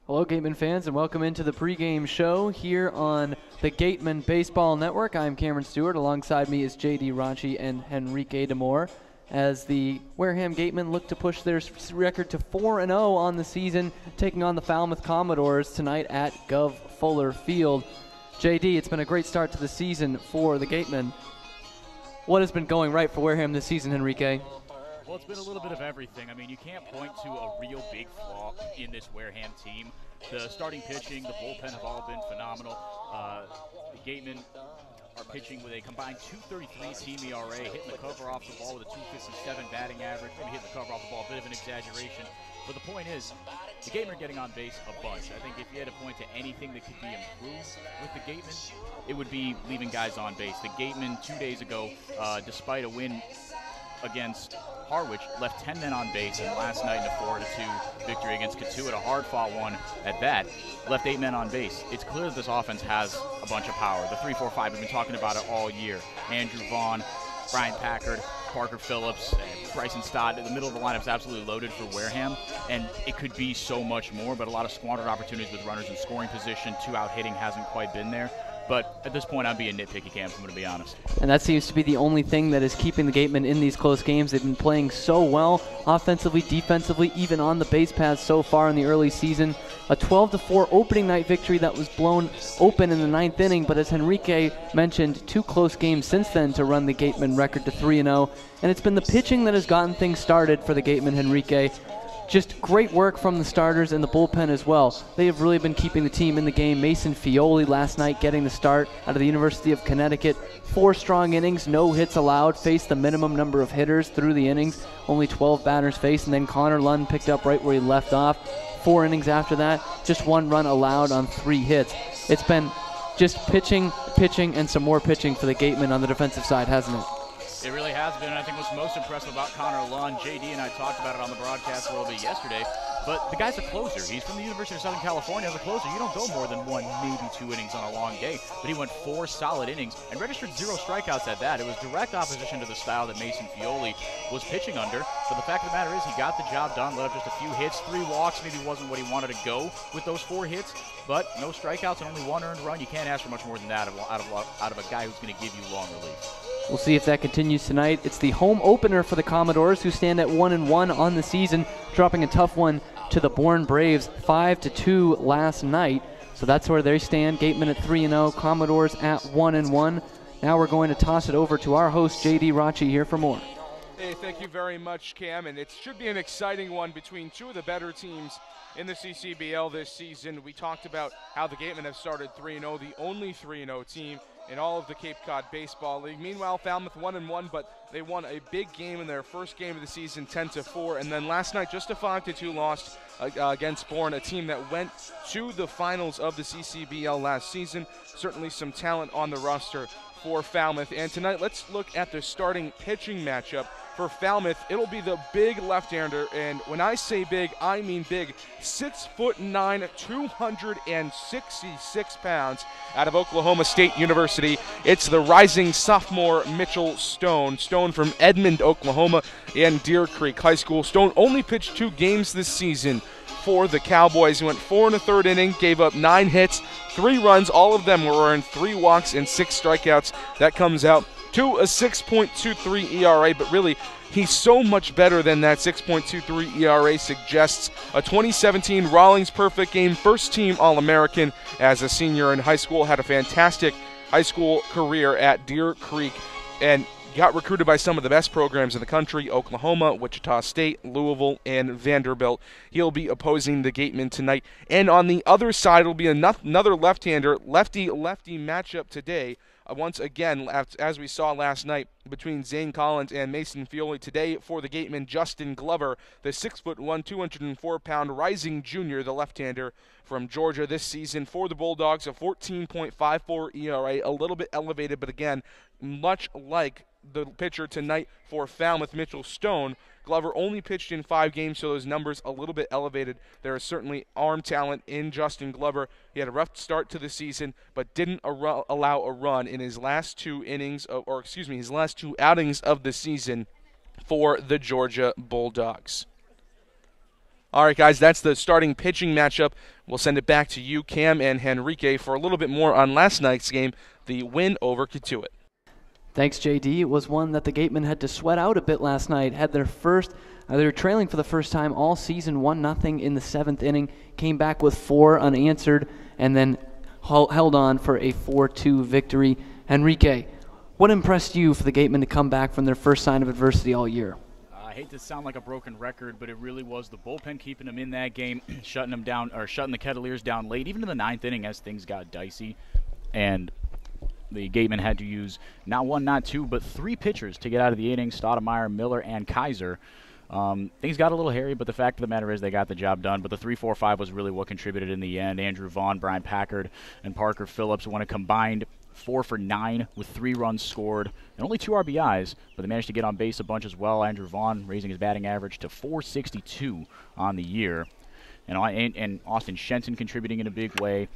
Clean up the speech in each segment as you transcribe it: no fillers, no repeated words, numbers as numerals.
Hello, Gatemen fans, and welcome into the pregame show here on the Gatemen Baseball Network. I'm Cameron Stewart. Alongside me is J.D. Ranchi and Henrique Demore, as the Wareham Gatemen look to push their record to 4-0 on the season, taking on the Falmouth Commodores tonight at Gov Fuller Field. J.D., it's been a great start to the season for the Gatemen. What has been going right for Wareham this season, Henrique? Well, it's been a little bit of everything. I mean, you can't point to a real big flaw in this Wareham team. The starting pitching, the bullpen have all been phenomenal. The Gatemen are pitching with a combined .233 team ERA, hitting the cover off the ball with a .257 batting average, maybe hitting the cover off the ball, a bit of an exaggeration. But the point is, the Gatemen are getting on base a bunch. I think if you had to point to anything that could be improved with the Gatemen, it would be leaving guys on base. The Gatemen 2 days ago, despite a win against Harwich, left 10 men on base, and last night in a 4-2 victory against Katuitt, a hard-fought one at that, left 8 men on base. It's clear that this offense has a bunch of power. The 3-4-5, we've been talking about it all year. Andrew Vaughn, Brian Packard, Parker Phillips, and Bryson Stott. The middle of the lineup is absolutely loaded for Wareham, and it could be so much more, but a lot of squandered opportunities with runners in scoring position. 2-out hitting hasn't quite been there. But at this point, I'm being nitpicky, Cam, if I'm going to be honest. And that seems to be the only thing that is keeping the Gatemen in these close games. They've been playing so well, offensively, defensively, even on the base paths so far in the early season. A 12-4 opening night victory that was blown open in the 9th inning, but as Henrique mentioned, 2 close games since then to run the Gatemen record to 3-0. And it's been the pitching that has gotten things started for the Gatemen, Henrique. Just great work from the starters and the bullpen as well. They have really been keeping the team in the game. Mason Fioli last night getting the start out of the University of Connecticut. 4 strong innings, no hits allowed, faced the minimum number of hitters through the innings. Only 12 batters faced, and then Connor Lund picked up right where he left off. 4 innings after that, just 1 run allowed on 3 hits. It's been just pitching, and some more pitching for the Gatemen on the defensive side, hasn't it? It really has been, and I think what's most impressive about Connor Lund, JD and I talked about it on the broadcast a little bit yesterday, but the guy's a closer. He's from the University of Southern California. As a closer, you don't go more than 1, maybe 2 innings on a long day, but he went 4 solid innings and registered 0 strikeouts at that. It was direct opposition to the style that Mason Fioli was pitching under, but the fact of the matter is he got the job done, let up just a few hits, 3 walks, maybe wasn't what he wanted to go with those 4 hits, but no strikeouts and only 1 earned run. You can't ask for much more than that out of a guy who's going to give you long relief. We'll see if that continues tonight. It's the home opener for the Commodores, who stand at 1-1 on the season, dropping a tough one to the Bourne Braves 5-2 last night. So that's where they stand. Gatemen at 3-0, Commodores at 1-1. Now we're going to toss it over to our host, J.D. Ranchi, here for more. Hey, thank you very much, Cam. And it should be an exciting one between 2 of the better teams in the CCBL this season. We talked about how the Gatemen have started 3-0, the only 3-0 team in all of the Cape Cod Baseball League. Meanwhile, Falmouth 1-1, but they won a big game in their first game of the season, 10-4, and then last night just a 5-2 loss against Bourne, a team that went to the finals of the CCBL last season. Certainly some talent on the roster for Falmouth. And tonight, let's look at the starting pitching matchup. For Falmouth, it'll be the big left-hander, and when I say big, I mean big. 6'9", 266 pounds, out of Oklahoma State University. It's the rising sophomore Mitchell Stone. Stone from Edmond, Oklahoma, and Deer Creek High School. Stone only pitched 2 games this season for the Cowboys. He went 4 1/3 inning, gave up 9 hits, 3 runs. All of them were earned, 3 walks and 6 strikeouts. That comes out to a 6.23 ERA, but really, he's so much better than that 6.23 ERA suggests. A 2017 Rawlings Perfect Game first-team All-American as a senior in high school, had a fantastic high school career at Deer Creek, and got recruited by some of the best programs in the country: Oklahoma, Wichita State, Louisville, and Vanderbilt. He'll be opposing the Gatemen tonight. And on the other side, it'll be another left-hander, lefty-lefty matchup today. Once again, as we saw last night, between Zane Collins and Mason Fioli. Today for the Gatemen, Justin Glover, the 6'1", 204-pound rising junior, the left-hander from Georgia this season for the Bulldogs. A 14.54 ERA, a little bit elevated, but again, much like the pitcher tonight for Falmouth, Mitchell Stone, Glover only pitched in 5 games, so those numbers a little bit elevated. There is certainly arm talent in Justin Glover. He had a rough start to the season, but didn't allow a run in his last 2 innings, his last 2 outings of the season for the Georgia Bulldogs. All right, guys, that's the starting pitching matchup. We'll send it back to you, Cam and Henrique, for a little bit more on last night's game, the win over Katuitt. Thanks, JD. It was one that the Gatemen had to sweat out a bit last night. Had their first, they were trailing for the first time all season, 1-0 in the 7th inning. Came back with 4 unanswered, and then held on for a 4-2 victory. Henrique, what impressed you for the Gatemen to come back from their first sign of adversity all year? I hate to sound like a broken record, but it really was the bullpen keeping them in that game, shutting them down, or shutting the Kettleers down late, even in the 9th inning as things got dicey. And the Gatemen had to use not 1, not 2, but 3 pitchers to get out of the inning: Stoudemire, Miller, and Kaiser. Things got a little hairy, but the fact of the matter is they got the job done. But the 3-4-5 was really what contributed in the end. Andrew Vaughn, Brian Packard, and Parker Phillips won a combined 4 for 9 with 3 runs scored and only 2 RBIs, but they managed to get on base a bunch as well. Andrew Vaughn raising his batting average to .462 on the year. And Austin Shenton contributing in a big way.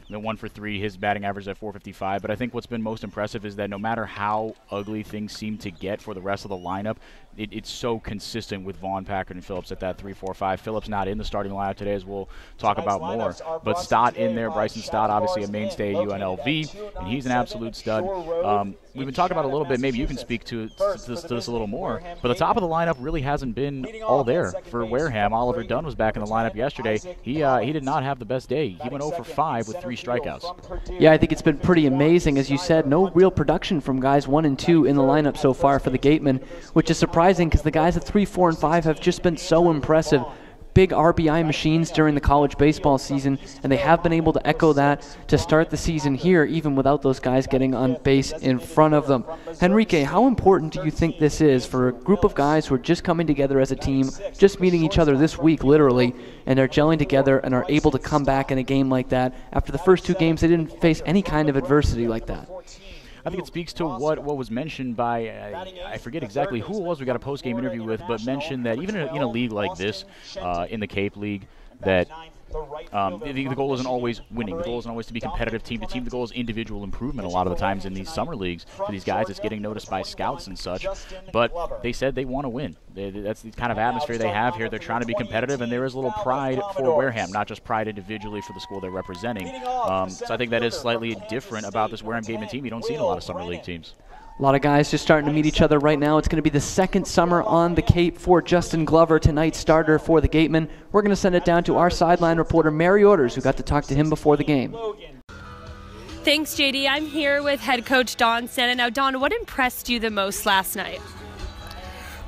The 1 for 3, his batting average at .455. But I think what's been most impressive is that no matter how ugly things seem to get for the rest of the lineup, it's so consistent with Vaughn, Packard, and Phillips at that 3-4-5. Phillips not in the starting lineup today, as we'll talk about more. But Stott in there, Bryson Stott, obviously a mainstay at UNLV, and he's an absolute stud. We've been talking about a little bit, maybe you can speak to this a little more, but the top of the lineup really hasn't been all there for Wareham. Oliver Dunn was back in the lineup yesterday. He did not have the best day. He went 0 for 5 with 3 strikeouts. Yeah, I think it's been pretty amazing. As you said, no real production from guys 1 and 2 in the lineup so far for the Gatemen, which is surprising because the guys at 3, 4, and 5 have just been so impressive. Big RBI machines during the college baseball season, and they have been able to echo that to start the season here, even without those guys getting on base in front of them. Henrique, how important do you think this is for a group of guys who are just coming together as a team, just meeting each other this week, literally, and are gelling together and are able to come back in a game like that? After the first 2 games, they didn't face any kind of adversity like that. I think it speaks to what was mentioned by, I forget exactly who it was we got a post-game interview with, but mentioned that even in a league like this, in the Cape League, that the goal isn't always winning. The goal isn't always to be competitive team to team. The goal is individual improvement a lot of the times in these summer leagues for these guys. It's getting noticed by scouts and such. But they said they want to win. That's the kind of atmosphere they have here. They're trying to be competitive, and there is a little pride for Wareham, not just pride individually for the school they're representing. So I think that is slightly different about this Wareham Gatemen team. You don't see in a lot of summer league teams. A lot of guys just starting to meet each other right now. It's going to be the second summer on the Cape for Justin Glover, tonight's starter for the Gatemen. We're going to send it down to our sideline reporter, Mary Orders, who got to talk to him before the game. Thanks, JD. I'm here with head coach Don Sena. Now, Don, what impressed you the most last night?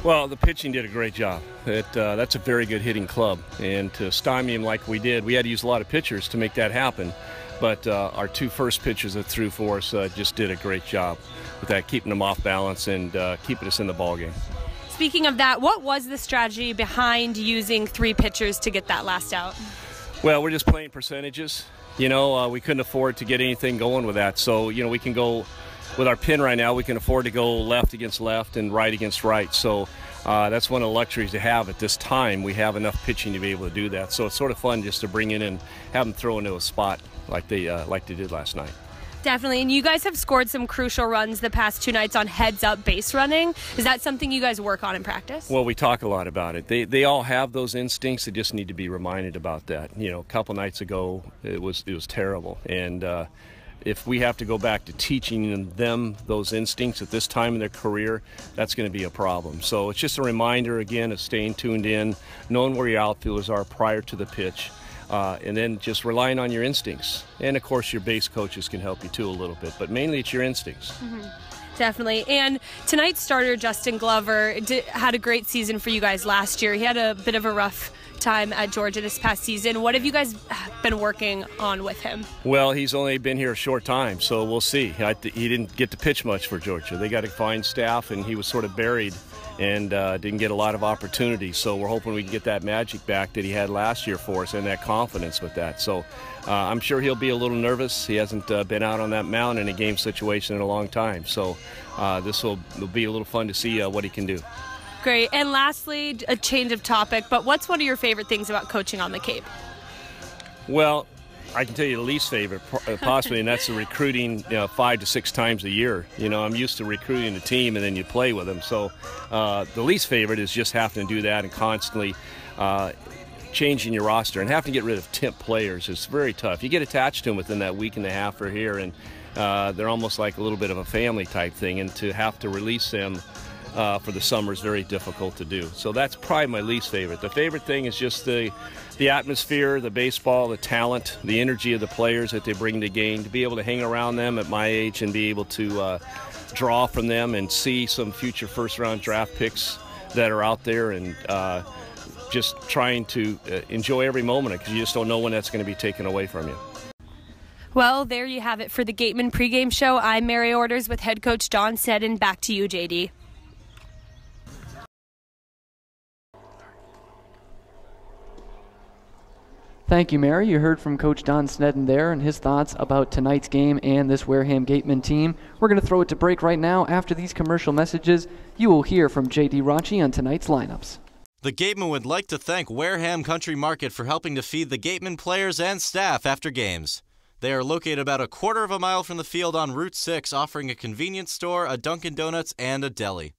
Well, the pitching did a great job. That's a very good hitting club. And to stymie him like we did, we had to use a lot of pitchers to make that happen. But our 2 first pitchers that threw for us just did a great job with that, keeping them off balance and keeping us in the ballgame. Speaking of that, what was the strategy behind using 3 pitchers to get that last out? Well, we're just playing percentages. You know, we couldn't afford to get anything going with that. So, you know, we can go with our pin right now. We can afford to go left against left and right against right. So that's one of the luxuries to have at this time. We have enough pitching to be able to do that. So it's sort of fun just to bring in and have them throw into a spot like they did last night. Definitely, and you guys have scored some crucial runs the past 2 nights on heads-up base running. Is that something you guys work on in practice? Well, we talk a lot about it. They all have those instincts. They just need to be reminded about that. You know, a couple nights ago, it was terrible, and if we have to go back to teaching them those instincts at this time in their career, that's going to be a problem. So it's just a reminder, again, of staying tuned in, knowing where your outfielders are prior to the pitch, and then just relying on your instincts. And, of course, your base coaches can help you, too, a little bit. But mainly it's your instincts. Mm-hmm. Definitely. And tonight's starter, Justin Glover, had a great season for you guys last year. He had a bit of a rough time at Georgia this past season. What have you guys been working on with him? Well, he's only been here a short time, so we'll see. He didn't get to pitch much for Georgia. They got a fine staff, and he was sort of buried and didn't get a lot of opportunities. So we're hoping we can get that magic back that he had last year for us and that confidence with that. So I'm sure he'll be a little nervous. He hasn't been out on that mound in a game situation in a long time. So this will be a little fun to see what he can do. Great. And lastly, a change of topic, but what's one of your favorite things about coaching on the Cape? Well, I can tell you the least favorite, possibly, and that's the recruiting 5 to 6 times a year. I'm used to recruiting a team and then you play with them. So the least favorite is just having to do that and constantly changing your roster and having to get rid of temp players. It's very tough. You get attached to them within that week and a half or here, and they're almost like a little bit of a family type thing, and to have to release them for the summer is very difficult to do. So that's probably my least favorite. The favorite thing is just the atmosphere, the baseball, the talent, the energy of the players that they bring to the game, to be able to hang around them at my age and be able to draw from them and see some future first-round draft picks that are out there, and just trying to enjoy every moment, because you just don't know when that's going to be taken away from you. Well, there you have it for the Gatemen Pregame Show. I'm Mary Orders with head coach Don Sneddon. Back to you, JD. Thank you, Mary. You heard from Coach Don Sneddon there and his thoughts about tonight's game and this Wareham Gatemen team. We're going to throw it to break right now. After these commercial messages, you will hear from JD Rachi on tonight's lineups. The Gatemen would like to thank Wareham Country Market for helping to feed the Gatemen players and staff after games. They are located about a quarter of a mile from the field on Route 6, offering a convenience store, a Dunkin' Donuts, and a deli.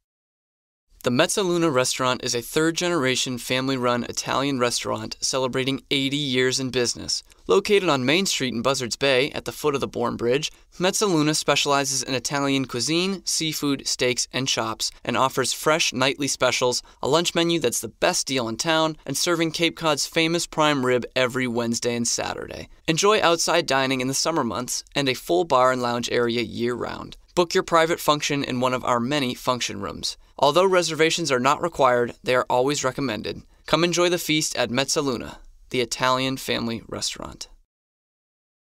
The Mezzaluna restaurant is a third-generation family-run Italian restaurant celebrating 80 years in business. Located on Main Street in Buzzards Bay at the foot of the Bourne Bridge, Mezzaluna specializes in Italian cuisine, seafood, steaks, and chops, and offers fresh nightly specials, a lunch menu that's the best deal in town, and serving Cape Cod's famous prime rib every Wednesday and Saturday. Enjoy outside dining in the summer months and a full bar and lounge area year-round. Book your private function in one of our many function rooms. Although reservations are not required, they are always recommended. Come enjoy the feast at Mezzaluna, the Italian family restaurant.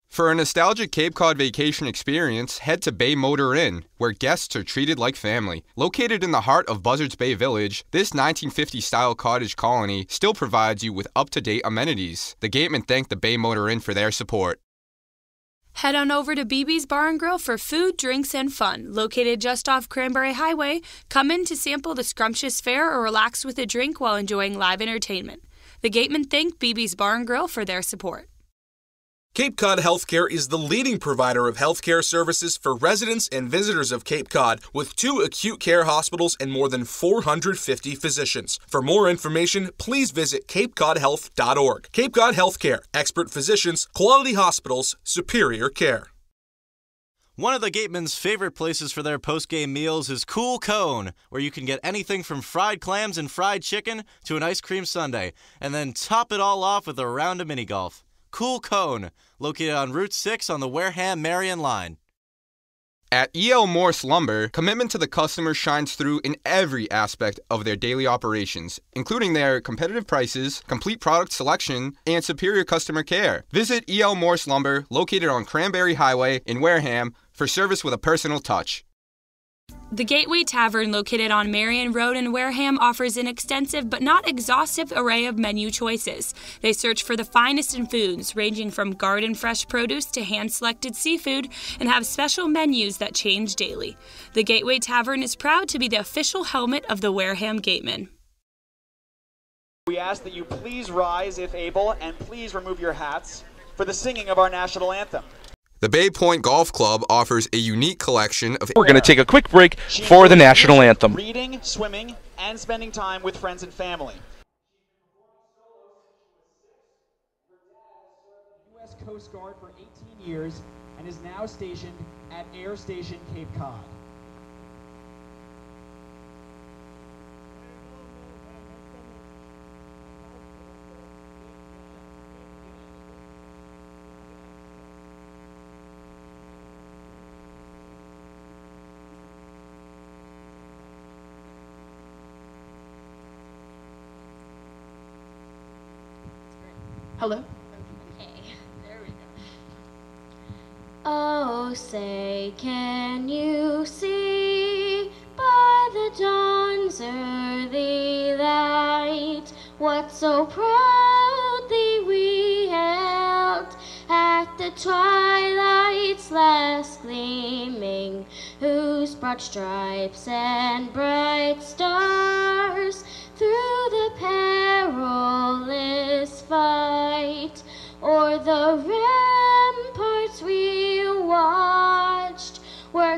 For a nostalgic Cape Cod vacation experience, head to Bay Motor Inn, where guests are treated like family. Located in the heart of Buzzards Bay Village, this 1950-style cottage colony still provides you with up-to-date amenities. The Gatemen thank the Bay Motor Inn for their support. Head on over to BB's Bar and Grill for food, drinks, and fun. Located just off Cranberry Highway, come in to sample the scrumptious fare or relax with a drink while enjoying live entertainment. The Gatemen thank BB's Bar and Grill for their support. Cape Cod Healthcare is the leading provider of healthcare services for residents and visitors of Cape Cod, with 2 acute care hospitals and more than 450 physicians. For more information, please visit capecodhealth.org. Cape Cod Healthcare, expert physicians, quality hospitals, superior care. One of the Gatemen's favorite places for their post-game meals is Cool Cone, where you can get anything from fried clams and fried chicken to an ice cream sundae, and then top it all off with a round of mini golf. Cool Cone, located on Route 6 on the Wareham-Marion line. At E.L. Morse Lumber, commitment to the customer shines through in every aspect of their daily operations, including their competitive prices, complete product selection, and superior customer care. Visit E.L. Morse Lumber, located on Cranberry Highway in Wareham, for service with a personal touch. The Gateway Tavern, located on Marion Road in Wareham, offers an extensive but not exhaustive array of menu choices. They search for the finest in foods, ranging from garden fresh produce to hand-selected seafood, and have special menus that change daily. The Gateway Tavern is proud to be the official helmet of the Wareham Gatemen. We ask that you please rise if able, and please remove your hats for the singing of our national anthem. The Bay Point Golf Club offers a unique collection of... We're going to take a quick break for the national anthem. Reading, swimming, and spending time with friends and family. U.S. Coast Guard for 18 years and is now stationed at Air Station Cape Cod. Hello? Okay, there we go. Oh, say, can you see by the dawn's early light what so proudly we hailed at the twilight's last gleaming, whose broad stripes and bright stars through the perilous fight o'er the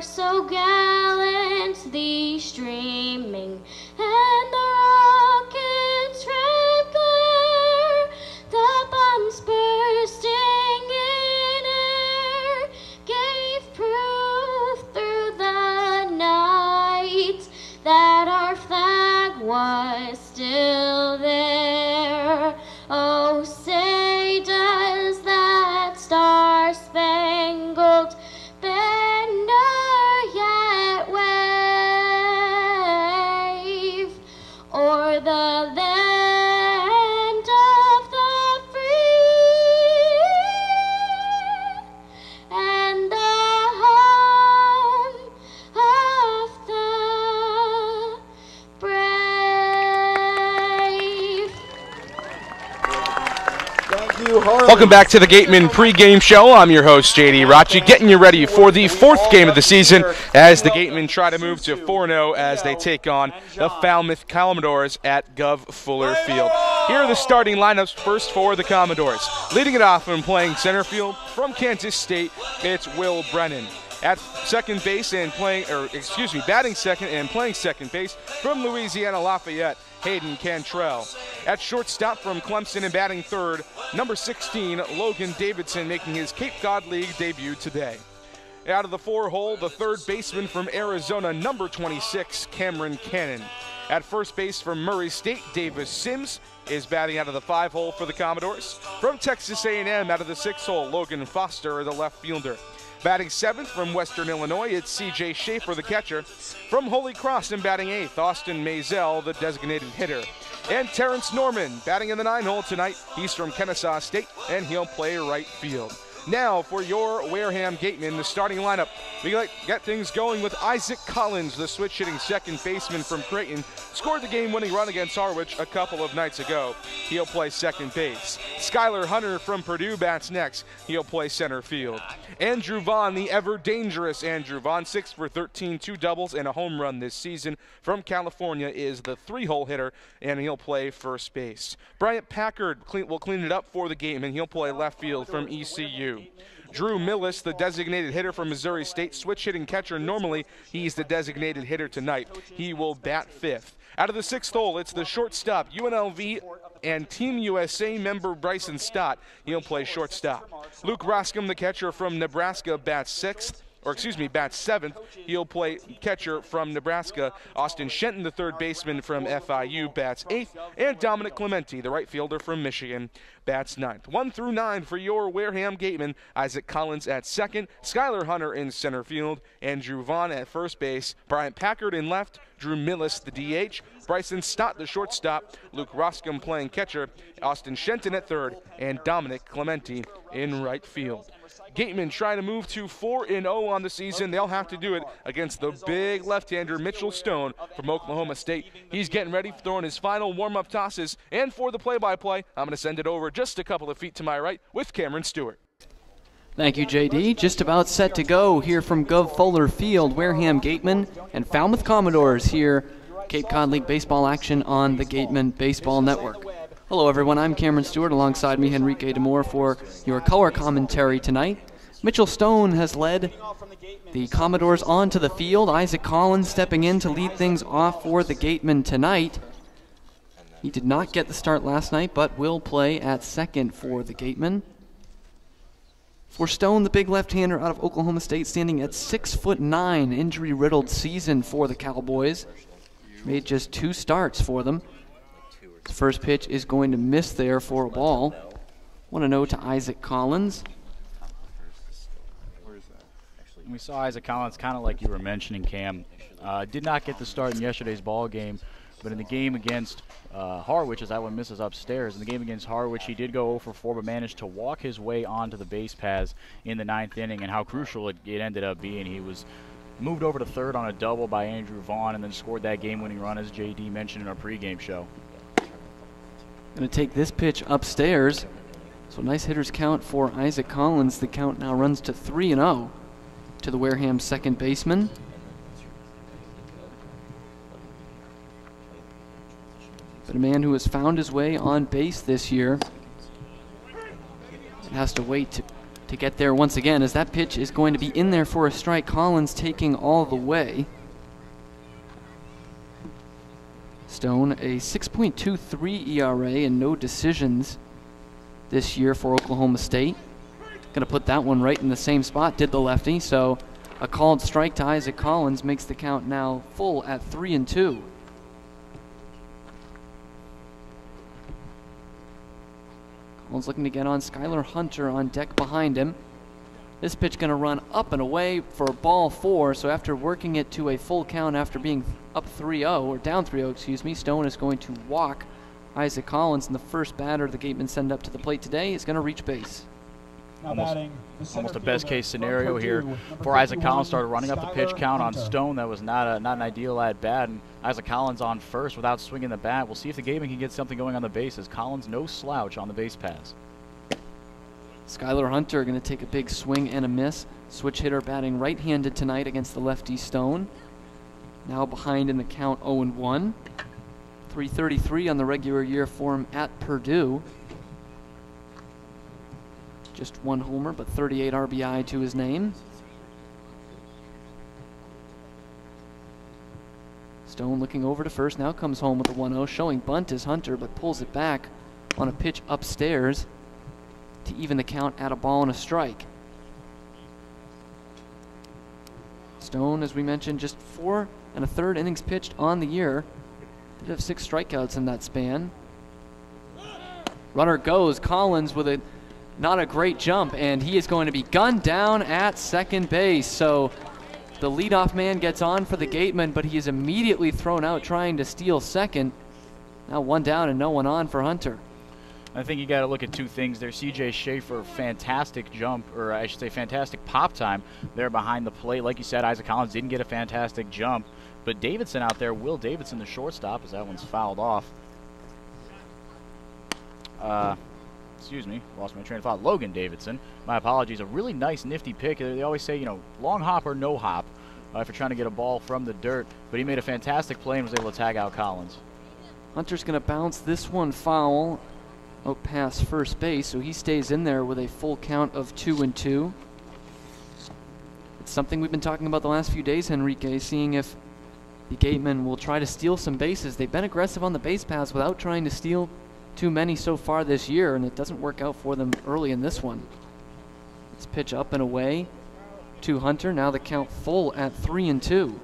so gallantly streaming, and the rocket's red glare, the bombs bursting in air, gave proof through the night that our flag was still there. Oh, say does that star-spangled banner yet wave o'er the land of the free and the home of the brave? Thank you, Harley. Welcome back to the Gatemen Pregame Show. I'm your host, J.D. Rachi, getting you ready for the 4th game of the season as the Gatemen try to move to 4-0 as they take on the Falmouth Commodores at Gov Fuller Field. Here are the starting lineups first for the Commodores. Leading it off and playing center field from Kansas State, it's Will Brennan. At second base and batting second and playing second base from Louisiana Lafayette, Hayden Cantrell. At shortstop from Clemson and batting third, number 16, Logan Davidson, making his Cape Cod League debut today. Out of the 4-hole, the third baseman from Arizona, number 26, Cameron Cannon. At first base from Murray State, Davis Sims is batting out of the 5-hole for the Commodores. From Texas A&M, out of the 6-hole, Logan Foster, the left fielder. Batting 7th from Western Illinois, it's C.J. Schaefer, the catcher. From Holy Cross and batting 8th, Austin Maisel, the designated hitter. And Terrence Norman, batting in the 9-hole tonight. He's from Kennesaw State, and he'll play right field. Now for your Wareham Gatemen, the starting lineup. We get things going with Isaac Collins, the switch-hitting second baseman from Creighton. Scored the game-winning run against Harwich a couple of nights ago. He'll play second base. Skylar Hunter from Purdue bats next. He'll play center field. Andrew Vaughn, the ever-dangerous Andrew Vaughn, 6 for 13, 2 doubles and a home run this season from California, is the 3-hole hitter, and he'll play first base. Bryant Packard will clean it up for the game, and he'll play left field from ECU. Drew Millis, the designated hitter from Missouri State, switch-hitting catcher. Normally, he's the designated hitter tonight. He will bat 5th. Out of the 6th hole, it's the shortstop, UNLV and Team USA member Bryson Stott. He'll play shortstop. Luke Roscom, the catcher from Nebraska, bats 7th. He'll play catcher from Nebraska. Austin Shenton, the third baseman from FIU, bats 8th. And Dominic Clementi, the right fielder from Michigan, bats 9th. 1 through 9 for your Wareham Gatemen. Isaac Collins at second, Skylar Hunter in center field, Andrew Vaughn at first base, Bryant Packard in left, Drew Millis, the DH, Bryson Stott, the shortstop, Luke Roscom playing catcher, Austin Shenton at third, and Dominic Clementi in right field. Gatemen trying to move to 4-0 on the season. They'll have to do it against the big left-hander Mitchell Stone from Oklahoma State. He's getting ready, throwing his final warm-up tosses. And for the play-by-play, I'm going to send it over just a couple of feet to my right with Cameron Stewart. Thank you, JD. Just about set to go here from Gov Fuller Field. Wareham Gatemen and Falmouth Commodores here. Cape Cod League baseball action on the Gatemen Baseball Network. Hello, everyone. I'm Cameron Stewart. Alongside me, Henrique DeMore for your color commentary tonight. Mitchell Stone has led the Commodores onto the field. Isaac Collins stepping in to lead things off for the Gatemen tonight. He did not get the start last night, but will play at second for the Gatemen. For Stone, the big left-hander out of Oklahoma State, standing at 6'9", injury-riddled season for the Cowboys. Made just 2 starts for them. The first pitch is going to miss there for a ball. 1-0 to Isaac Collins. We saw Isaac Collins, kind of like you were mentioning, Cam. Did not get the start in yesterday's ball game, but in the game against Harwich, as that one misses upstairs, in the game against Harwich, he did go 0 for 4, but managed to walk his way onto the base paths in the 9th inning, and how crucial it ended up being. He was moved over to third on a double by Andrew Vaughn, and then scored that game-winning run, as JD mentioned in our pregame show. Going to take this pitch upstairs. So nice hitter's count for Isaac Collins. The count now runs to 3-0 to the Wareham second baseman. But a man who has found his way on base this year has to wait to to get there once again, as that pitch is going to be in there for a strike. Collins taking all the way. Stone, a 6.23 ERA and no decisions this year for Oklahoma State. Going to put that one right in the same spot, did the lefty. So a called strike to Isaac Collins makes the count now full at 3-2. Collins looking to get on Skylar Hunter on deck behind him. This pitch going to run up and away for ball 4. So after working it to a full count after being up 3-0, or down 3-0, excuse me, Stone is going to walk Isaac Collins, and the first batter the Gatemen send up to the plate today is going to reach base. Almost a best case scenario here for Isaac Collins. Started running up the pitch count on Stone. That was not an ideal at bat, and Isaac Collins on first without swinging the bat. We'll see if the Gatemen can get something going on the bases. Collins no slouch on the base pass. Skylar Hunter going to take a big swing and a miss. Switch hitter batting right-handed tonight against the lefty Stone. Now behind in the count 0-1. 333 on the regular year for him at Purdue. Just one homer, but 38 RBI to his name. Stone looking over to first, now comes home with a 1-0, showing bunt is Hunter, but pulls it back on a pitch upstairs to even the count at a ball and a strike. Stone, as we mentioned, just 4 1/3 innings pitched on the year. Did have 6 strikeouts in that span. Runner goes, Collins with not a great jump, and he is going to be gunned down at second base. So the leadoff man gets on for the Gatemen, but he is immediately thrown out trying to steal second. Now 1 down and no one on for Hunter. I think you got to look at 2 things there. C.J. Schaefer, fantastic jump, or I should say fantastic pop time there behind the plate. Like you said, Isaac Collins didn't get a fantastic jump, but Davidson out there, Will Davidson, the shortstop, as that one's fouled off. Excuse me, lost my train of thought. Logan Davidson, my apologies. A really nice, nifty pick. They always say, you know, long hop or no hop if you're trying to get a ball from the dirt, but he made a fantastic play and was able to tag out Collins. Hunter's going to bounce this one foul out past first base, so he stays in there with a full count of 2-2. It's something we've been talking about the last few days, Henrique, seeing if the Gatemen will try to steal some bases. They've been aggressive on the base paths without trying to steal too many so far this year, and it doesn't work out for them early in this one. Let's pitch up and away to Hunter. Now the count full at 3-2.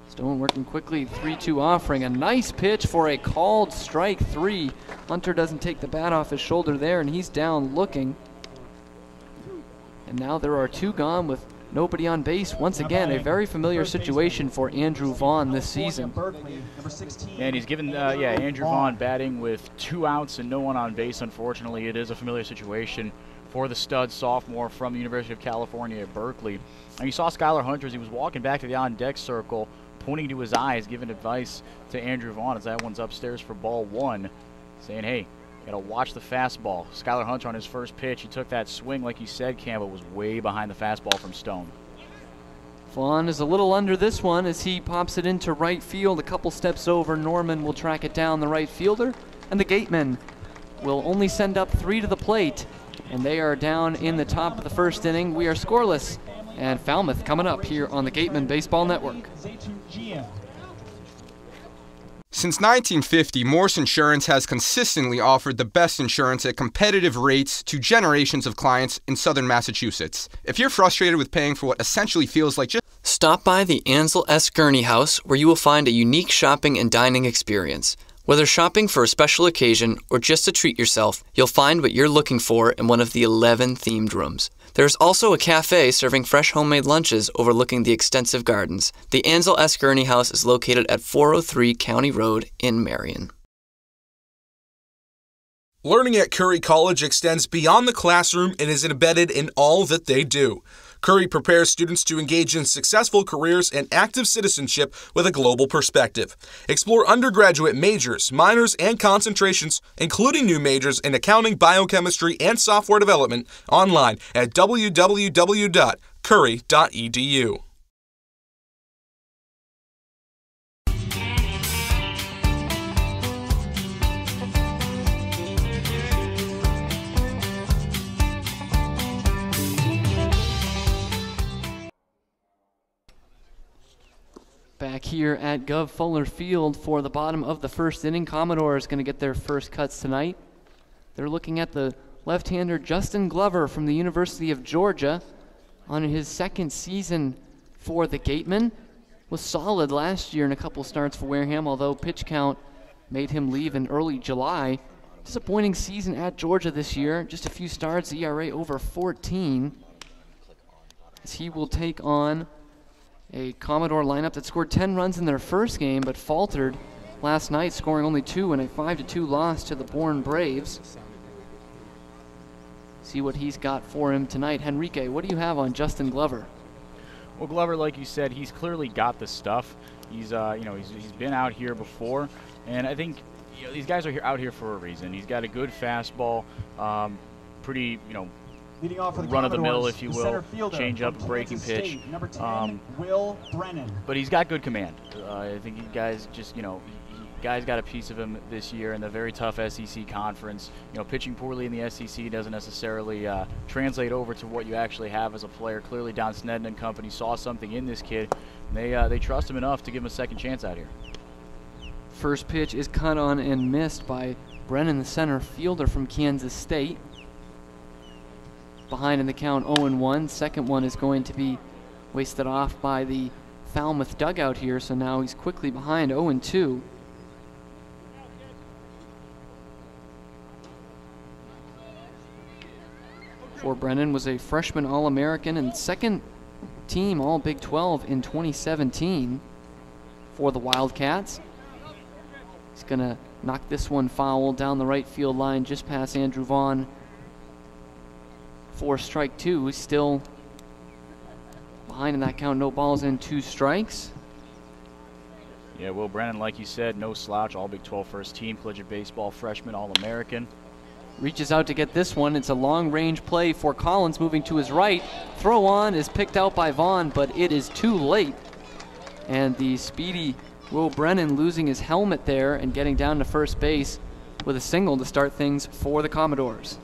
Stone working quickly, 3-2 offering. A nice pitch for a called strike 3. Hunter doesn't take the bat off his shoulder there, and he's down looking. And now there are 2 gone with nobody on base. Once again, a very familiar situation for Andrew Vaughn this season. And he's given, Andrew Vaughn batting with 2 outs and no one on base. Unfortunately, it is a familiar situation for the stud sophomore from the University of California at Berkeley. And you saw Skylar Hunter as he was walking back to the on-deck circle, pointing to his eyes, giving advice to Andrew Vaughn as that one's upstairs for ball 1, saying, hey, got to watch the fastball. Skylar Hunter on his first pitch, he took that swing, like you said, Campbell, was way behind the fastball from Stone. Vaughn is a little under this one as he pops it into right field. A couple steps over, Norman will track it down, the right fielder, and the Gatemen will only send up 3 to the plate, and they are down in the top of the first inning. We are scoreless, and Falmouth coming up here on the Gatemen Baseball Network. Since 1950, Morse Insurance has consistently offered the best insurance at competitive rates to generations of clients in southern Massachusetts. If you're frustrated with paying for what essentially feels like just... Stop by the Ansel S. Gurney House, where you will find a unique shopping and dining experience. Whether shopping for a special occasion or just to treat yourself, you'll find what you're looking for in one of the 11 themed rooms. There's also a cafe serving fresh homemade lunches overlooking the extensive gardens. The Ansel S. Gurney House is located at 403 County Road in Marion. Learning at Curry College extends beyond the classroom and is embedded in all that they do. Curry prepares students to engage in successful careers and active citizenship with a global perspective. Explore undergraduate majors, minors, and concentrations, including new majors in accounting, biochemistry, and software development, online at www.curry.edu. Back here at Gov Fuller Field for the bottom of the first inning. Commodores going to get their first cuts tonight. They're looking at the left-hander Justin Glover from the University of Georgia on his second season for the Gatemen. Was solid last year in a couple starts for Wareham, although pitch count made him leave in early July. Disappointing season at Georgia this year. Just a few starts, ERA over 14. As he will take on a Commodore lineup that scored 10 runs in their first game, but faltered last night, scoring only 2 in a 5-2 loss to the Bourne Braves. See what he's got for him tonight. Henrique, what do you have on Justin Glover? Well, Glover, like you said, he's clearly got the stuff. He's he's been out here before, and I think these guys are out here for a reason. He's got a good fastball, pretty Leading off for the run-of-the-mill, if you will, change-up, breaking pitch. Number 10, Will Brennan. But he's got good command. I think you guys just, guys got a piece of him this year in the very tough SEC conference. Pitching poorly in the SEC doesn't necessarily translate over to what you actually have as a player. Clearly, Don Snedden and company saw something in this kid. They trust him enough to give him a second chance out here. First pitch is cut on and missed by Brennan, the center fielder from Kansas State. Behind in the count 0-1. Second one is going to be wasted off by the Falmouth dugout here, so now he's quickly behind 0-2. For Brennan was a freshman All-American and second team All-Big 12 in 2017 for the Wildcats. He's going to knock this one foul down the right field line just past Andrew Vaughn for strike 2. He's still behind in that count. No balls and 2 strikes. Yeah, Will Brennan, like you said, no slouch. All Big 12 first team, collegiate baseball freshman, All-American. Reaches out to get this one. It's a long-range play for Collins, moving to his right. Throw on is picked out by Vaughn, but it is too late. And the speedy Will Brennan losing his helmet there and getting down to first base with a single to start things for the Commodores.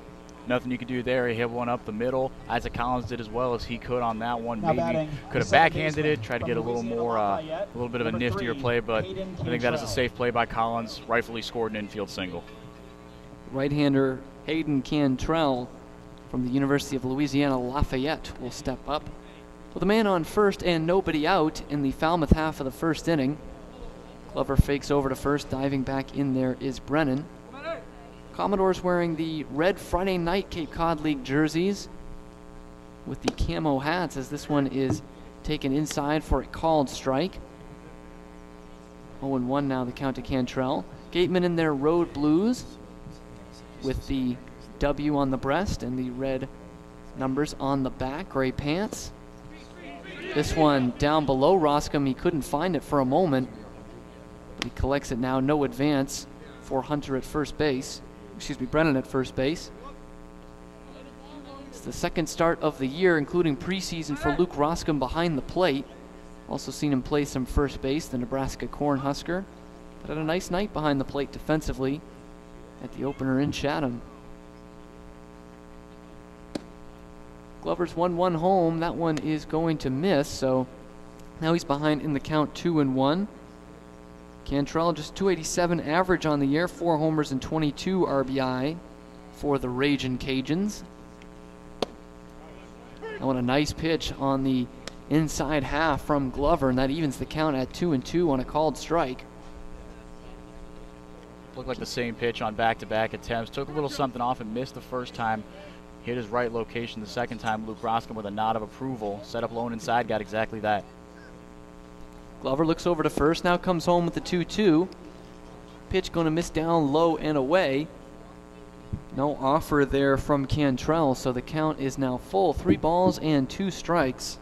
Nothing you can do there. He hit one up the middle. Isaac Collins did as well as he could on that one. Now Maybe could have backhanded it, tried to get a little more, a little bit of a niftier play, but I think that is a safe play by Collins. Rightfully scored an infield single. Right-hander Hayden Cantrell from the University of Louisiana Lafayette will step up with a man on first and nobody out in the Falmouth half of the first inning. Glover fakes over to first. Diving back in there is Brennan. Commodores wearing the red Friday Night Cape Cod League jerseys with the camo hats, as this one is taken inside for a called strike. 0-1 now the count to Cantrell. Gatemen in their road blues with the W on the breast and the red numbers on the back, gray pants. This one down below Roscom. He couldn't find it for a moment, but he collects it now. No advance for Hunter at first base. Brennan at first base. It's the second start of the year, including preseason for Luke Roscom behind the plate. Also seen him play some first base, the Nebraska Cornhusker. But had a nice night behind the plate defensively at the opener in Chatham. Glover's 1-1 home. That one is going to miss, so now he's behind in the count 2-1. Cantrell just 287 average on the year, 4 homers and 22 RBI for the Ragin' Cajuns. That one a nice pitch on the inside half from Glover, and that evens the count at 2-2 on a called strike. Looked like the same pitch on back-to-back attempts. Took a little something off and missed the first time. Hit his right location the second time. Luke Roscom with a nod of approval. Set up low and inside, got exactly that. Glover looks over to first, now comes home with the 2-2. Pitch going to miss down low and away. No offer there from Cantrell, so the count is now full. 3 balls and 2 strikes.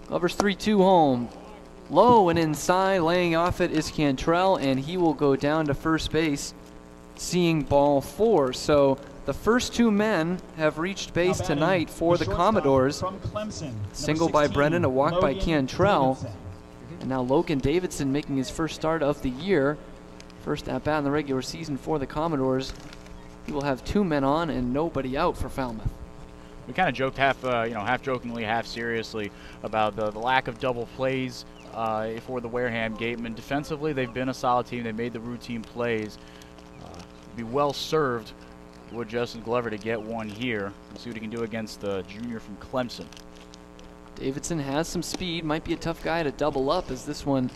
Glover's 3-2 home. Low and inside, laying off it is Cantrell, and he will go down to first base, seeing ball 4. So the first 2 men have reached base tonight for the Commodores. Single by Brennan, a walk by Cantrell. And now Logan Davidson making his first start of the year. First at bat in the regular season for the Commodores. He will have 2 men on and nobody out for Falmouth. We kind of joked half jokingly, half seriously about the lack of double plays for the Wareham Gatemen. Defensively, they've been a solid team. They made the routine plays. Be well served with Justin Glover to get one here. We'll see what he can do against the junior from Clemson. Davidson has some speed. Might be a tough guy to double up as this one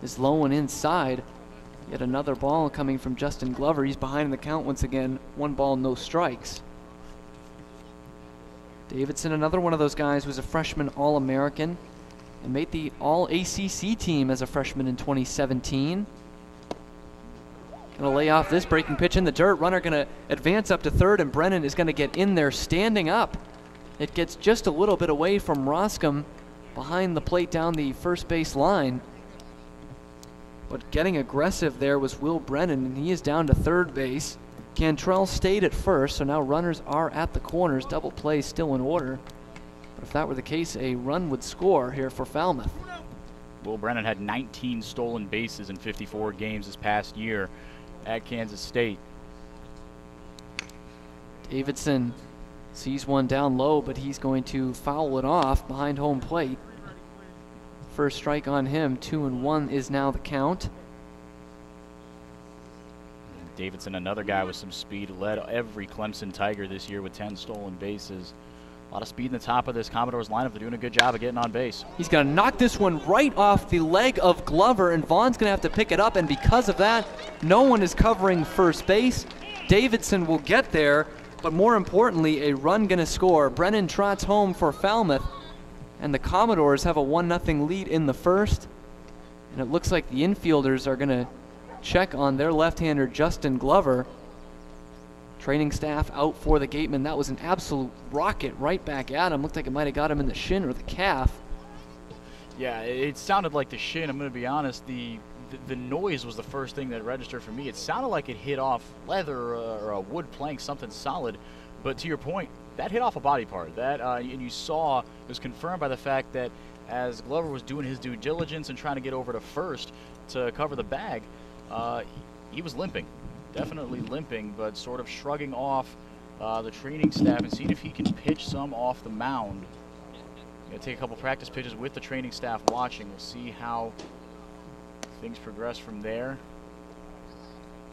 is low and inside. Yet another ball coming from Justin Glover. He's behind the count once again. 1 ball, no strikes. Davidson, another one of those guys, was a freshman All-American and made the All-ACC team as a freshman in 2017. Gonna lay off this breaking pitch in the dirt. Runner gonna advance up to third, and Brennan is gonna get in there standing up. It gets just a little bit away from Roscom behind the plate down the first base line. But getting aggressive there was Will Brennan, and he is down to third base. Cantrell stayed at first, so now runners are at the corners. Double play still in order. But if that were the case, a run would score here for Falmouth. Will Brennan had 19 stolen bases in 54 games this past year at Kansas State. Davidson sees one down low, but he's going to foul it off behind home plate. First strike on him, 2-1 is now the count. Davidson, another guy with some speed, led every Clemson Tiger this year with 10 stolen bases. A lot of speed in the top of this Commodores lineup. They're doing a good job of getting on base. He's going to knock this one right off the leg of Glover, and Vaughn's going to have to pick it up, and because of that, no one is covering first base. Davidson will get there, but more importantly, a run going to score. Brennan trots home for Falmouth, and the Commodores have a 1-0 lead in the first, and it looks like the infielders are going to check on their left-hander Justin Glover. Training staff out for the Gatemen. That was an absolute rocket right back at him. Looked like it might have got him in the shin or the calf. Yeah, it sounded like the shin. I'm going to be honest. The noise was the first thing that registered for me. It sounded like it hit off leather or a wood plank, something solid. But to your point, that hit off a body part. That and you saw it was confirmed by the fact that as Glover was doing his due diligence and trying to get over to first to cover the bag, he was limping. Definitely limping, but sort of shrugging off the training staff and seeing if he can pitch some off the mound. Gonna take a couple practice pitches with the training staff watching. We'll see how things progress from there.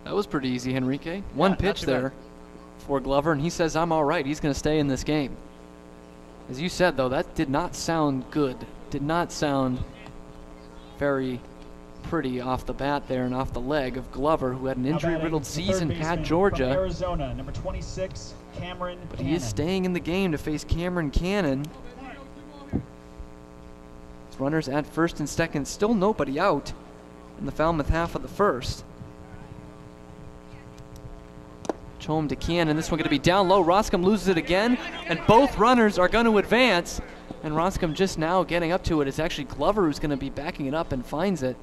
That was pretty easy, Henrique. One pitch there for Glover, and he says, I'm all right. He's going to stay in this game. As you said, though, that did not sound good. Did not sound very pretty off the bat there and off the leg of Glover, who had an injury-riddled season at Georgia. Arizona, number 26, Cameron But he is staying in the game to face Cameron Cannon. Runners at first and second, still nobody out in the Falmouth half of the first. Home to Cannon. This one going to be down low. Roscom loses it again, and both runners are going to advance. And Roscom just now getting up to it. It's actually Glover who's going to be backing it up and finds it.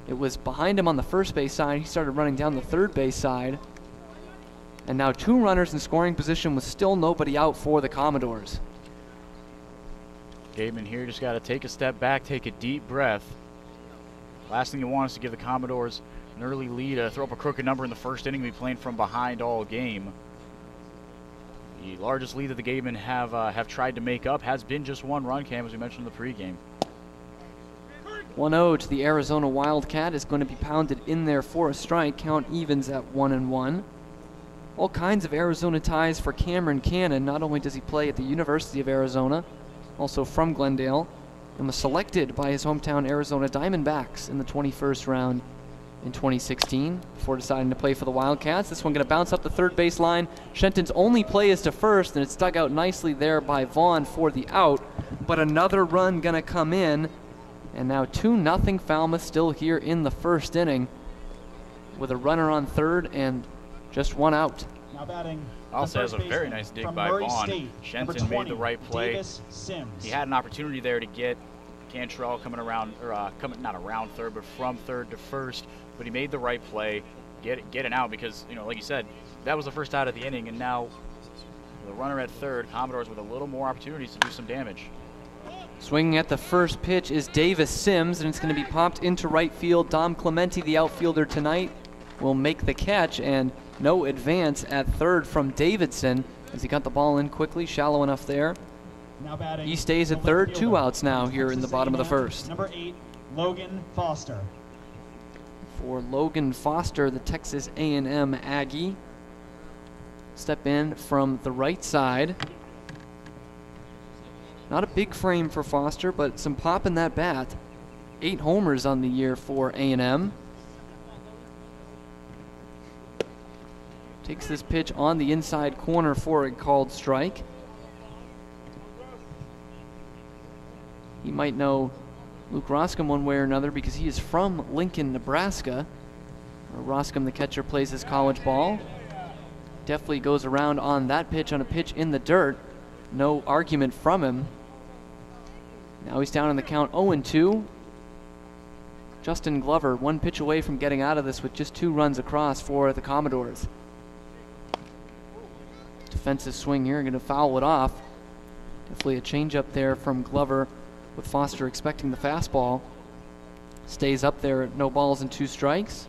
It was behind him on the first base side. He started running down the third base side. And now 2 runners in scoring position with still nobody out for the Commodores. Gatemen here just got to take a step back, take a deep breath. Last thing you want is to give the Commodores an early lead, throw up a crooked number in the first inning, be playing from behind all game. The largest lead that the Gatemen have tried to make up has been just 1 run, Cam, as we mentioned in the pregame. 1-0 to the Arizona Wildcat is going to be pounded in there for a strike. Count evens at 1-1. All kinds of Arizona ties for Cameron Cannon. Not only does he play at the University of Arizona, also from Glendale, and was selected by his hometown Arizona Diamondbacks in the 21st round in 2016 before deciding to play for the Wildcats. This one going to bounce up the third base line. Shenton's only play is to first, and it's dug out nicely there by Vaughn for the out. But another run going to come in, and now 2-0 Falmouth still here in the first inning with a runner on third and just 1 out. Now batting. Also has a very nice dig by Vaughn. Shenton made the right play. He had an opportunity there to get Cantrell coming around, or not around third, but from third to first. But he made the right play, get it out, because, you know, like you said, that was the first out of the inning, and now the runner at third, Commodores with a little more opportunities to do some damage. Swinging at the first pitch is Davis Sims, and it's going to be popped into right field. Dom Clemente, the outfielder tonight, will make the catch, and no advance at third from Davidson. as he got the ball in quickly, shallow enough there. Now batting, He stays at third, 2 outs now here in the bottom of the first. Number 8, Logan Foster. For Logan Foster, the Texas A&M Aggie. Step in from the right side. Not a big frame for Foster, but some pop in that bat. 8 homers on the year for A&M. Takes this pitch on the inside corner for a called strike. He might know Luke Roscom one way or another because he is from Lincoln, Nebraska. Roscom, the catcher, plays his college ball. Definitely goes around on that pitch, on a pitch in the dirt. No argument from him. Now he's down on the count 0-2. Justin Glover, 1 pitch away from getting out of this with just 2 runs across for the Commodores. Defensive swing here, going to foul it off. Definitely a changeup there from Glover, with Foster expecting the fastball. Stays up there at no balls and 2 strikes.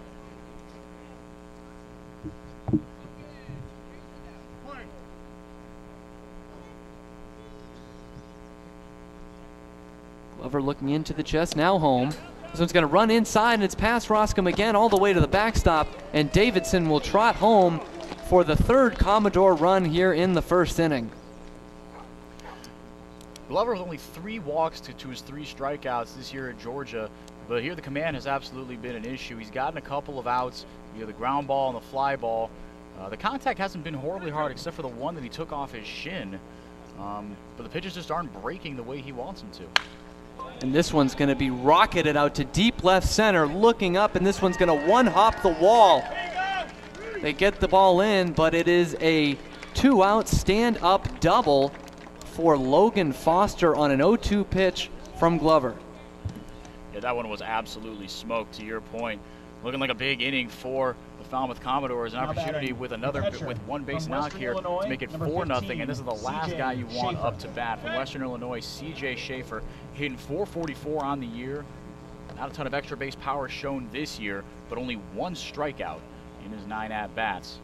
Glover looking into the chest, now home. This one's going to run inside, and it's past Roscom again all the way to the backstop, and Davidson will trot home for the 3rd Commodore run here in the first inning. Glover with only 3 walks to his 3 strikeouts this year at Georgia, but here the command has absolutely been an issue. He's gotten a couple of outs via the ground ball and the fly ball. The contact hasn't been horribly hard except for the one that he took off his shin, but the pitches just aren't breaking the way he wants them to. And this one's going to be rocketed out to deep left center, looking up, and this one's going to one-hop the wall. They get the ball in, but it is a 2-out stand-up double for Logan Foster on an 0-2 pitch from Glover. Yeah, that one was absolutely smoked, to your point. Looking like a big inning for the Falmouth Commodores. An opportunity with with 1 base knock here to make it 4-0. And this is the last guy you want up to bat from Western Illinois, C.J. Schaefer, hitting .444 on the year. Not a ton of extra base power shown this year, but only 1 strikeout in his 9 at-bats.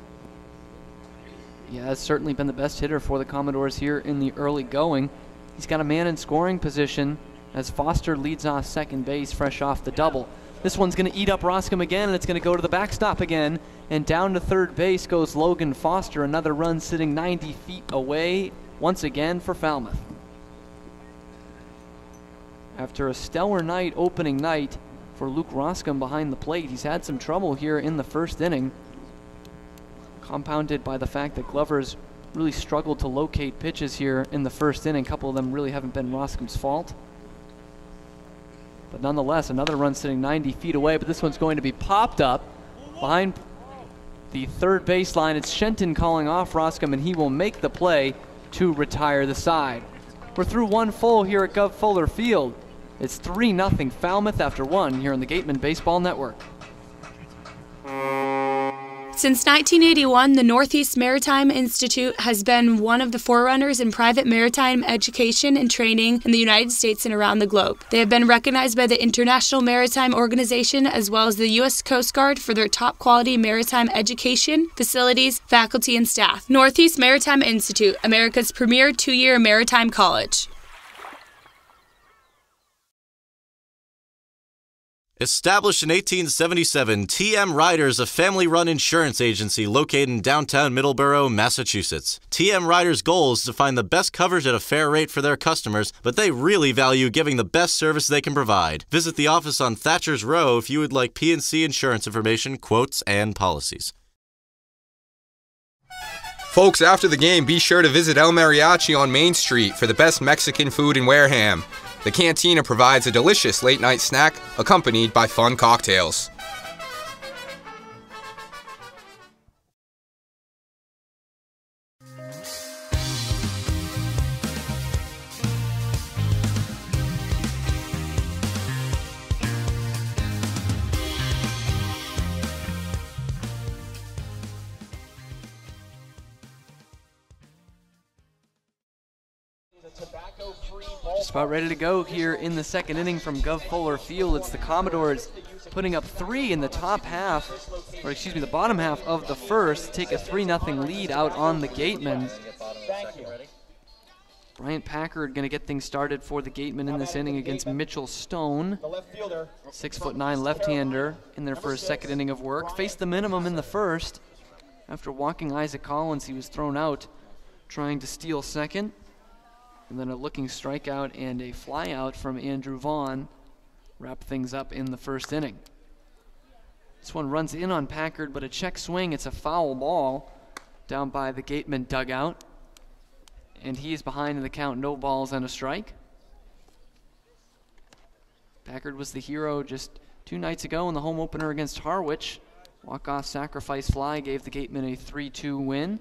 Yeah, has certainly been the best hitter for the Commodores here in the early going. He's got a man in scoring position as Foster leads off second base fresh off the double. This one's going to eat up Roscom again, and it's going to go to the backstop again. And down to third base goes Logan Foster. Another run sitting 90 feet away once again for Falmouth. After a stellar night, opening night for Luke Roscom behind the plate, he's had some trouble here in the first inning, compounded by the fact that Glover's really struggled to locate pitches here in the first inning. A couple of them really haven't been Roscom's fault. But nonetheless, another run sitting 90 feet away, but this one's going to be popped up behind the third baseline. It's Shenton calling off Roscom, and he will make the play to retire the side. We're through 1 full here at Gov Fuller Field. It's 3-0 Falmouth after 1 here on the Gatemen Baseball Network. Since 1981, the Northeast Maritime Institute has been one of the forerunners in private maritime education and training in the United States and around the globe. They have been recognized by the International Maritime Organization as well as the U.S. Coast Guard for their top quality maritime education, facilities, faculty, and staff. Northeast Maritime Institute, America's premier 2-year maritime college. Established in 1877, TM Riders is a family-run insurance agency located in downtown Middleborough, Massachusetts. TM Riders' goal is to find the best coverage at a fair rate for their customers, but they really value giving the best service they can provide. Visit the office on Thatcher's Row if you would like P&C insurance information, quotes, and policies. Folks, after the game, be sure to visit El Mariachi on Main Street for the best Mexican food in Wareham. The cantina provides a delicious late-night snack accompanied by fun cocktails. Just about ready to go here in the second inning from Gov Fuller Field. It's the Commodores putting up 3 in the top half, or excuse me, the bottom half of the first, take a 3-0 lead out on the Gatemen. Thank you. Bryant Packard going to get things started for the Gatemen in this inning against Mitchell Stone. The left fielder, 6'9" left-hander in there for his second inning of work. Faced the minimum in the first. After walking Isaac Collins, he was thrown out trying to steal second. And then a looking strikeout and a flyout from Andrew Vaughn wrap things up in the first inning. This one runs in on Packard, but a check swing. It's a foul ball down by the Gatemen dugout. And he is behind in the count, no balls and a strike. Packard was the hero just 2 nights ago in the home opener against Harwich. Walk-off sacrifice fly gave the Gatemen a 3-2 win.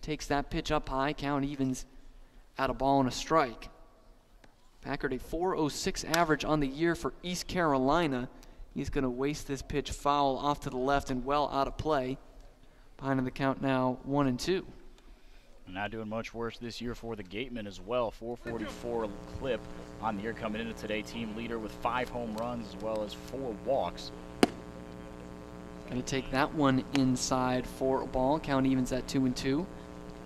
Takes that pitch up high, count evens at a ball and a strike. Packard a .406 average on the year for East Carolina. He's going to waste this pitch foul off to the left and well out of play. Behind in the count now 1-2. Not doing much worse this year for the Gatemen as well. 444 clip on the year coming into today. Team leader with 5 home runs as well as 4 walks. Going to take that one inside for a ball. Count evens at 2-2.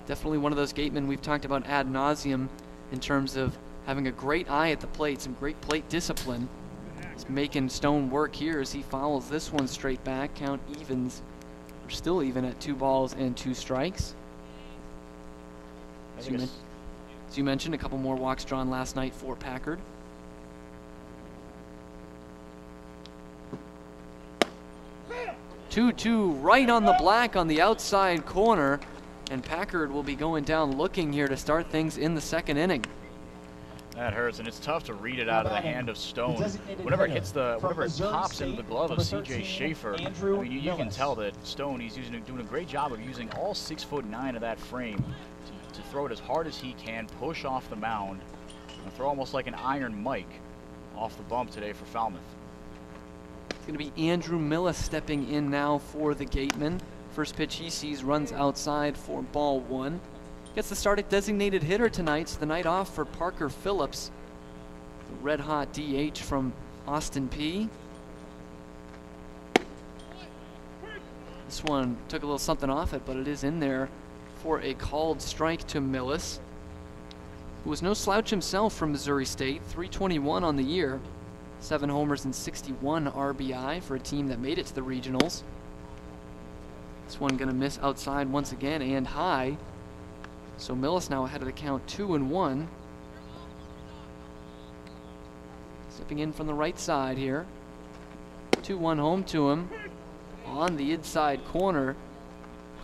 Definitely one of those Gatemen we've talked about ad nauseum in terms of having a great eye at the plate, some great plate discipline. He's making Stone work here as he fouls this one straight back. Count evens. We're still even at 2 balls and 2 strikes. As you mentioned, a couple more walks drawn last night for Packard. Two right on the black on the outside corner, and Packard will be going down looking here to start things in the second inning. That hurts, and it's tough to read it out of the hand of Stone. Whenever it pops into the glove of CJ Schaefer, I mean, you can tell that Stone, he's doing a great job of using all 6'9" of that frame to throw it as hard as he can, push off the mound, and throw almost like an iron Mike off the bump today for Falmouth. It's going to be Andrew Millis stepping in now for the Gatemen. First pitch he sees runs outside for ball 1. Gets the start at designated hitter tonight. It's the night off for Parker Phillips, the red-hot DH from Austin P. This one took a little something off it, but it is in there for a called strike to Millis, who was no slouch himself from Missouri State. 321 on the year, 7 homers and 61 RBI for a team that made it to the regionals. This one going to miss outside once again and high. So Millis now ahead of the count 2-1. Stepping in from the right side here. 2-1 home to him on the inside corner.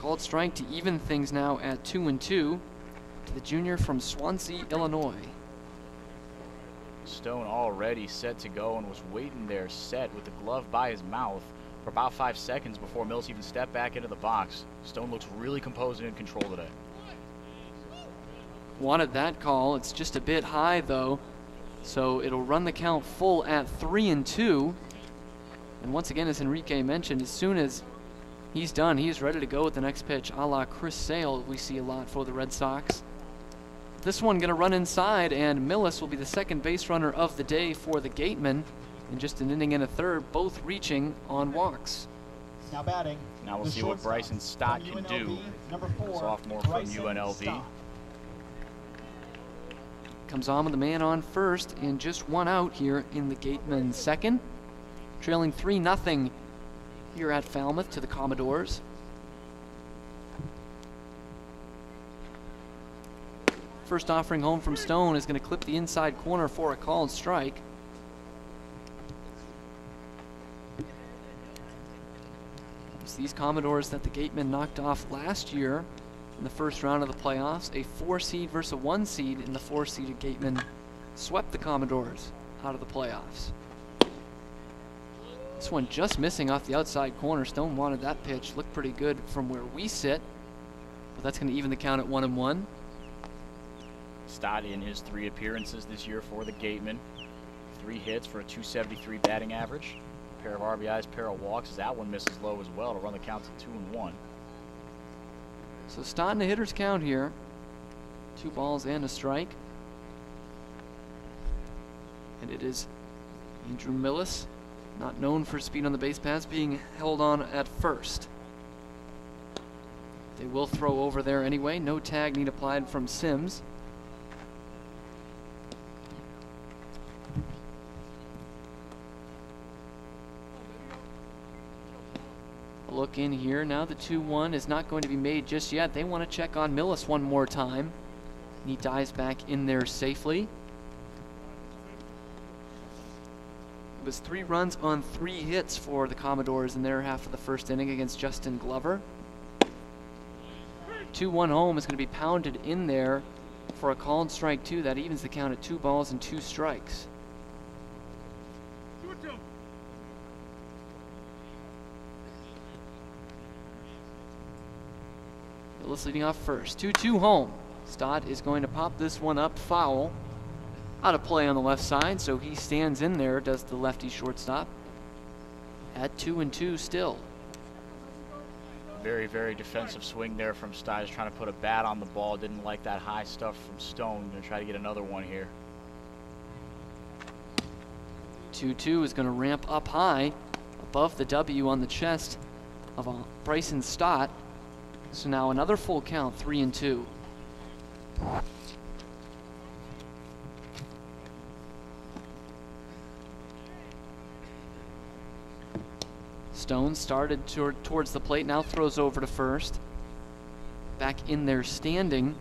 Called strike to even things now at 2-2 to the junior from Swansea, Illinois. Stone already set to go and was waiting there set with the glove by his mouth for about 5 seconds before Mills even stepped back into the box. Stone looks really composed and in control today. Wanted that call. It's just a bit high though, so it'll run the count full at 3-2. And once again, as Enrique mentioned, as soon as he's done, he's ready to go with the next pitch, a la Chris Sale we see a lot for the Red Sox. This one going to run inside, and Millis will be the second base runner of the day for the Gatemen in just an inning and a third, both reaching on walks. Now batting. Now we'll see what Bryson Stott can do. Sophomore from UNLV. Comes on with the man on first and just 1 out here in the Gatemen second. Trailing 3-0 here at Falmouth to the Commodores. First offering home from Stone is going to clip the inside corner for a called strike. It's these Commodores that the Gatemen knocked off last year in the first round of the playoffs. A 4 seed versus a 1 seed in the 4-seeded Gatemen swept the Commodores out of the playoffs. This one just missing off the outside corner. Stone wanted that pitch. Looked pretty good from where we sit, but that's going to even the count at 1-1. Stott in his 3 appearances this year for the Gatemen. 3 hits for a .273 batting average. A pair of RBIs, pair of walks. That one misses low as well to run the count to 2-1. So Stott in the hitter's count here. 2 balls and a strike. And it is Andrew Millis, not known for speed on the base paths, being held on at first. They will throw over there anyway. No tag need applied from Sims. A look in here. Now the 2-1 is not going to be made just yet. They want to check on Millis one more time. And he dives back in there safely. It was 3 runs on 3 hits for the Commodores in their half of the first inning against Justin Glover. 2-1 home is going to be pounded in there for a called strike 2. That evens the count at 2 balls and 2 strikes. Willis leading off first. 2-2 home. Stott is going to pop this one up foul. Out of play on the left side, so he stands in there, does the lefty shortstop. At 2-2 still. Very, very defensive swing there from Stott. He's trying to put a bat on the ball. Didn't like that high stuff from Stone. Going to try to get another one here. 2-2 is going to ramp up high above the W on the chest of Bryson Stott. So now another full count, 3-2. Stone started towards the plate, now throws over to first. Back in there standing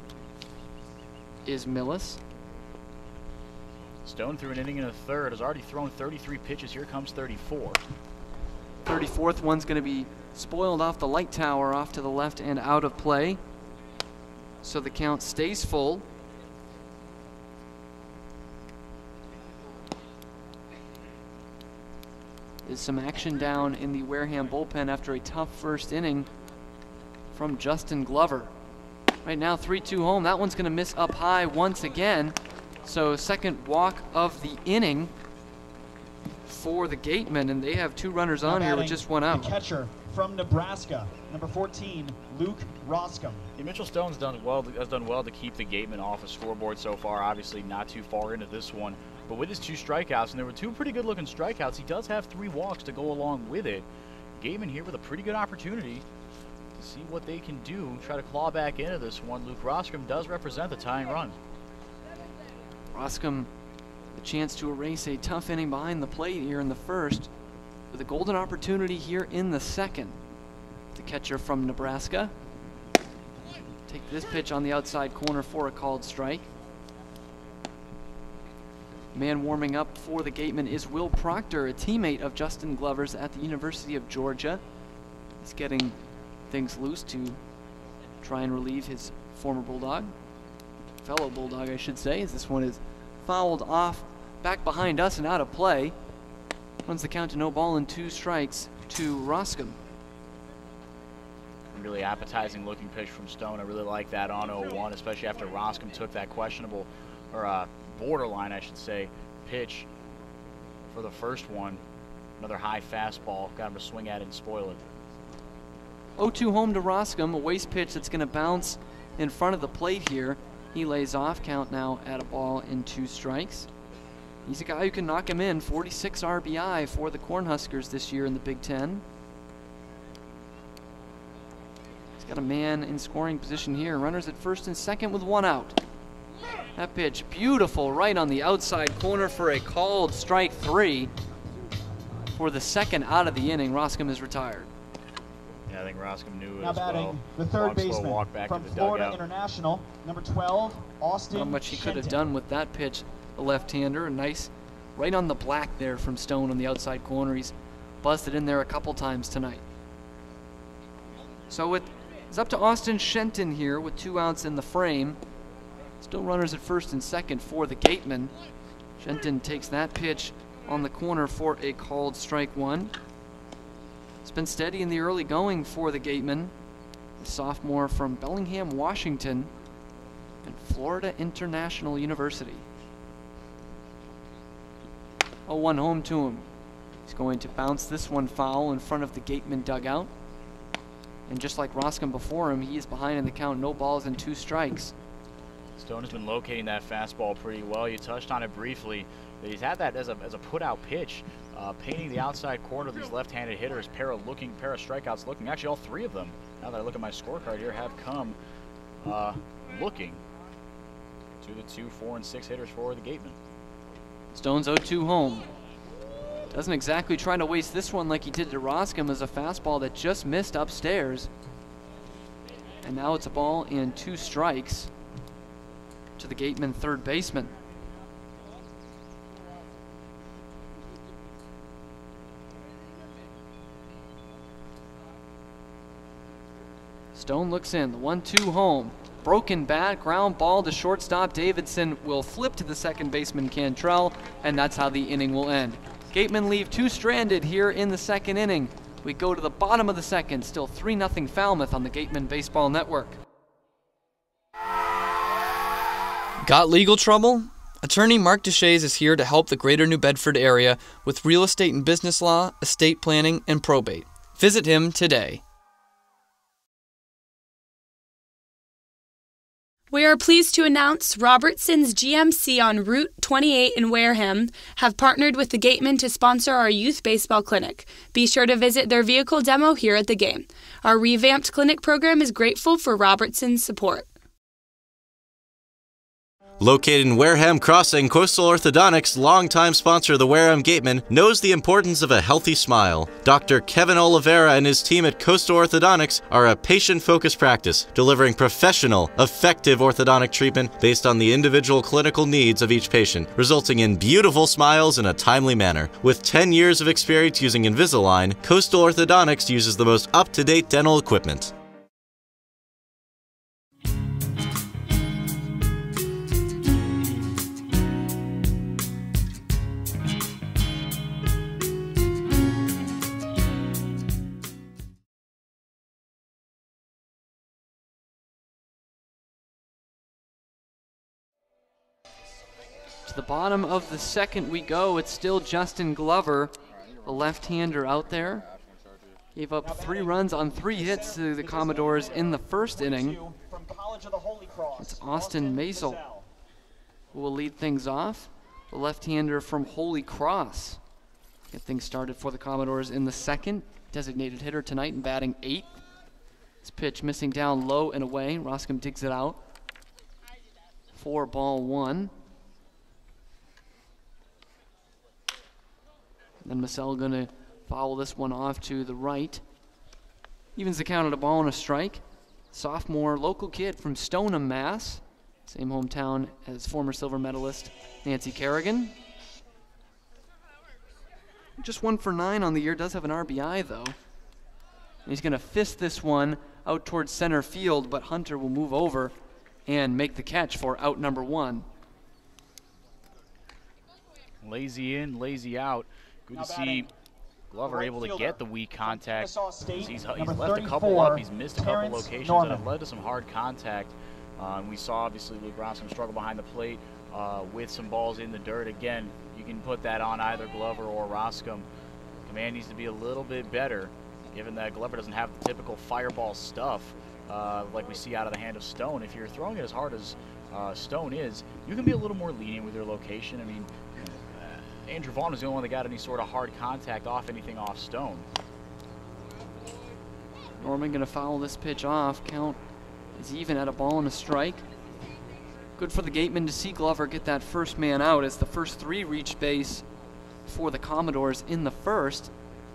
is Millis. Stone threw an inning and a third, has already thrown 33 pitches. Here comes 34. 34th one's going to be spoiled off the light tower, off to the left and out of play. So the count stays full. There's some action down in the Wareham bullpen after a tough first inning from Justin Glover. Right now 3-2 home. That one's going to miss up high once again. So second walk of the inning for the Gatemen, and they have 2 runners on here with just 1 out. The catcher from Nebraska, number 14, Luke Roscom. Yeah, Mitchell Stone's has done well to keep the Gatemen off a scoreboard so far. Obviously not too far into this one. But with his 2 strikeouts, and there were 2 pretty good-looking strikeouts, he does have 3 walks to go along with it. Gatemen here with a pretty good opportunity to see what they can do, try to claw back into this one. Luke Roscom does represent the tying run. Roscom, the chance to erase a tough inning behind the plate here in the first, with a golden opportunity here in the second. The catcher from Nebraska. Take this pitch on the outside corner for a called strike. Man warming up for the Gatemen is Will Proctor, a teammate of Justin Glover's at the University of Georgia. He's getting things loose to try and relieve his former Bulldog. Fellow Bulldog, I should say, as this one is fouled off back behind us and out of play. Runs the count to no ball and 2 strikes to Roscom. Really appetizing looking pitch from Stone. I really like that on 0-1, especially after Roscom took that questionable, or borderline, I should say, pitch for the first one. Another high fastball. Got him to swing at it and spoil it. 0-2 home to Roscom, a waste pitch that's going to bounce in front of the plate here. He lays off, count now at a ball and 2 strikes. He's a guy who can knock him in. 46 RBI for the Cornhuskers this year in the Big Ten. He's got a man in scoring position here. Runners at first and second with 1 out. That pitch, beautiful, right on the outside corner for a called strike 3. For the second out of the inning, Roscom is retired. Yeah, I think Roscom knew Now as batting well. the third baseman walk back from to the Florida dugout. International, number 12, Austin Not much he could have Shenton. done with that pitch, the left-hander. A nice, right on the black there from Stone on the outside corner. He's busted in there a couple times tonight. So it's up to Austin Shenton here with 2 outs in the frame. Still runners at first and second for the Gatemen. Shenton takes that pitch on the corner for a called strike 1. It's been steady in the early going for the Gatemen. The sophomore from Bellingham, Washington, and Florida International University. 0-1 home to him. He's going to bounce this one foul in front of the Gatemen dugout. And just like Roscom before him, he is behind in the count, no balls and 2 strikes. Stone has been locating that fastball pretty well. You touched on it briefly. He's had that as a put-out pitch, painting the outside corner of these left-handed hitters. Pair of strikeouts looking. Actually, all three of them, now that I look at my scorecard here, have come looking to the 2, 4, and 6 hitters for the Gatemen. Stone's 0-2 home. Doesn't exactly try to waste this one like he did to Roscom, as a fastball that just missed upstairs. And now it's a ball and 2 strikes to the Gatemen third baseman. Stone looks in, the 1-2 home. Broken bat, ground ball to shortstop. Davidson will flip to the second baseman Cantrell, and that's how the inning will end. Gatemen leave 2 stranded here in the second inning. We go to the bottom of the second, still 3-0 Falmouth on the Gatemen Baseball Network. Got legal trouble? Attorney Mark Deshays is here to help the greater New Bedford area with real estate and business law, estate planning, and probate. Visit him today. We are pleased to announce Robertson's GMC on Route 28 in Wareham have partnered with the Gatemen to sponsor our youth baseball clinic. Be sure to visit their vehicle demo here at the game. Our revamped clinic program is grateful for Robertson's support. Located in Wareham Crossing, Coastal Orthodontics, longtime sponsor of the Wareham Gatemen, knows the importance of a healthy smile. Dr. Kevin Oliveira and his team at Coastal Orthodontics are a patient-focused practice, delivering professional, effective orthodontic treatment based on the individual clinical needs of each patient, resulting in beautiful smiles in a timely manner. With 10 years of experience using Invisalign, Coastal Orthodontics uses the most up-to-date dental equipment. The bottom of the second we go. It's still Justin Glover, the left-hander out there. Gave up 3 runs on 3 hits to the Commodores in the first inning. It's Austin Maisel who will lead things off. The left-hander from Holy Cross. Get things started for the Commodores in the second. Designated hitter tonight and batting 8th. This pitch missing down low and away. Roscom digs it out. 4-1. Then Massell going to foul this one off to the right. Evens the count at a ball and a strike. Sophomore local kid from Stoneham, Mass. Same hometown as former silver medalist Nancy Kerrigan. Just 1 for 9 on the year. Does have an RBI though. And he's going to fist this one out towards center field, but Hunter will move over and make the catch for out number 1. Lazy in, lazy out. Good to see Glover able to get the weak contact. He's left a couple up, he's missed a couple locations that have led to some hard contact. We saw obviously Luke Roscom struggle behind the plate with some balls in the dirt. Again, you can put that on either Glover or Roscom. Command needs to be a little bit better, given that Glover doesn't have the typical fireball stuff like we see out of the hand of Stone. If you're throwing it as hard as Stone is, you can be a little more lenient with your location. I mean, Andrew Vaughn is the only one that got any sort of hard contact off anything off Stone. Norman going to foul this pitch off. Count is even at a ball and a strike. Good for the Gatemen to see Glover get that first man out, as the first 3 reached base for the Commodores in the first.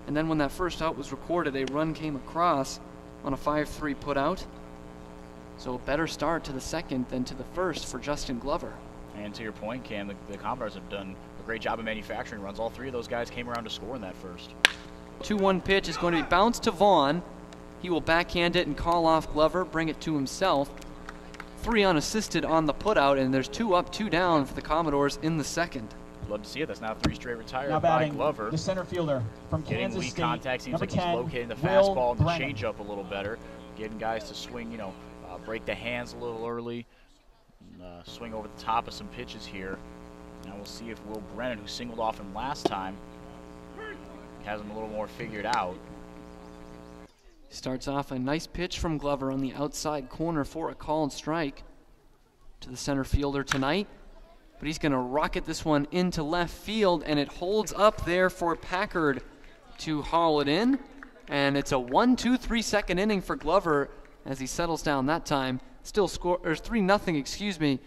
And then when that first out was recorded, a run came across on a 5-3 put out. So a better start to the second than to the first for Justin Glover. And to your point, Cam, the Commodores have done a great job of manufacturing runs. All 3 of those guys came around to score in that first. 2-1 pitch is going to be bounced to Vaughn. He will backhand it and call off Glover, bring it to himself. 3 unassisted on the putout, and there's 2 up, 2 down for the Commodores in the second. Love to see it. That's now 3 straight retired now by Glover. The center fielder from getting Kansas weak State, contact. Seems like he's 10, locating the fastball and the changeup a little better. Getting guys to swing, break the hands a little early. And, swing over the top of some pitches here. Now we'll see if Will Brennan, who singled off him last time, has him a little more figured out. Starts off a nice pitch from Glover on the outside corner for a called strike. to the center fielder tonight. But he's going to rocket this one into left field, and it holds up there for Packard to haul it in. And it's a 1-2-3 second inning for Glover as he settles down that time. Still 3-0,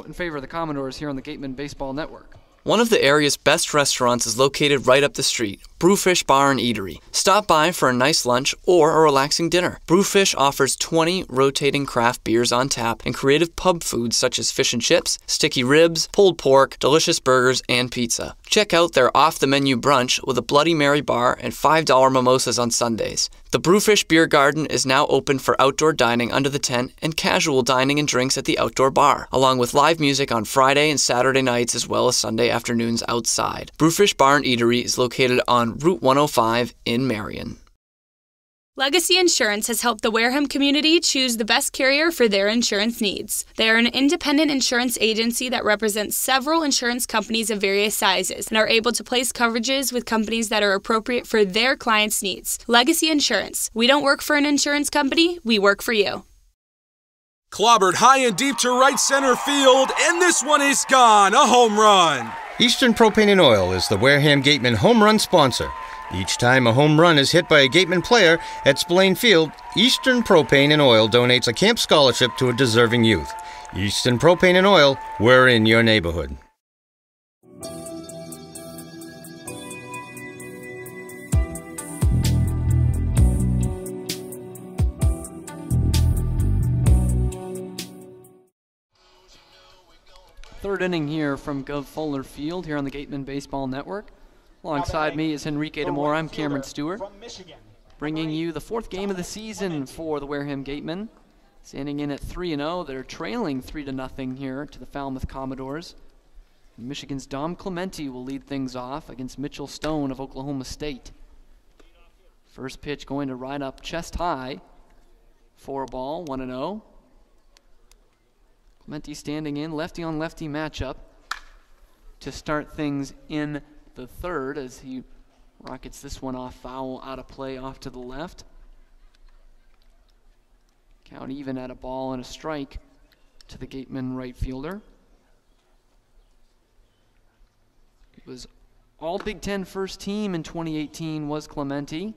in favor of the Commodores here on the Gatemen Baseball Network. One of the area's best restaurants is located right up the street, Brewfish Bar and Eatery. Stop by for a nice lunch or a relaxing dinner. Brewfish offers 20 rotating craft beers on tap and creative pub foods such as fish and chips, sticky ribs, pulled pork, delicious burgers, and pizza. Check out their off-the-menu brunch with a Bloody Mary bar and $5 mimosas on Sundays. The Brewfish Beer Garden is now open for outdoor dining under the tent and casual dining and drinks at the outdoor bar, along with live music on Friday and Saturday nights as well as Sunday afternoons outside. Brewfish Bar and Eatery is located on Route 105 in Marion. Legacy Insurance has helped the Wareham community choose the best carrier for their insurance needs. They are an independent insurance agency that represents several insurance companies of various sizes and are able to place coverages with companies that are appropriate for their clients' needs. Legacy Insurance. We don't work for an insurance company, we work for you. Clobbered high and deep to right center field, and this one is gone. A home run. Eastern Propane and Oil is the Wareham Gatemen home run sponsor. Each time a home run is hit by a Gatemen player at Spillane Field, Eastern Propane and Oil donates a camp scholarship to a deserving youth. Eastern Propane and Oil, we're in your neighborhood. Third inning here from Gov Fuller Field here on the Gatemen Baseball Network. Alongside me is Enrique DeMore. I'm Cameron Stewart, bringing you the fourth game of the season for the Wareham Gatemen. Standing in at 3-0, they're trailing 3-0 here to the Falmouth Commodores. Michigan's Dom Clemente will lead things off against Mitchell Stone of Oklahoma State. First pitch going to ride up chest high for a ball, 1-0. Clemente standing in, lefty on lefty matchup to start things in the third as he rockets this one off foul, out of play, off to the left. Count even at a ball and a strike to the Gatemen right fielder. It was all Big Ten first team in 2018 was Clemente.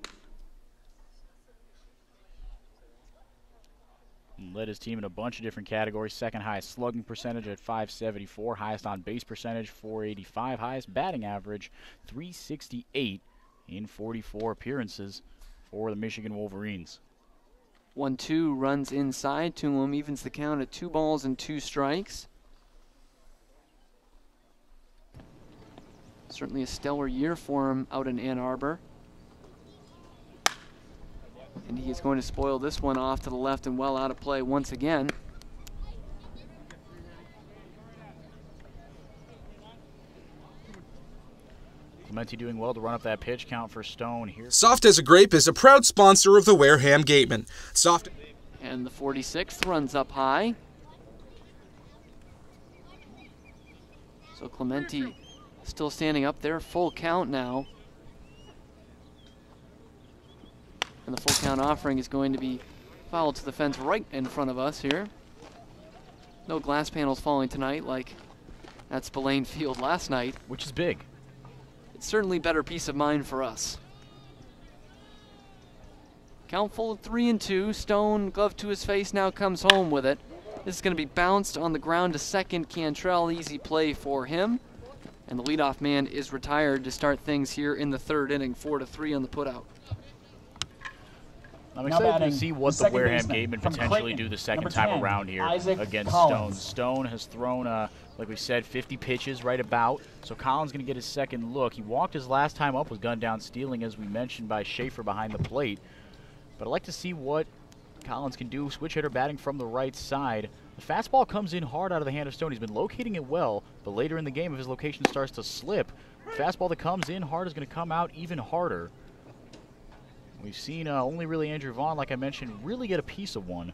Led his team in a bunch of different categories. Second highest slugging percentage at .574, highest on base percentage .485, highest batting average .368 in 44 appearances for the Michigan Wolverines. 1-2 runs inside to him, evens the count at 2 balls and 2 strikes. Certainly a stellar year for him out in Ann Arbor. And he is going to spoil this one off to the left and well out of play once again. Clemente doing well to run up that pitch count for Stone here. Soft as a Grape is a proud sponsor of the Wareham Gatemen. Soft. And the 46th runs up high. So Clemente still standing up there, full count now. And the full count offering is going to be fouled to the fence right in front of us here. No glass panels falling tonight like at Spillane Field last night. Which is big. It's certainly better peace of mind for us. Count full of 3-2. Stone, glove to his face, now comes home with it. This is going to be bounced on the ground to second. Cantrell, easy play for him. And the leadoff man is retired to start things here in the third inning, 4-3 on the putout. I'm excited to see what the Wareham Gatemen potentially do the second time around here against Stone. Stone has thrown, like we said, 50 pitches right about. So Collins going to get his second look. He walked his last time up with gunned down stealing, as we mentioned, by Schaefer behind the plate. But I'd like to see what Collins can do. Switch hitter batting from the right side. The fastball comes in hard out of the hand of Stone. He's been locating it well, but later in the game, if his location starts to slip, the fastball that comes in hard is going to come out even harder. We've seen only really Andrew Vaughn, like I mentioned, really get a piece of one.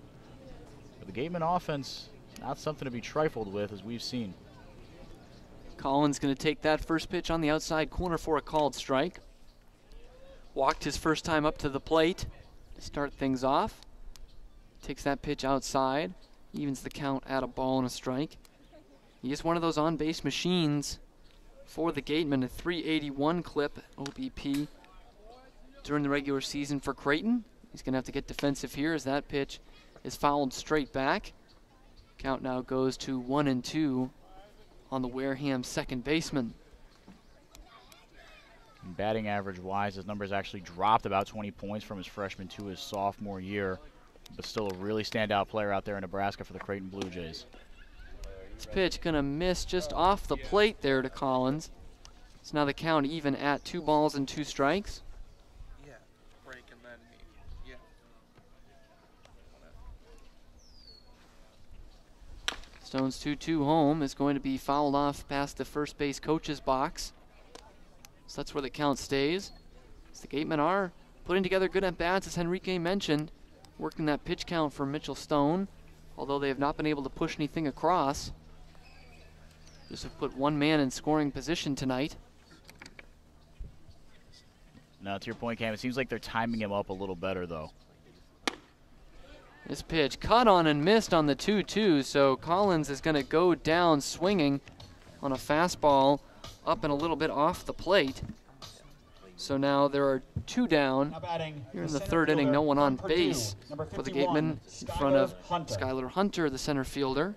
But the Gatemen offense is not something to be trifled with, as we've seen. Collins going to take that first pitch on the outside corner for a called strike. Walked his first time up to the plate to start things off. Takes that pitch outside. Evens the count at a ball and a strike. He is one of those on-base machines for the Gatemen, a 381 clip OBP during the regular season for Creighton. He's going to have to get defensive here as that pitch is fouled straight back. Count now goes to 1-2 on the Wareham second baseman. Batting average wise, his numbers actually dropped about 20 points from his freshman to his sophomore year, but still a really standout player out there in Nebraska for the Creighton Blue Jays. This pitch going to miss just off the plate there to Collins. So now the count even at 2 balls and 2 strikes. Stone's 2-2 home is going to be fouled off past the first base coach's box. So that's where the count stays. So the Gatemen are putting together good at-bats, as Henrique mentioned, working that pitch count for Mitchell Stone, although they have not been able to push anything across. Just have put one man in scoring position tonight. Now, to your point, Cam, it seems like they're timing him up a little better, though. This pitch cut on and missed on the 2-2, so Collins is going to go down swinging on a fastball up and a little bit off the plate. So now there are 2 down. Here in the third inning, no one on base for the Gatemen in front of Skylar Hunter, the center fielder.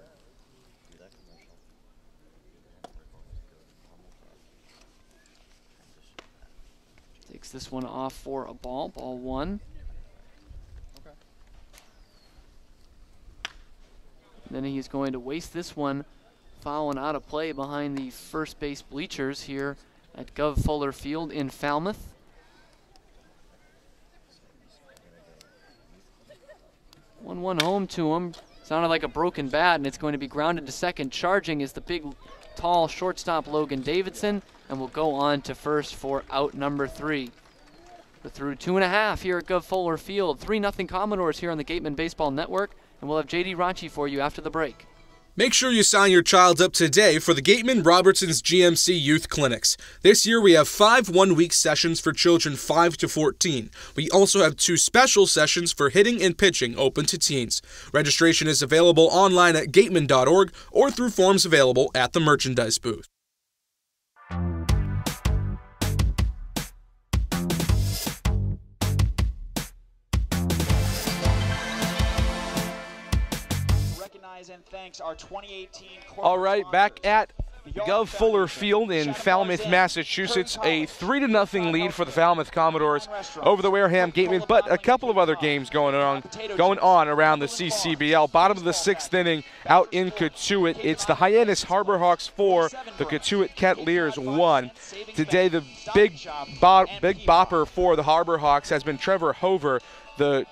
Takes this one off for a ball, ball 1. Then he's going to waste this one, fouling out of play behind the first base bleachers here at Gov Fuller Field in Falmouth. 1-1 home to him. Sounded like a broken bat, and it's going to be grounded to second. Charging is the big, tall shortstop Logan Davidson, and will go on to first for out number 3. We're through 2.5 here at Gov Fuller Field. 3-0 Commodores here on the Gatemen Baseball Network. And we'll have J.D. Rachi for you after the break. Make sure you sign your child up today for the Gatemen Robertson's GMC Youth Clinics. This year we have 5 one-week sessions for children 5 to 14. We also have 2 special sessions for hitting and pitching open to teens. Registration is available online at gatemen.org or through forms available at the merchandise booth. And thanks our 2018 All right, back at Gov Fuller Field in Falmouth, Massachusetts. A 3-0 lead for the Falmouth Commodores over the Wareham Gatemen, but a couple of other games going on around the CCBL. Bottom of the 6th inning out in Cotuit. It's the Hyannis Harbor Hawks 4, the Cotuit Kettleers 1. Today the big bopper for the Harbor Hawks has been Trevor Hover, the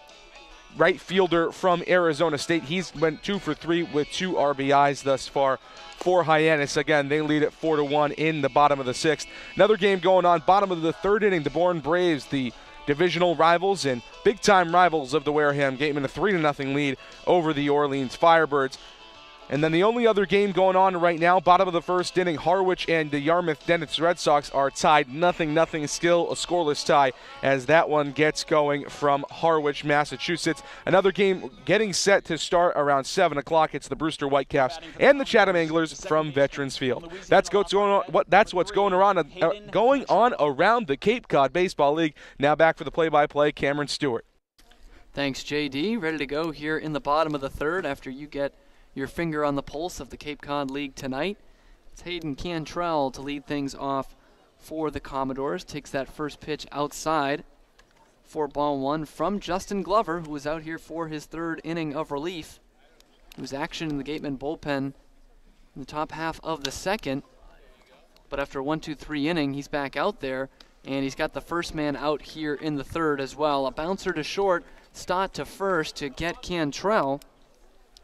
right fielder from Arizona State. He's went 2 for 3 with 2 RBIs thus far for Hyannis. Again, they lead at 4-1 in the bottom of the 6th. Another game going on, bottom of the 3rd inning. The Bourne Braves, the divisional rivals and big-time rivals of the Wareham Gatemen, a 3-0 lead over the Orleans Firebirds. And then the only other game going on right now, bottom of the 1st inning, Harwich and the Yarmouth Dennis Red Sox are tied 0-0, still a scoreless tie as that one gets going from Harwich, Massachusetts. Another game getting set to start around 7 o'clock. It's the Brewster Whitecaps and the Chatham Anglers from Veterans Field. That's what's going on around the Cape Cod Baseball League. Now back for the play-by-play, Cameron Stewart. Thanks, JD. Ready to go here in the bottom of the 3rd after you get your finger on the pulse of the Cape Cod League tonight. It's Hayden Cantrell to lead things off for the Commodores. Takes that first pitch outside for ball 1 from Justin Glover, who was out here for his 3rd inning of relief. It was action in the Gatemen bullpen in the top half of the 2nd. But after a 1-2-3 inning, he's back out there, and he's got the first man out here in the 3rd as well. A bouncer to short, Stott to first to get Cantrell.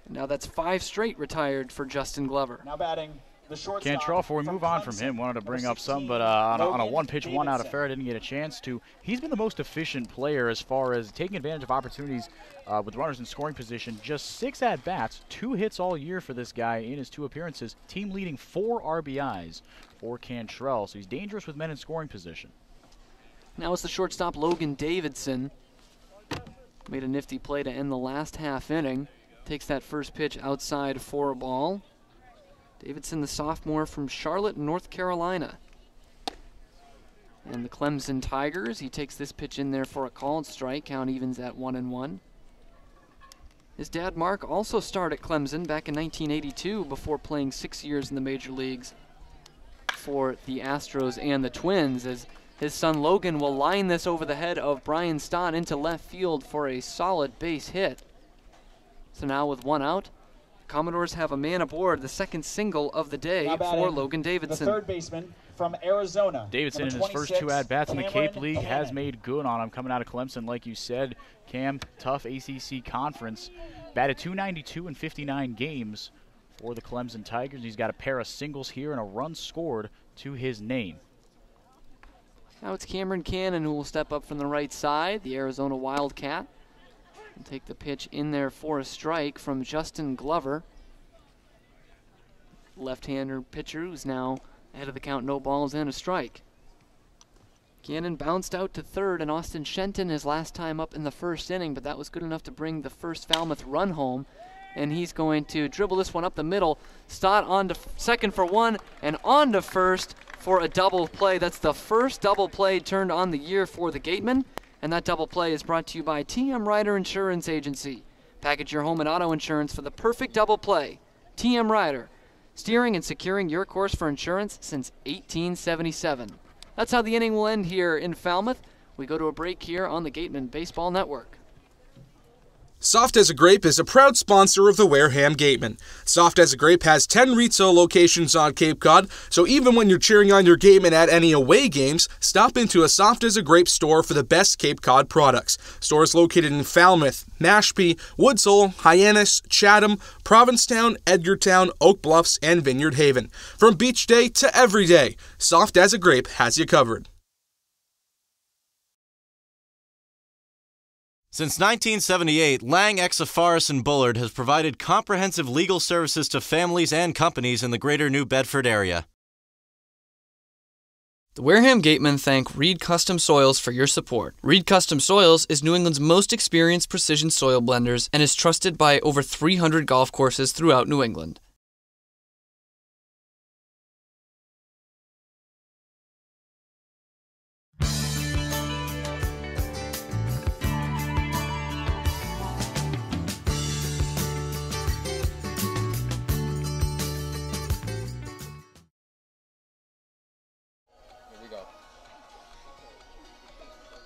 Now that's 5 straight retired for Justin Glover. Now batting the shortstop. Cantrell, before we move on from him, wanted to bring up some, but on a 1-pitch, 1 out affair, didn't get a chance to. He's been the most efficient player as far as taking advantage of opportunities with runners in scoring position. Just 6 at-bats, 2 hits all year for this guy in his 2 appearances. Team leading 4 RBIs for Cantrell, so he's dangerous with men in scoring position. Now it's the shortstop Logan Davidson. Made a nifty play to end the last half inning. takes that first pitch outside for a ball. Davidson, the sophomore from Charlotte, North Carolina. And the Clemson Tigers, he takes this pitch in there for a called strike. Count evens at 1-1. His dad, Mark, also started at Clemson back in 1982 before playing 6 years in the major leagues for the Astros and the Twins, as his son Logan will line this over the head of Brian Stott into left field for a solid base hit. So now with one out, the Commodores have a man aboard, the second single of the day for Logan Davidson. The third baseman from Arizona. Davidson in his first 2 at-bats in the Cape League has made good on him coming out of Clemson, like you said. Cam, tough ACC conference. Batted .292 in 59 games for the Clemson Tigers. He's got a pair of singles here and a run scored to his name. Now it's Cameron Cannon who will step up from the right side, the Arizona Wildcat. And take the pitch in there for a strike from Justin Glover. Left-hander pitcher who's now ahead of the count, no balls and a strike. Cannon bounced out to third, and Austin Shenton his last time up in the first inning, but that was good enough to bring the first Falmouth run home. And he's going to dribble this one up the middle. Stott on to second for one, and on to first for a double play. That's the first double play turned on the year for the Gatemen, and that double play is brought to you by TM Ryder Insurance Agency. Package your home and auto insurance for the perfect double play. TM Ryder, steering and securing your course for insurance since 1877. That's how the inning will end here in Falmouth. We go to a break here on the Gatemen Baseball Network. Soft as a Grape is a proud sponsor of the Wareham Gatemen. Soft as a Grape has 10 retail locations on Cape Cod, so even when you're cheering on your Gatemen at any away games, stop into a Soft as a Grape store for the best Cape Cod products. Stores located in Falmouth, Mashpee, Woods Hole, Hyannis, Chatham, Provincetown, Edgartown, Oak Bluffs, and Vineyard Haven. From beach day to every day, Soft as a Grape has you covered. Since 1978, Lang, Exafaris & Bullard has provided comprehensive legal services to families and companies in the greater New Bedford area. The Wareham Gatemen thank Reed Custom Soils for your support. Reed Custom Soils is New England's most experienced precision soil blenders and is trusted by over 300 golf courses throughout New England.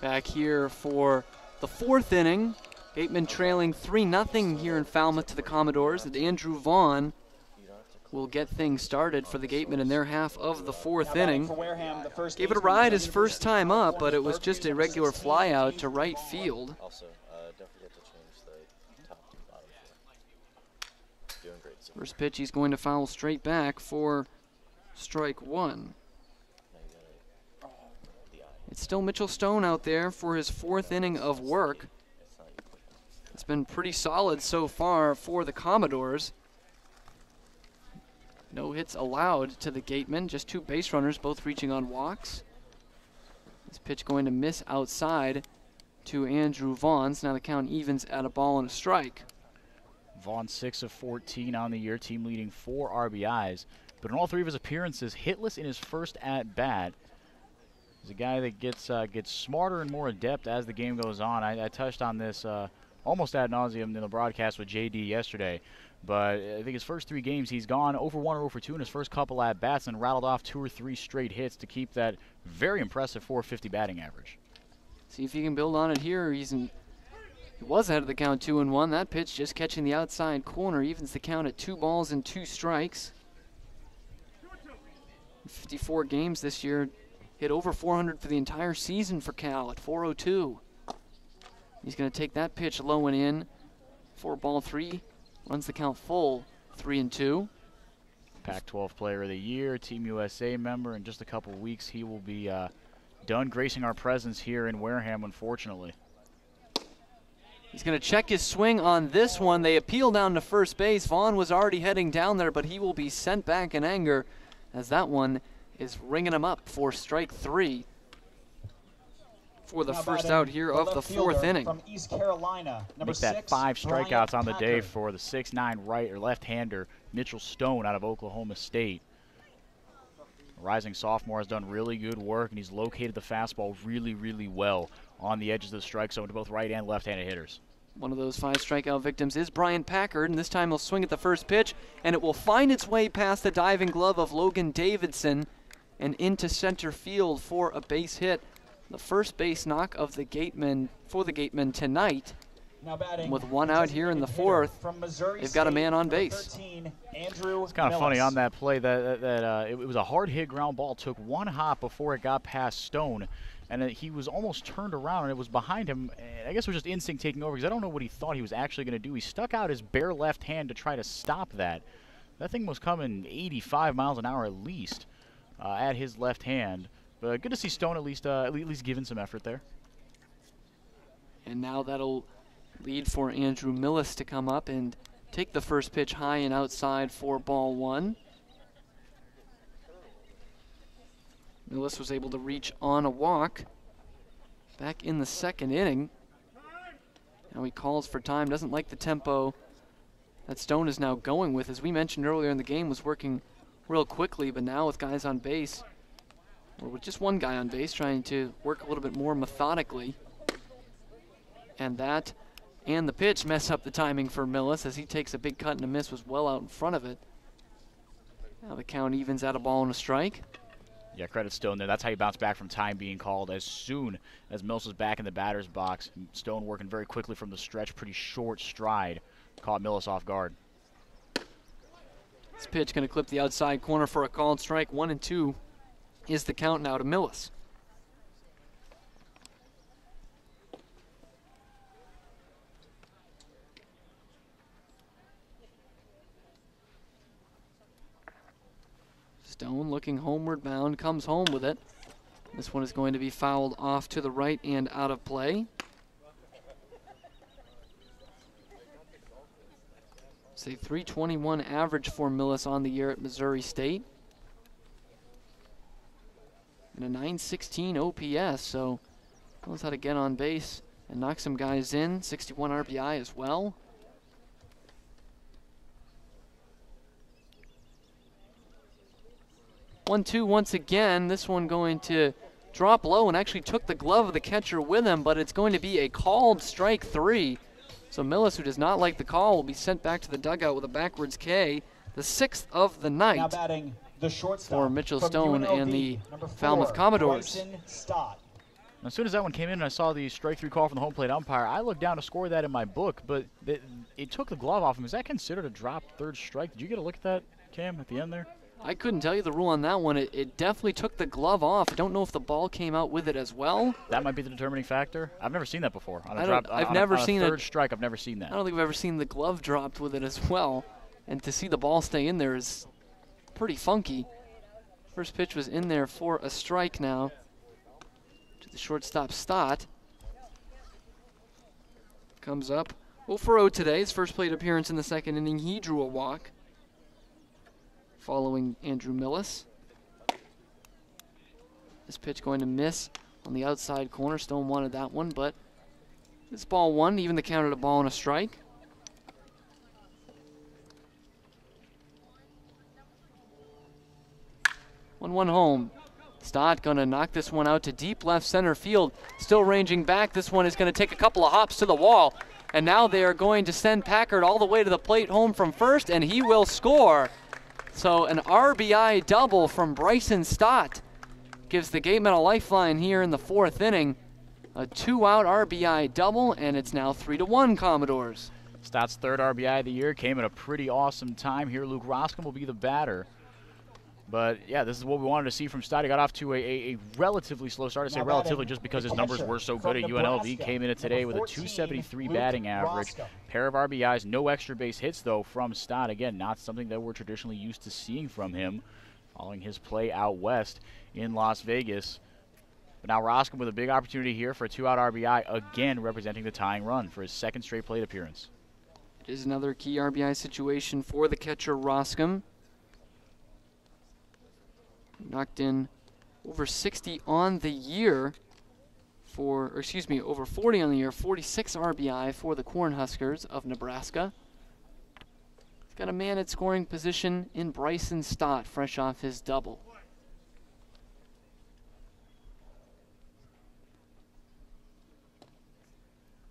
Back here for the fourth inning. Gatemen trailing 3-0 here in Falmouth to the Commodores. And Andrew Vaughn will get things started for the Gatemen in their half of the fourth inning. Gave it a ride his first time up, but it was just a regular fly out to right field. First pitch, he's going to foul straight back for strike one. It's still Mitchell Stone out there for his fourth inning of work. It's been pretty solid so far for the Commodores. No hits allowed to the Gatemen, just 2 base runners, both reaching on walks. This pitch going to miss outside to Andrew Vaughn. So now the count evens at a ball and a strike. Vaughn 6 of 14 on the year, team leading 4 RBIs. But in all 3 of his appearances, hitless in his first at-bat. He's a guy that gets smarter and more adept as the game goes on. I touched on this almost ad nauseum in the broadcast with JD yesterday. But I think his first 3 games, he's gone over 1 or over 2 in his first couple at-bats and rattled off 2 or 3 straight hits to keep that very impressive .450 batting average. See if he can build on it here. He was ahead of the count 2-1. That pitch just catching the outside corner evens the count at 2 balls and 2 strikes. 54 games this year. Hit over 400 for the entire season for Cal at 402. He's going to take that pitch low and in for ball 3. Runs the count full, 3-2. Pac-12 Player of the Year, Team USA member. In just a couple weeks, he will be done gracing our presence here in Wareham, unfortunately. He's going to check his swing on this one. They appeal down to first base. Vaughn was already heading down there, but he will be sent back in anger as that one is ringing him up for strike 3. for the first out here of the fourth inning. From East Carolina, number Make that 6, 5 strikeouts on the day Packard. for the 6'9" right or left-hander Mitchell Stone out of Oklahoma State. A rising sophomore has done really good work, and he's located the fastball really, really well on the edges of the strike zone to both right and left-handed hitters. One of those 5 strikeout victims is Brian Packard, and this time he'll swing at the first pitch, and it will find its way past the diving glove of Logan Davidson and into center field for a base hit. The first base knock of the Gatemen for the Gatemen tonight. Now batting, with one out here in the fourth, they've got a man on base. 13, Andrew It's kind of funny Millis. on that play that it was a hard hit ground ball, took one hop before it got past Stone, and he was almost turned around, and it was behind him. And I guess it was just instinct taking over because I don't know what he thought he was actually going to do. He stuck out his bare left hand to try to stop that. That thing was coming 85 miles an hour at least at his left hand. But good to see Stone at least giving some effort there. And now that'll lead for Andrew Millis to come up and take the first pitch high and outside for ball 1. Millis was able to reach on a walk back in the second inning. Now he calls for time, doesn't like the tempo that Stone is now going with. As we mentioned earlier in the game, was working real quickly, but now with guys on base, or with just one guy on base, trying to work a little bit more methodically. And that and the pitch mess up the timing for Millis as he takes a big cut and a miss, was well out in front of it. Now the count evens at a ball and a strike. Yeah, credit Stone there. That's how you bounce back from time being called as soon as Mills was back in the batter's box. Stone working very quickly from the stretch, pretty short stride. Caught Millis off guard. This pitch going to clip the outside corner for a called strike. 1-2 is the count now to Millis. Stone looking homeward bound, comes home with it. This one is going to be fouled off to the right and out of play. It's a .321 average for Millis on the year at Missouri State. And a .916 OPS, so knows how to get on base and knock some guys in. 61 RBI as well. One-two once again. This one going to drop low and actually took the glove of the catcher with him, but it's going to be a called strike 3. So Millis, who does not like the call, will be sent back to the dugout with a backwards K. The 6th of the night now batting the shortstop for Mitchell from Stone UNLV, and the number 4, Falmouth Commodores. Bryson Stott. As soon as that one came in and I saw the strike 3 call from the home plate umpire, I looked down to score that in my book, but it took the glove off him. Is that considered a dropped third strike? Did you get a look at that, Cam, at the end there? I couldn't tell you the rule on that one. It definitely took the glove off. I don't know if the ball came out with it as well. That might be the determining factor. I've never seen that before. On a third strike, I've never seen that. I don't think I've ever seen the glove dropped with it as well. And to see the ball stay in there is pretty funky. First pitch was in there for a strike now to the shortstop Stott. Comes up 0-for-0 today. His first plate appearance in the second inning. He drew a walk following Andrew Millis. This pitch going to miss on the outside corner. Stone wanted that one, but it's ball 1, even the count at a ball and a strike. One home. Stott gonna knock this one out to deep left center field. Still ranging back. This one is gonna take a couple of hops to the wall. And now they are going to send Packard all the way to the plate home from first, and he will score. So an RBI double from Bryson Stott gives the Gatemen a lifeline here in the 4th inning. A 2-out RBI double, and it's now 3-1 Commodores. Stott's 3rd RBI of the year came at a pretty awesome time here. Luke Roscom will be the batter. But, yeah, this is what we wanted to see from Stott. He got off to a relatively slow start. I say relatively just because his numbers were so good at UNLV. Came in today with a .273 batting average. Pair of RBIs, no extra base hits, though, from Stott. Again, not something that we're traditionally used to seeing from him following his play out west in Las Vegas. But now Roscom with a big opportunity here for a 2-out RBI, again representing the tying run for his 2nd straight plate appearance. It is another key RBI situation for the catcher Roscom. Knocked in over 60 on the year over 40 on the year, 46 RBI for the Cornhuskers of Nebraska. He's got a man at scoring position in Bryson Stott, fresh off his double.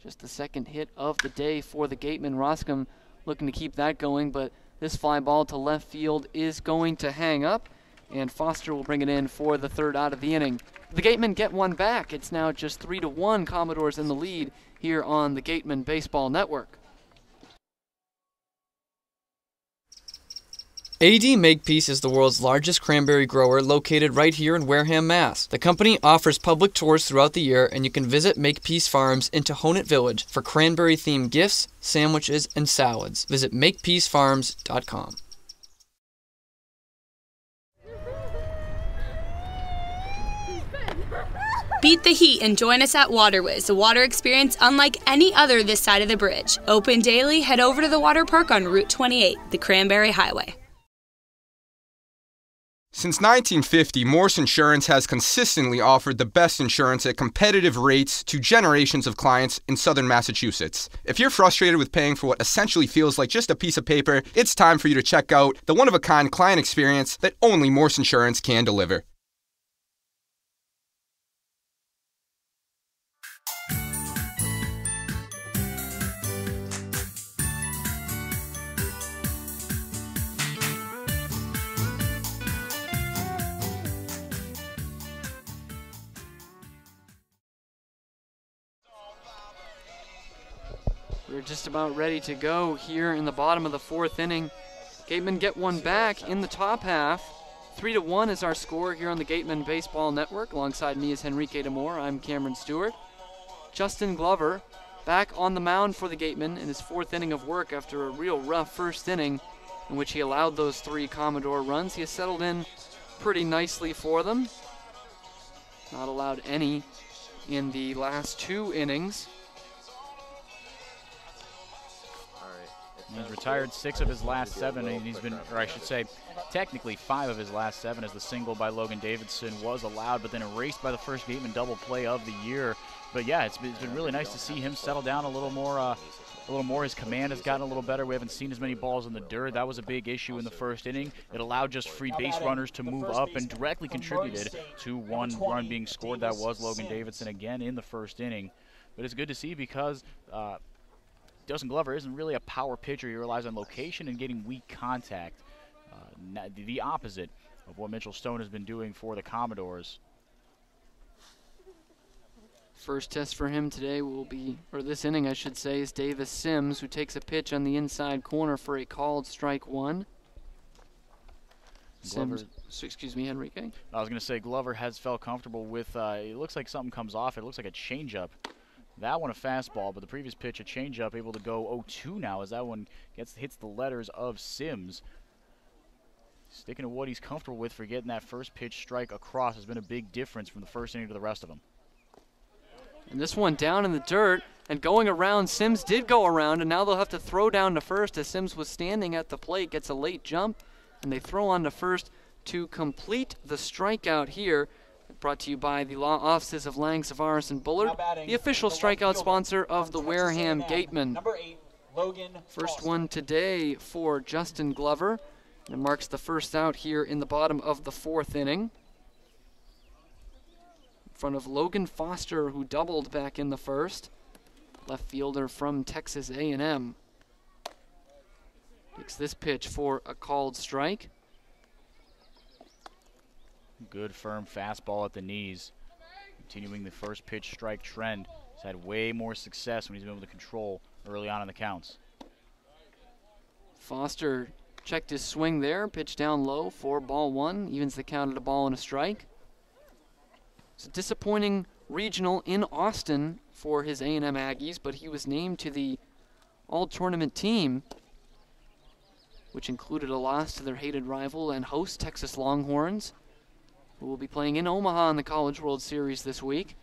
Just the second hit of the day for the Gatemen. Roscom looking to keep that going, but this fly ball to left field is going to hang up, and Foster will bring it in for the third out of the inning. The Gatemen get one back. It's now just 3-1 Commodores in the lead here on the Gatemen Baseball Network. AD Makepeace is the world's largest cranberry grower located right here in Wareham, Mass. The company offers public tours throughout the year, and you can visit Makepeace Farms in Tohonet Village for cranberry-themed gifts, sandwiches, and salads. Visit makepeacefarms.com. Beat the heat and join us at Waterwiz, a water experience unlike any other this side of the bridge. Open daily, head over to the water park on Route 28, the Cranberry Highway. Since 1950, Morse Insurance has consistently offered the best insurance at competitive rates to generations of clients in southern Massachusetts. If you're frustrated with paying for what essentially feels like just a piece of paper, it's time for you to check out the one-of-a-kind client experience that only Morse Insurance can deliver. We're just about ready to go here in the bottom of the fourth inning. Gatemen get one back in the top half. 3-1 is our score here on the Gatemen Baseball Network. Alongside me is Henrique DeMore. I'm Cameron Stewart. Justin Glover back on the mound for the Gatemen in his fourth inning of work after a real rough first inning in which he allowed those 3 Commodore runs. He has settled in pretty nicely for them. Not allowed any in the last 2 innings. He's retired 6 of his last 7, and he's been, or I should say, technically 5 of his last 7, as the single by Logan Davidson was allowed, but then erased by the first Gateman double play of the year. But yeah, it's been really nice to see him settle down a little more. His command has gotten a little better. We haven't seen as many balls in the dirt. That was a big issue in the first inning. It allowed just free base runners to move up and directly contributed to one run being scored. That was Logan Davidson again in the first inning. But it's good to see because Justin Glover isn't really a power pitcher. He relies on location and getting weak contact. The opposite of what Mitchell Stone has been doing for the Commodores. First test for him today will be, or this inning I should say, is Davis Sims, who takes a pitch on the inside corner for a called strike 1. Sims, excuse me, Henrique. I was going to say Glover has felt comfortable with, it looks like something comes off. It looks like a changeup. That one a fastball, but the previous pitch a changeup, able to go 0-2 now as that one hits the letters of Sims. Sticking to what he's comfortable with for getting that first pitch strike across has been a big difference from the first inning to the rest of them. And this one down in the dirt and going around. Sims did go around, and now they'll have to throw down to first as Sims was standing at the plate, gets a late jump, and they throw on to first to complete the strikeout here. Brought to you by the law offices of Lang, Savaris, and Bullard, the official strikeout sponsor of the Wareham Gatemen. First one today for Justin Glover, and it marks the first out here in the bottom of the fourth inning. In front of Logan Foster, who doubled back in the first, left fielder from Texas A&M. Takes this pitch for a called strike. Good firm fastball at the knees. Continuing the first pitch strike trend. He's had way more success when he's been able to control early on in the counts. Foster checked his swing there, pitch down low for ball 1, evens the count at a ball and a strike. It's a disappointing regional in Austin for his A&M Aggies, but he was named to the all-tournament team, which included a loss to their hated rival and host Texas Longhorns, who will be playing in Omaha in the College World Series this week.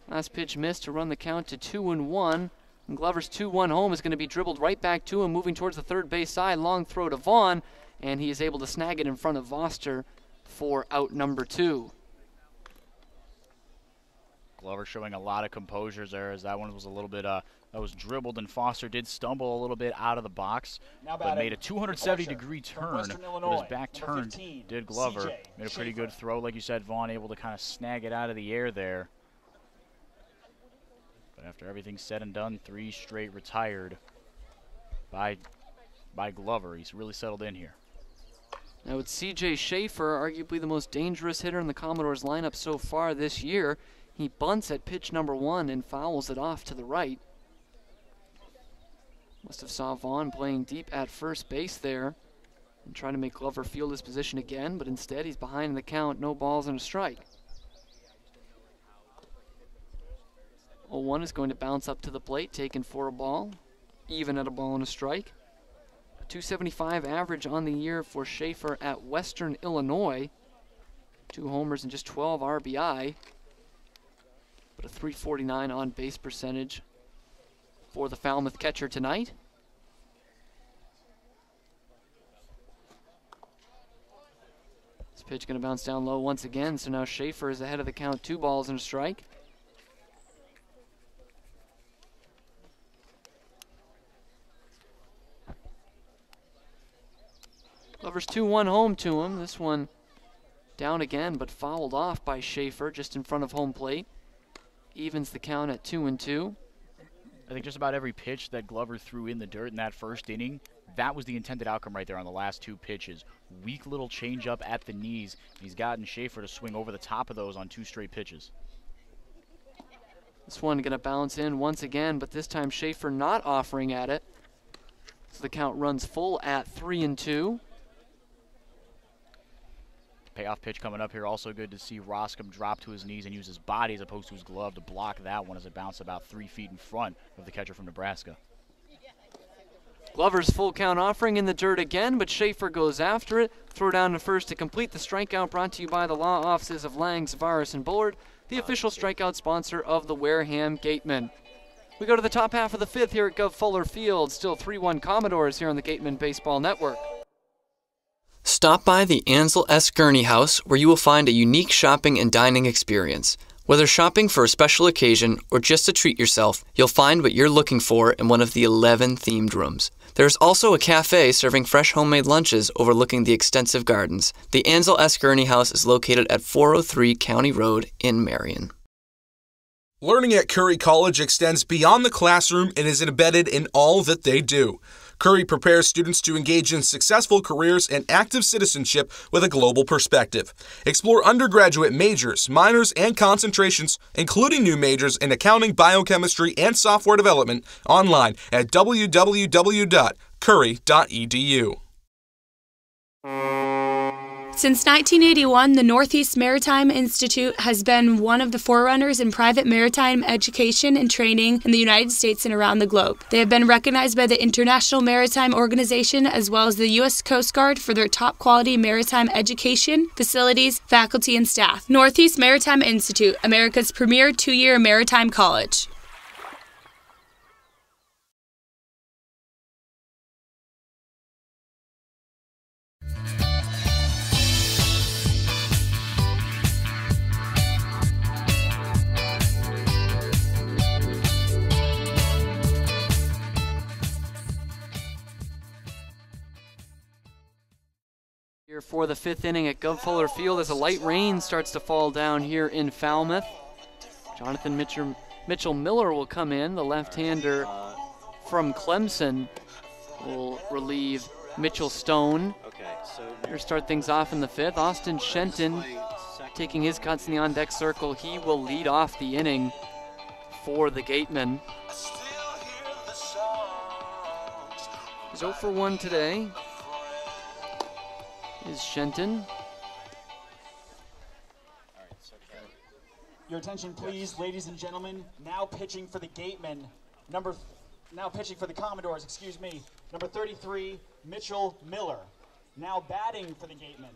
Last pitch missed to run the count to 2-1. And Glover's 2-1 home is going to be dribbled right back to him, moving towards the third base side. Long throw to Vaughn, and he is able to snag it in front of Voster for out number 2. Glover showing a lot of composure there, as that one was a little bit, that was dribbled, and Foster did stumble a little bit out of the box, but made a 270-degree turn with his back turn. Did Glover. Made a pretty good throw. Like you said, Vaughn able to kind of snag it out of the air there. But after everything's said and done, 3 straight retired by Glover. He's really settled in here. Now it's C.J. Schaefer, arguably the most dangerous hitter in the Commodores lineup so far this year. He bunts at pitch number 1 and fouls it off to the right. Must have saw Vaughn playing deep at first base there and trying to make Glover field his position again, but instead he's behind in the count, no balls and a strike. 0-1 is going to bounce up to the plate, taken for a ball, even at a ball and a strike. A 275 average on the year for Schaefer at Western Illinois. 2 homers and just 12 RBI, but a 349 on base percentage for the Falmouth catcher tonight. This pitch going to bounce down low once again, so now Schaefer is ahead of the count, 2 balls and a strike. Glover's 2-1 home to him. This one down again, but fouled off by Schaefer just in front of home plate. Evens the count at 2-2. I think just about every pitch that Glover threw in the dirt in that first inning, that was the intended outcome right there on the last 2 pitches. Weak little changeup at the knees. He's gotten Schaefer to swing over the top of those on 2 straight pitches. This one going to bounce in once again, but this time Schaefer not offering at it. So the count runs full at 3-2. Payoff pitch coming up here. Also good to see Roscom drop to his knees and use his body as opposed to his glove to block that one as it bounced about 3 feet in front of the catcher from Nebraska. Glover's full count offering in the dirt again, but Schaefer goes after it. Throw down to first to complete the strikeout, brought to you by the law offices of Lang, Zavaris, and Bullard, the official strikeout sponsor of the Wareham Gatemen. We go to the top half of the 5th here at Gov Fuller Field. Still 3-1 Commodores here on the Gatemen Baseball Network. Stop by the Ansel S. Gurney House, where you will find a unique shopping and dining experience. Whether shopping for a special occasion or just to treat yourself, you'll find what you're looking for in one of the 11 themed rooms. There's also a cafe serving fresh homemade lunches overlooking the extensive gardens. The Ansel S. Gurney House is located at 403 County Road in Marion. Learning at Curry College extends beyond the classroom and is embedded in all that they do. Curry prepares students to engage in successful careers and active citizenship with a global perspective. Explore undergraduate majors, minors, and concentrations, including new majors in accounting, biochemistry, and software development, online at www.curry.edu. Since 1981, the Northeast Maritime Institute has been one of the forerunners in private maritime education and training in the United States and around the globe. They have been recognized by the International Maritime Organization as well as the U.S. Coast Guard for their top-quality maritime education, facilities, faculty, and staff. Northeast Maritime Institute, America's premier 2-year maritime college. Here for the 5th inning at Gov Fuller Field as a light rain starts to fall down here in Falmouth. Jonathan Mitchell Miller will come in. The left-hander from Clemson will relieve Mitchell Stone. Here start things off in the 5th. Austin Shenton taking his cuts in the on-deck circle. He will lead off the inning for the Gatemen. He's 0 for 1 today. Is Shenton. Your attention, please, ladies and gentlemen. Now pitching for the Gatemen. Now pitching for the Commodores, excuse me. Number 33, Mitchell Miller. Now batting for the Gatemen,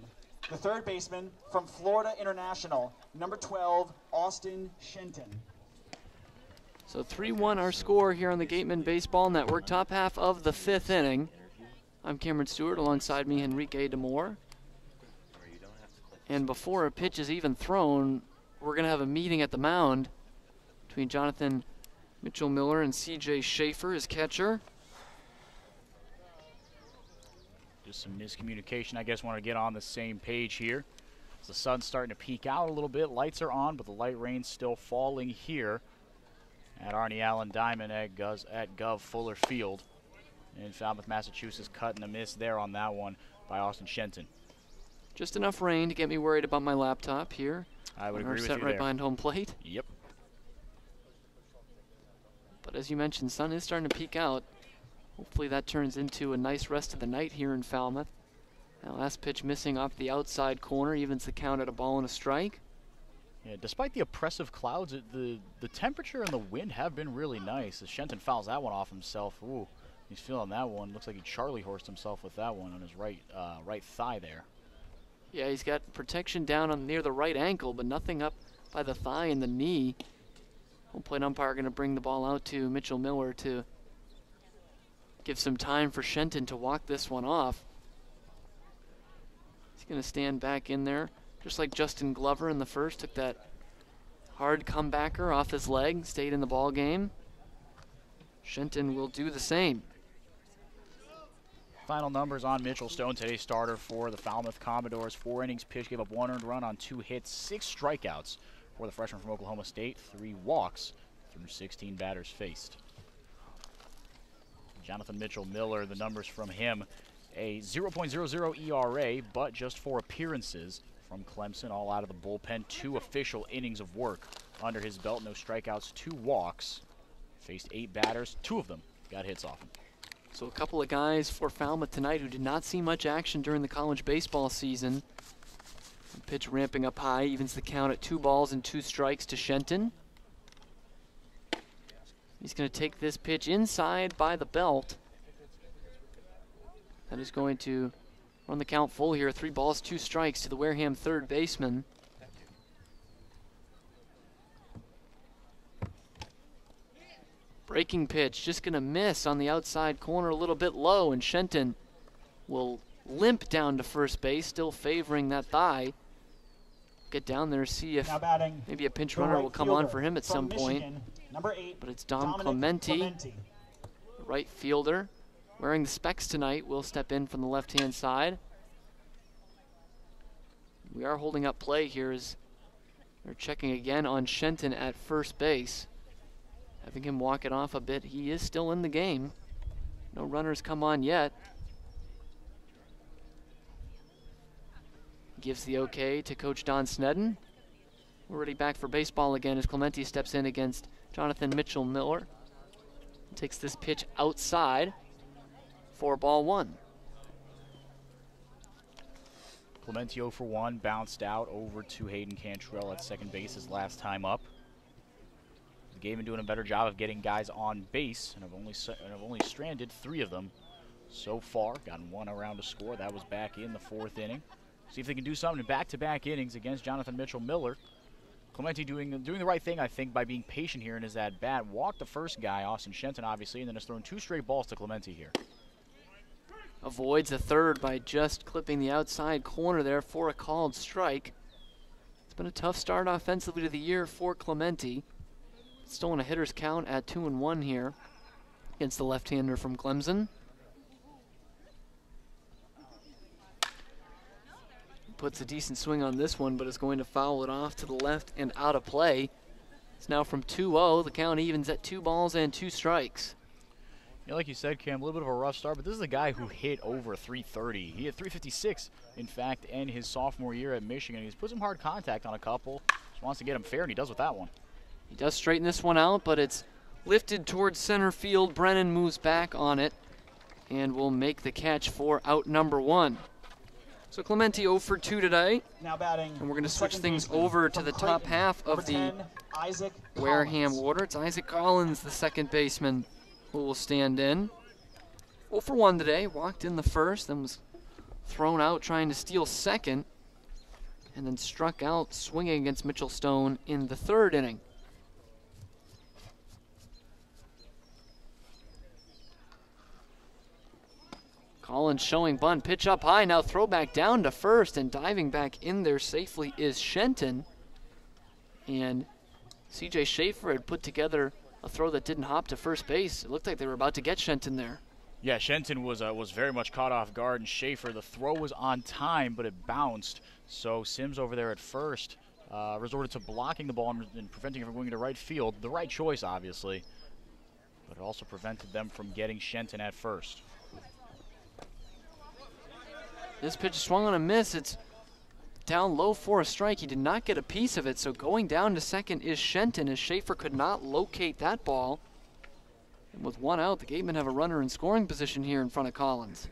the 3rd baseman from Florida International, number 12, Austin Shenton. So 3-1 our score here on the Gatemen Baseball Network. Top half of the 5th inning. I'm Cameron Stewart, alongside me, Enrique DeMore. And before a pitch is even thrown, we're going to have a meeting at the mound between Jonathan Mitchell-Miller and C.J. Schaefer, his catcher. Just some miscommunication. I guess want to get on the same page here. As the sun's starting to peek out a little bit. Lights are on, but the light rain's still falling here at Arnie Allen Diamond at Gov Fuller Field in Falmouth, Massachusetts. Cut and a miss there on that one by Austin Shenton. Just enough rain to get me worried about my laptop here. I would agree with you set right there. behind home plate. Yep. But as you mentioned, sun is starting to peek out. Hopefully that turns into a nice rest of the night here in Falmouth. That last pitch missing off the outside corner evens the count at a ball and a strike. Yeah, despite the oppressive clouds, the temperature and the wind have been really nice. As Shenton fouls that one off himself. Ooh, he's feeling that one. Looks like he Charlie horsed himself with that one on his right thigh there. Yeah, he's got protection down on near the right ankle, but nothing up by the thigh and the knee. Home plate umpire going to bring the ball out to Mitchell-Miller to give some time for Shenton to walk this one off. He's going to stand back in there, just like Justin Glover in the first. Took that hard comebacker off his leg, stayed in the ball game. Shenton will do the same. Final numbers on Mitchell Stone, today's starter for the Falmouth Commodores. 4 innings pitched, gave up 1 earned run on 2 hits, 6 strikeouts for the freshman from Oklahoma State, 3 walks through 16 batters faced. Jonathan Mitchell-Miller, the numbers from him, a 0.00 ERA, but just 4 appearances from Clemson, all out of the bullpen. 2 official innings of work under his belt, no strikeouts, 2 walks. Faced 8 batters, 2 of them got hits off him. So a couple of guys for Falmouth tonight who did not see much action during the college baseball season. The pitch ramping up high, evens the count at 2 balls and 2 strikes to Shenton. He's going to take this pitch inside by the belt. That is going to run the count full here. 3 balls, 2 strikes to the Wareham third baseman. Breaking pitch, just going to miss on the outside corner, a little bit low, and Shenton will limp down to first base, still favoring that thigh. Get down there, see if maybe a pinch runner will come on for him at some point. Number 8, but it's Dom Clementi, right fielder, wearing the specs tonight, will step in from the left-hand side. We are holding up play here as they're checking again on Shenton at first base. Having him walk it off a bit. He is still in the game. No runners come on yet. Gives the okay to Coach Don Snedden. We're already back for baseball again as Clementi steps in against Jonathan Mitchell-Miller. Takes this pitch outside for ball 1. Clementi 0 for 1, bounced out over to Hayden Cantrell at second base his last time up. The Gatemen doing a better job of getting guys on base, and I've only stranded 3 of them so far. Gotten 1 around to score. That was back in the 4th inning. See if they can do something in back-to-back innings against Jonathan Mitchell-Miller. Clementi doing the right thing, I think, by being patient here in his at-bat. Walked the first guy, Austin Shenton, obviously, and then has thrown 2 straight balls to Clementi here. Avoids a third by just clipping the outside corner there for a called strike. It's been a tough start offensively to the year for Clementi. Still on a hitter's count at 2-1 here against the left-hander from Clemson. Puts a decent swing on this one, but is going to foul it off to the left and out of play. It's now from 2-0. The count evens at 2 balls and 2 strikes. Yeah, like you said, Cam, a little bit of a rough start, but this is a guy who hit over 330. He hit 356, in fact, in his sophomore year at Michigan. He's put some hard contact on a couple. Just wants to get him fair, and he does with that one. He does straighten this one out, but it's lifted towards center field. Brennan moves back on it and will make the catch for out number 1. So Clementi 0 for 2 today. Now batting. And we're going to switch things over to the top half of the Wareham order. It's Isaac Collins, the second baseman, who will stand in. 0 for 1 today. Walked in the first, then was thrown out trying to steal second, and then struck out swinging against Mitchell Stone in the 3rd inning. Collins showing bunt, pitch up high, now throw back down to first, and diving back in there safely is Shenton. And C.J. Schaefer had put together a throw that didn't hop to first base. It looked like they were about to get Shenton there. Yeah, Shenton was very much caught off guard, and Schaefer, the throw was on time, but it bounced. So Sims over there at first resorted to blocking the ball and preventing it from going to right field. The right choice, obviously, but it also prevented them from getting Shenton at first. This pitch swung on a miss. It's down low for a strike. He did not get a piece of it, so going down to second is Shenton, as Schaefer could not locate that ball. And with one out, the Gatemen have a runner in scoring position here in front of Collins.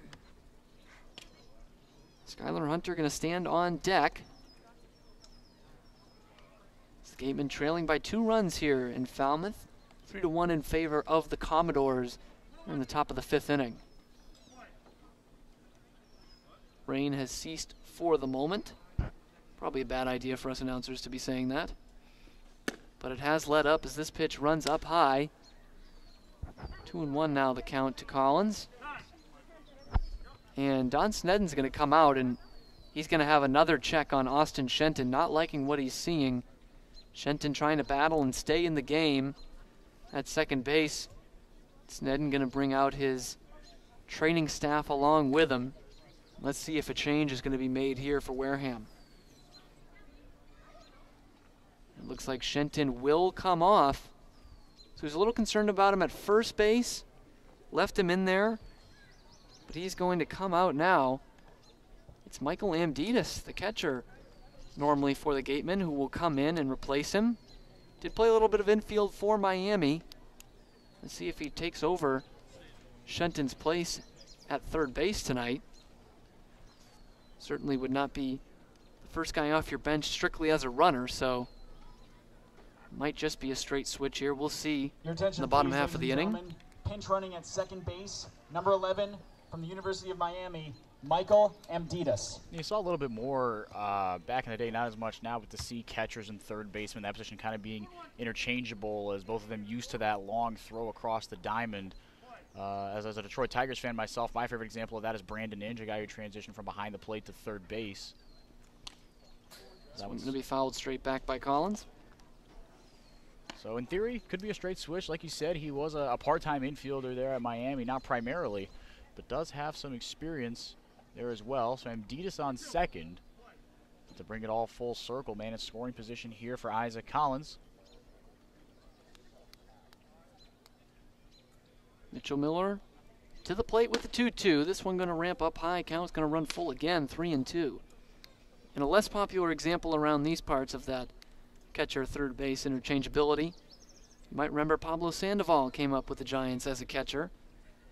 Skylar Hunter going to stand on deck. It's the Gatemen trailing by 2 runs here in Falmouth. 3-1 in favor of the Commodores in the top of the 5th inning. Rain has ceased for the moment. Probably a bad idea for us announcers to be saying that. But it has let up as this pitch runs up high. 2-1 now the count to Collins. And Don Snedden's going to come out, and he's going to have another check on Austin Shenton, not liking what he's seeing. Shenton trying to battle and stay in the game at second base. Snedden going to bring out his training staff along with him. Let's see if a change is going to be made here for Wareham. It looks like Shenton will come off. So he's a little concerned about him at first base. Left him in there. But he's going to come out now. It's Michael Amditis, the catcher, normally for the Gatemen, who will come in and replace him. Did play a little bit of infield for Miami. Let's see if he takes over Shenton's place at third base tonight. Certainly would not be the first guy off your bench strictly as a runner, so might just be a straight switch here. We'll see in the bottom half of the inning. Pinch running at second base, number 11 from the University of Miami, Michael Amditis. You saw a little bit more back in the day, not as much now, but to see catchers and third baseman, that position kind of being interchangeable, as both of them used to that long throw across the diamond. As a Detroit Tigers fan myself, my favorite example of that is Brandon Inge, a guy who transitioned from behind the plate to third base. That one's going to be fouled straight back by Collins. So in theory, could be a straight switch. Like you said, he was a part-time infielder there at Miami, not primarily, but does have some experience there as well. So Amditis on second. To bring it all full circle, man, in scoring position here for Isaac Collins. Mitchell Miller to the plate with the 2-2. This one going to ramp up high. Count's going to run full again, 3-2. And a less popular example around these parts of that catcher third base interchangeability. You might remember Pablo Sandoval came up with the Giants as a catcher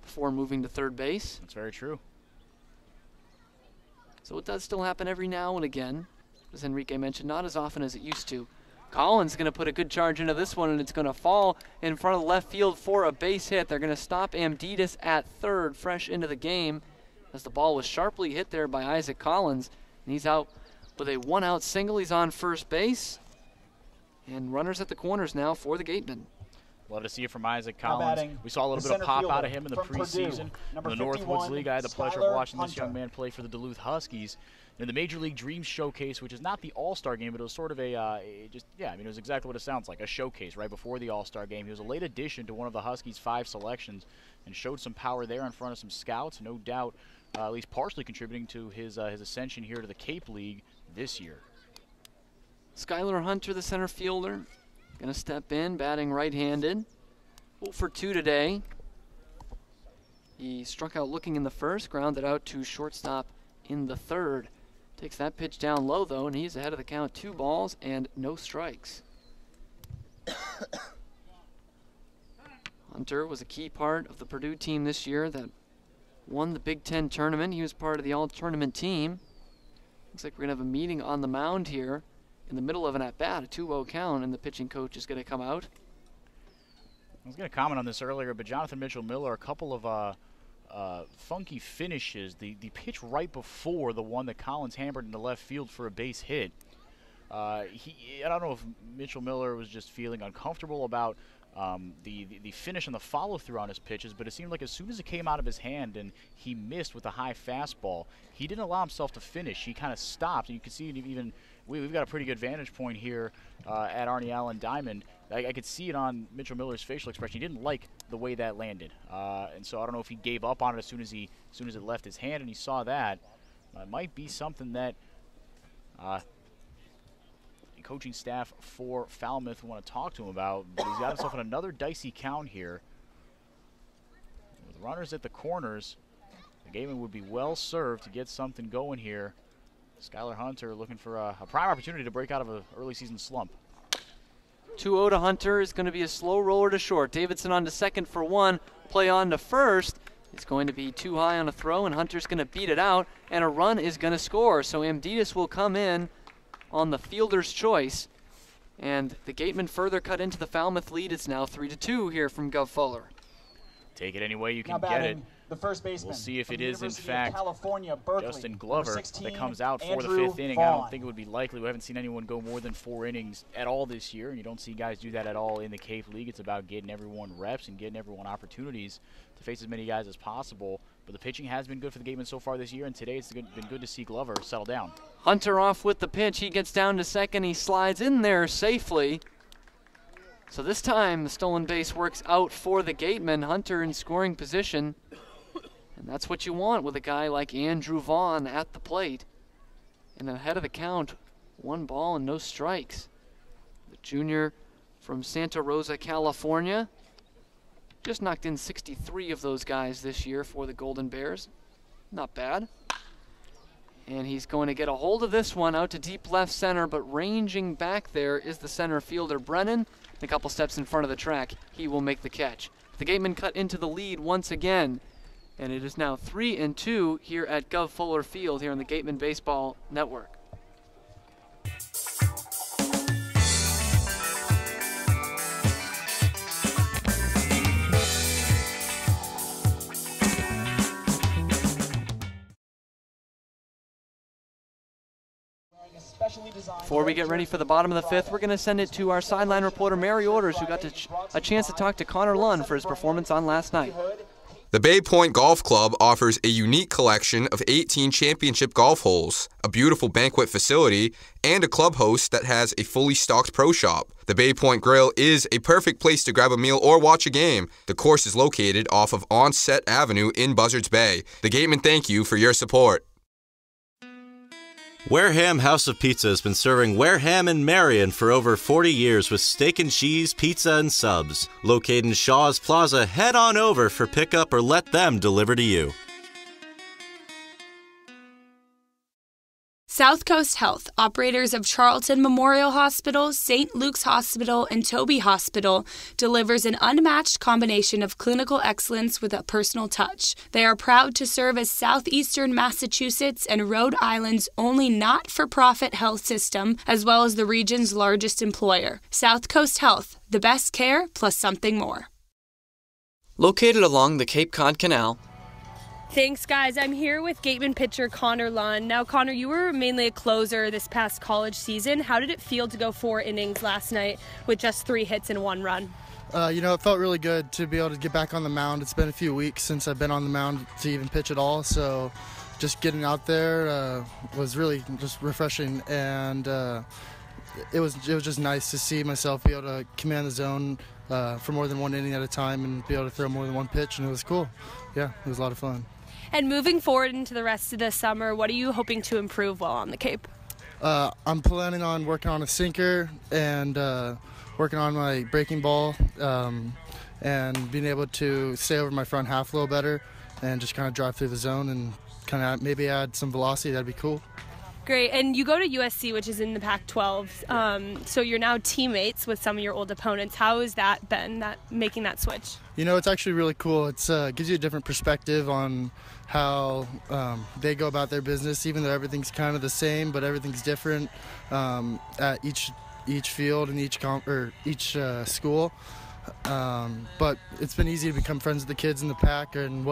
before moving to third base. That's very true. So it does still happen every now and again. As Enrique mentioned, not as often as it used to. Collins going to put a good charge into this one, and it's going to fall in front of the left field for a base hit. They're going to stop Amditis at third, fresh into the game, as the ball was sharply hit there by Isaac Collins. And he's out with a one-out single. He's on first base. And runners at the corners now for the Gatemen. Love to see it from Isaac Collins. We saw a little bit of pop out of him in the preseason. In the Northwoods League, I had the pleasure of watching this young man play for the Duluth Huskies. In the Major League Dreams Showcase, which is not the All-Star game, but it was sort of it was exactly what it sounds like, a showcase right before the All-Star game. He was a late addition to one of the Huskies' 5 selections and showed some power there in front of some scouts, no doubt, at least partially contributing to his ascension here to the Cape League this year. Skylar Hunter, the center fielder, going to step in, batting right-handed. 0 for 2 today. He struck out looking in the first, grounded out to shortstop in the third. Takes that pitch down low, though, and he's ahead of the count. 2 balls and no strikes. Hunter was a key part of the Purdue team this year that won the Big Ten tournament. He was part of the all-tournament team. Looks like we're going to have a meeting on the mound here in the middle of an at-bat, a 2-0 count, and the pitching coach is going to come out. I was going to comment on this earlier, but Jonathan Mitchell-Miller, a couple of funky finishes. The pitch right before the one that Collins hammered into left field for a base hit. I don't know if Mitchell-Miller was just feeling uncomfortable about the finish and the follow-through on his pitches, but it seemed like as soon as it came out of his hand and he missed with a high fastball, he didn't allow himself to finish. He kind of stopped, and you can see even we've got a pretty good vantage point here at Arnie Allen Diamond. I could see it on Mitchell Miller's facial expression. He didn't like the way that landed, and so I don't know if he gave up on it as soon as it left his hand, and he saw that. It might be something that the coaching staff for Falmouth want to talk to him about. But he's got himself in another dicey count here. With runners at the corners, the Gatemen would be well served to get something going here. Skylar Hunter looking for a prime opportunity to break out of an early season slump. 2-0 to Hunter is going to be a slow roller to short. Davidson on to second for one. Play on to first. It's going to be too high on a throw, and Hunter's going to beat it out, and a run is going to score. So Amditis will come in on the fielder's choice, and the Gatemen further cut into the Falmouth lead. It's now 3-2 here from Gov Fuller. Take it any way you can get it. The first baseman. We'll see if it is, in University of fact, California, Berkeley, Justin Glover 16, that comes out for Andrew the fifth inning. Vaughn. I don't think it would be likely. We haven't seen anyone go more than 4 innings at all this year, and you don't see guys do that at all in the Cape League. It's about getting everyone reps and getting everyone opportunities to face as many guys as possible. But the pitching has been good for the Gatemen so far this year, and today it's been good to see Glover settle down. Hunter off with the pitch. He gets down to second. He slides in there safely. So this time the stolen base works out for the Gatemen. Hunter in scoring position. And that's what you want with a guy like Andrew Vaughn at the plate. And ahead of the count, 1 ball and no strikes. The junior from Santa Rosa, California. Just knocked in 63 of those guys this year for the Golden Bears. Not bad. And he's going to get a hold of this one out to deep left center, but ranging back there is the center fielder, Brennan. A couple steps in front of the track, he will make the catch. The Gatemen cut into the lead once again. And it is now 3-2 here at Gov Fuller Field here on the Gatemen Baseball Network. Before we get ready for the bottom of the fifth, we're going to send it to our sideline reporter, Mary Orders, who got a chance to talk to Connor Lund for his performance on last night. The Bay Point Golf Club offers a unique collection of 18 championship golf holes, a beautiful banquet facility, and a club host that has a fully stocked pro shop. The Bay Point Grill is a perfect place to grab a meal or watch a game. The course is located off of Onset Avenue in Buzzards Bay. The Gatemen thank you for your support. Wareham House of Pizza has been serving Wareham and Marion for over 40 years with steak and cheese, pizza, and subs. Located in Shaw's Plaza, head on over for pickup or let them deliver to you. South Coast Health, operators of Charlton Memorial Hospital, St. Luke's Hospital, and Toby Hospital, delivers an unmatched combination of clinical excellence with a personal touch. They are proud to serve as southeastern Massachusetts and Rhode Island's only not-for-profit health system, as well as the region's largest employer. South Coast Health, the best care plus something more. Located along the Cape Cod Canal. Thanks, guys. I'm here with Gatemen pitcher Connor Lund. Now, Connor, you were mainly a closer this past college season. How did it feel to go 4 innings last night with just 3 hits and 1 run? It felt really good to be able to get back on the mound. It's been a few weeks since I've been on the mound to even pitch at all, so just getting out there was really just refreshing, and it was just nice to see myself be able to command the zone for more than 1 inning at a time and be able to throw more than 1 pitch, and it was cool. Yeah, it was a lot of fun. And moving forward into the rest of the summer, what are you hoping to improve while on the Cape? I'm planning on working on a sinker and working on my breaking ball and being able to stay over my front half a little better and just kind of drive through the zone and kind of maybe add some velocity. That'd be cool. Great. And you go to USC, which is in the Pac-12, so you're now teammates with some of your old opponents. How has that been, making that switch? It's actually really cool. It gives you a different perspective on how they go about their business, even though everything's kind of the same, but everything's different at each field and each school. But it's been easy to become friends with the kids in the Pac and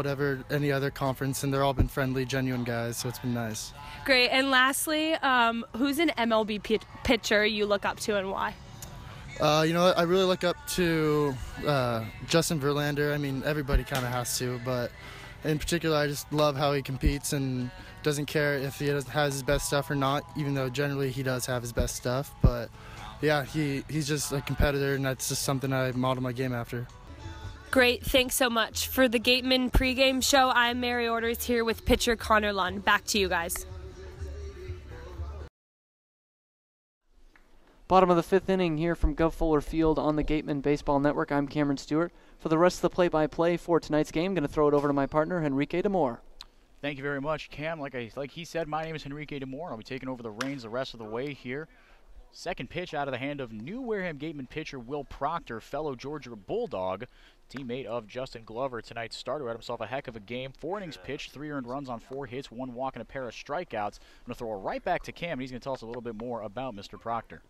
any other conference, and they're all been friendly, genuine guys, so it's been nice. Great. And lastly, who's an MLB pitcher you look up to and why? I really look up to Justin Verlander. I mean, everybody kind of has to, but in particular, I just love how he competes and doesn't care if he has his best stuff or not, even though generally he does have his best stuff. But yeah, he's just a competitor, and that's just something I model my game after. Great, thanks so much. For the Gatemen Pregame Show, I'm Mary Orders here with pitcher Connor Lund. Back to you guys. Bottom of the 5th inning here from Gov Fuller Field on the Gatemen Baseball Network. I'm Cameron Stewart. For the rest of the play-by-play for tonight's game, I'm going to throw it over to my partner, Henrique Demore. Thank you very much, Cam. Like he said, my name is Henrique Demore. I'll be taking over the reins the rest of the way here. Second pitch out of the hand of new Wareham Gatemen pitcher Will Proctor, fellow Georgia Bulldog, teammate of Justin Glover. Tonight's starter had himself a heck of a game. 4 innings pitched, 3 earned runs on 4 hits, 1 walk, and a pair of strikeouts. I'm going to throw it right back to Cam, and he's going to tell us a little bit more about Mr. Proctor.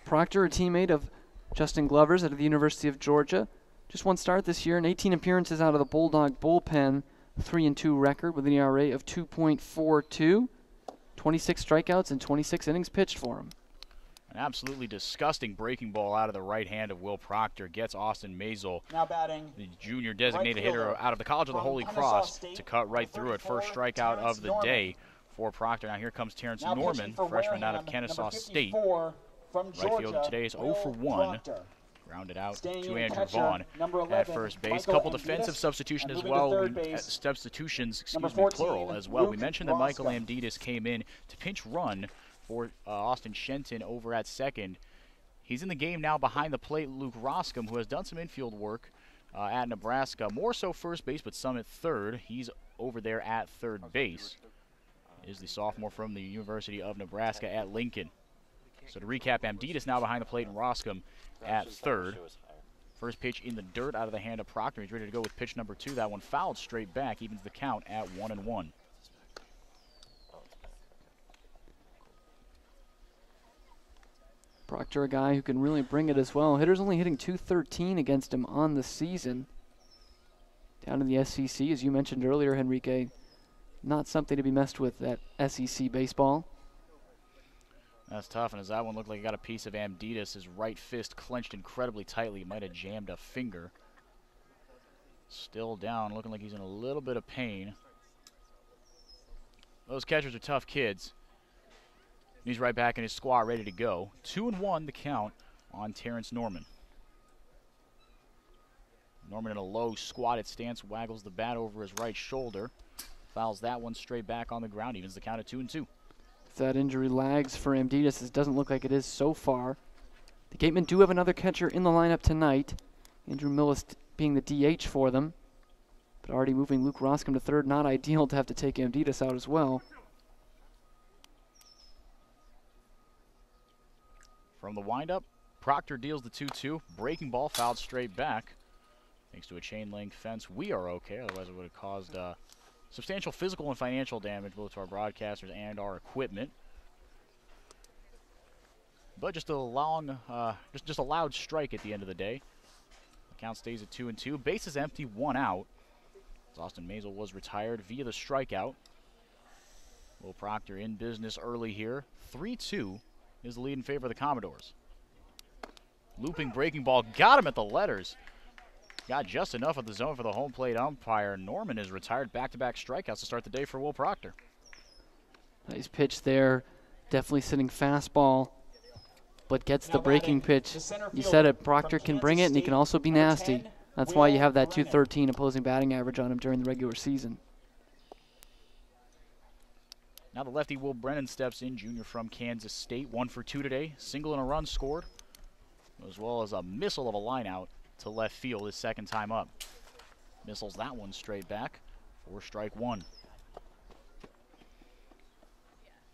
Proctor, a teammate of Justin Glover's out of the University of Georgia. Just 1 start this year and 18 appearances out of the Bulldog bullpen. 3-2 record with an ERA of 2.42. 26 strikeouts and 26 innings pitched for him. An absolutely disgusting breaking ball out of the right hand of Will Proctor gets Austin Mazel, now batting, the junior designated hitter out of the College of the Holy Cross, to cut right through it. First strikeout of the day for Proctor. Now here comes Terrence Norman, freshman out of Kennesaw State. Right field today is 0 for 1. Grounded out to Andrew Vaughn at first base. Couple defensive substitutions as well. Substitutions, plural as well. We mentioned that Michael Amditis came in to pinch run for Austin Shenton over at second. He's in the game now behind the plate. Luke Roscom, who has done some infield work at Nebraska, more so first base, but some at third. He's over there at third base. Is the sophomore from the University of Nebraska at Lincoln. So to recap, Amditis now behind the plate and Roscom at third. First pitch in the dirt out of the hand of Proctor. He's ready to go with pitch number 2. That one fouled straight back, evens the count at 1-1. Proctor, a guy who can really bring it as well. Hitters only hitting .213 against him on the season. Down in the SEC, as you mentioned earlier, Henrique, not something to be messed with, that SEC baseball. That's tough, and as that one looked like he got a piece of Amditis, his right fist clenched incredibly tightly. He might have jammed a finger. Still down, looking like he's in a little bit of pain. Those catchers are tough kids. He's right back in his squad, ready to go. 2-1 the count on Terrence Norman. Norman in a low squatted stance, waggles the bat over his right shoulder. Fouls that one straight back on the ground, evens the count at 2-2. If that injury lags for Amditis, it doesn't look like it is so far. The Gatemen do have another catcher in the lineup tonight. Andrew Millis being the DH for them. But already moving Luke Roscom to third. Not ideal to have to take Amditis out as well. From the windup, Proctor deals the 2-2. Breaking ball fouled straight back. Thanks to a chain link fence, we are okay. Otherwise it would have caused substantial physical and financial damage both to our broadcasters and our equipment. But just a long, just a loud strike at the end of the day. The count stays at 2-2. Base is empty, 1 out. Austin Mazel was retired via the strikeout. Will Proctor in business early here. 3-2 is the lead in favor of the Commodores. Looping breaking ball, got him at the letters. Got just enough of the zone for the home plate umpire. Norman is retired. Back-to-back strikeouts to start the day for Will Proctor. Nice pitch there. Definitely sitting fastball, but gets the breaking pitch. You said it, Proctor can bring it, and he can also be nasty. That's why you have that .213 opposing batting average on him during the regular season. Now the lefty Will Brennan steps in, junior from Kansas State. 1 for 2 today. Single and a run scored, as well as a missile of a line out to left field his second time up. Missiles that one straight back for strike 1.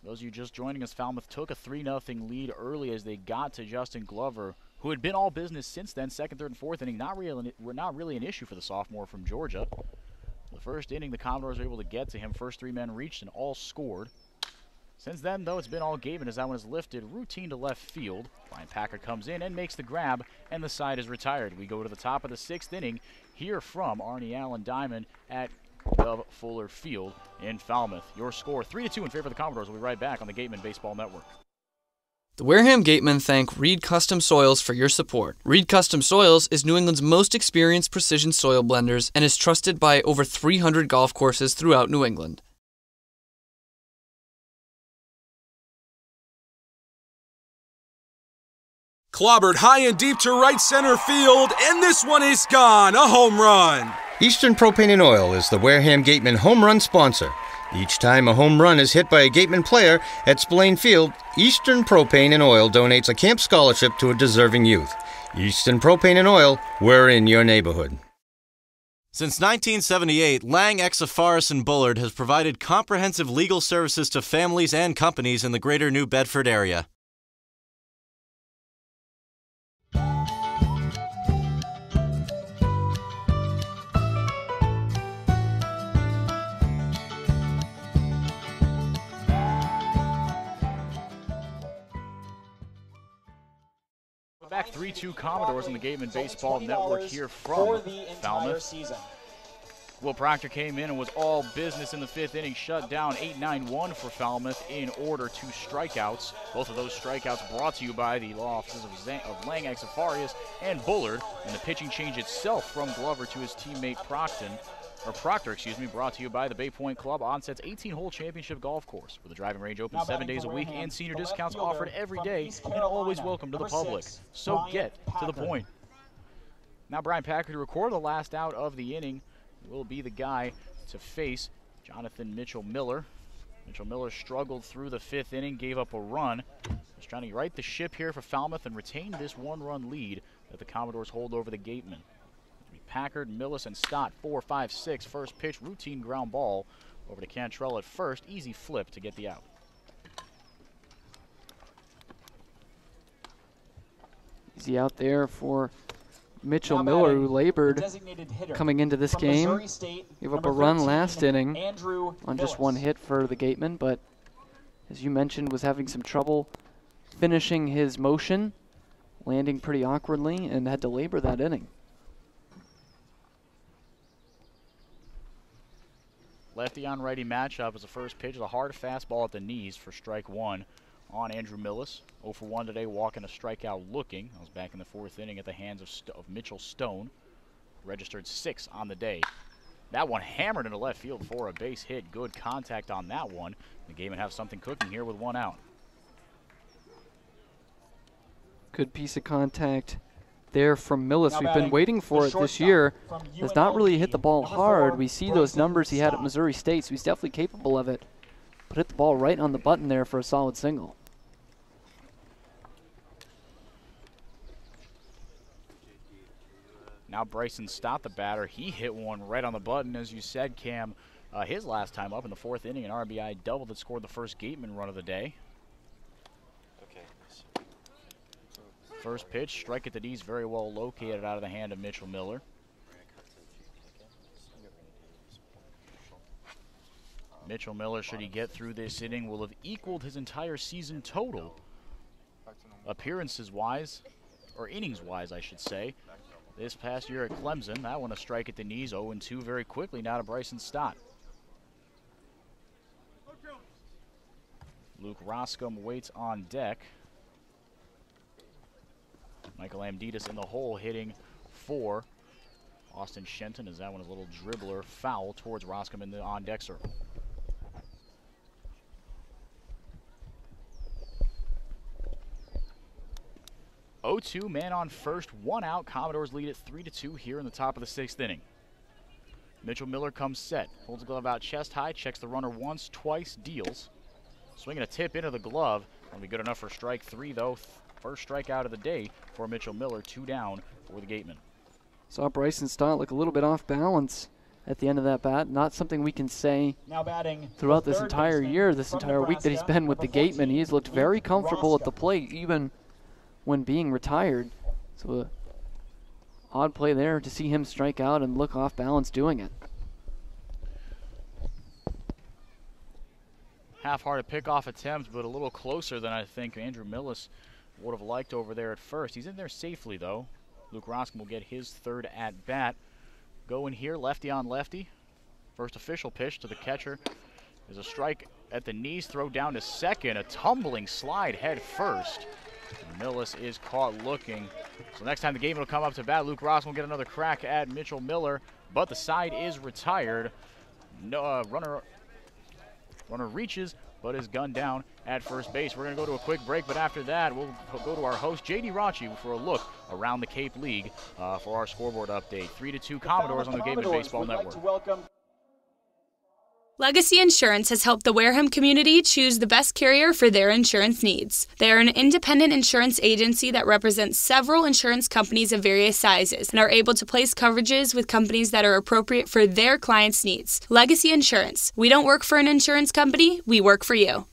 Those of you just joining us, Falmouth took a 3-0 lead early as they got to Justin Glover, who had been all business since then. Second, third, and fourth inning, not really an issue for the sophomore from Georgia. The first inning, the Commodores were able to get to him. First 3 men reached and all scored. Since then, though, it's been all Gatemen as that one is lifted. Routine to left field. Brian Packard comes in and makes the grab, and the side is retired. We go to the top of the 6th inning. Hear from Arnie Allen Diamond at Gov Fuller Field in Falmouth. Your score, 3-2 in favor of the Commodores. We'll be right back on the Gatemen Baseball Network. The Wareham Gatemen thank Reed Custom Soils for your support. Reed Custom Soils is New England's most experienced precision soil blenders and is trusted by over 300 golf courses throughout New England. Clobbered high and deep to right center field, and this one is gone. A home run. Eastern Propane and Oil is the Wareham Gatemen home run sponsor. Each time a home run is hit by a Gatemen player at Spillane Field, Eastern Propane and Oil donates a camp scholarship to a deserving youth. Eastern Propane and Oil, we're in your neighborhood. Since 1978, Lang, Exafaris & Bullard has provided comprehensive legal services to families and companies in the greater New Bedford area. Back 3-2 Commodores on the Gatemen Baseball Network here from Falmouth. Will Proctor came in and was all business in the 5th inning, shut down 8-9-1 for Falmouth in order 2 strikeouts. Both of those strikeouts brought to you by the law offices of Lang, Exafarius, and Bullard, and the pitching change itself from Glover to his teammate Proctor, brought to you by the Bay Point Club, Onset's 18-hole championship golf course, with the driving range open 7 days a week and senior discounts offered every day and always welcome to the public. So get to the point. Now Brian Packard, to record the last out of the inning, will be the guy to face Jonathan Mitchell Miller. Mitchell Miller struggled through the 5th inning, gave up a run. Just trying to right the ship here for Falmouth and retain this 1-run lead that the Commodores hold over the Gatemen. Packard, Millis, and Stott, 4, 5, 6. First pitch, routine ground ball over to Cantrell at first. Easy flip to get the out. Easy out there for Mitchell Miller, who labored coming into this game. Gave up a run last inning on just 1 hit for the Gatemen, but as you mentioned, was having some trouble finishing his motion, landing pretty awkwardly, and had to labor that inning. Lefty on righty matchup as the first pitch is a hard fastball at the knees for strike 1 on Andrew Millis. 0 for 1 today, walking a strikeout looking. That was back in the 4th inning at the hands of Mitchell Stone. Registered 6 on the day. That one hammered into left field for a base hit. Good contact on that one. The Gatemen have something cooking here with 1 out. Good piece of contact there from Millis. We've been waiting for it this year. Has not really hit the ball hard. We see those numbers he had at Missouri State, so he's definitely capable of it. But hit the ball right on the button there for a solid single. Now Bryson Stott, the batter. He hit one right on the button, as you said, Cam. His last time up in the 4th inning, an RBI double that scored the first Gateman run of the day. First pitch, strike at the knees, very well located out of the hand of Mitchell Miller. Mitchell Miller, should he get through this inning, will have equaled his entire season total, appearances-wise, or innings-wise, I should say. This past year at Clemson, that one a strike at the knees, 0-2 very quickly now to Bryson Stott. Luke Roscom waits on deck. Michael Amditas in the hole hitting for Austin Shenton, as that one is a little dribbler foul towards Roscom in the on-deck circle. Oh-2, man on first, 1 out. Commodores lead it 3-2 here in the top of the 6th inning. Mitchell Miller comes set, holds the glove out chest high, checks the runner once, twice, deals. Swinging a tip into the glove. That'll be good enough for strike 3, though. First strikeout of the day for Mitchell Miller, 2 down for the Gatemen. Saw Bryson Stott look a little bit off balance at the end of that bat. Not something we can say throughout this entire year, this entire week that he's been with the Gatemen. He's looked very comfortable at the plate, even when being retired. So a odd play there to see him strike out and look off balance doing it. Half-hearted pickoff attempt, but a little closer than I think Andrew Millis would have liked over there at first. He's in there safely, though. Luke Roscom will get his 3rd at-bat. Going here, lefty on lefty. First official pitch to the catcher is a strike at the knees, throw down to second. A tumbling slide head first. Millis is caught looking. So next time the Gatemen will come up to bat, Luke Roscom will get another crack at Mitchell Miller, but the side is retired. No, runner reaches, but is gunned down at first base. We're going to go to a quick break, but after that, we'll go to our host, J.D. Rachi, for a look around the Cape League for our scoreboard update. 3-2 Commodores on the Gatemen Baseball Network. Legacy Insurance has helped the Wareham community choose the best carrier for their insurance needs. They are an independent insurance agency that represents several insurance companies of various sizes and are able to place coverages with companies that are appropriate for their clients' needs. Legacy Insurance. We don't work for an insurance company, we work for you.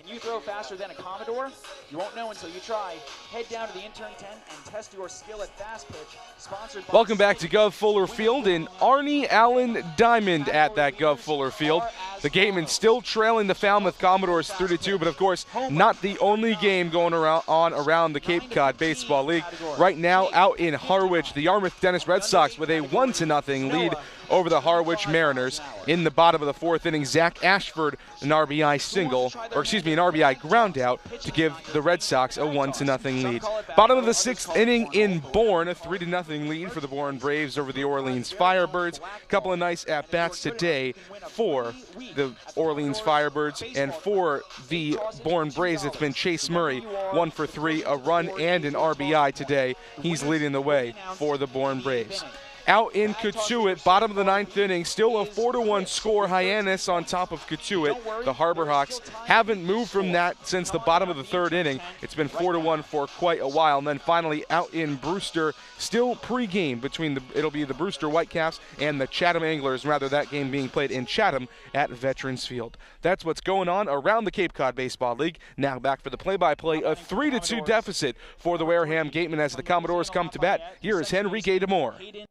You throw faster than a Commodore? You won't know until you try. Head down to the intern tent and test your skill at fast pitch. Sponsored by Welcome back to Gov Fuller Field in Arnie Allen Diamond at that Gov Fuller Field. The Gatemen still trailing the Falmouth Commodores 3-2, but of course not the only game going around the Cape Cod Baseball League. Right now out in Harwich, the Yarmouth Dennis Red Sox with a 1-0 lead over the Harwich Mariners. In the bottom of the fourth inning, Zach Ashford, an RBI single, or excuse me, an RBI ground out to give the Red Sox a 1-0 lead. Bottom of the sixth inning in Bourne, a 3-0 lead for the Bourne Braves over the Orleans Firebirds. A couple of nice at-bats today for the Orleans Firebirds, and for the Bourne Braves, it's been Chase Murray, 1 for 3, a run and an RBI today. He's leading the way for the Bourne Braves. Out in Cotuit, bottom of the ninth inning, still a 4-1 score. Hyannis on top of Cotuit. The Harbor Hawks haven't moved from that since the bottom of the third inning. It's been 4-1 for quite a while. And then finally out in Brewster, still pregame between it'll be the Brewster Whitecaps and the Chatham Anglers, rather that game being played in Chatham at Veterans Field. That's what's going on around the Cape Cod Baseball League. Now back for the play-by-play, a 3-2 deficit for the Wareham Gatemen as the Commodores come to bat. Here is Henrique DeMore.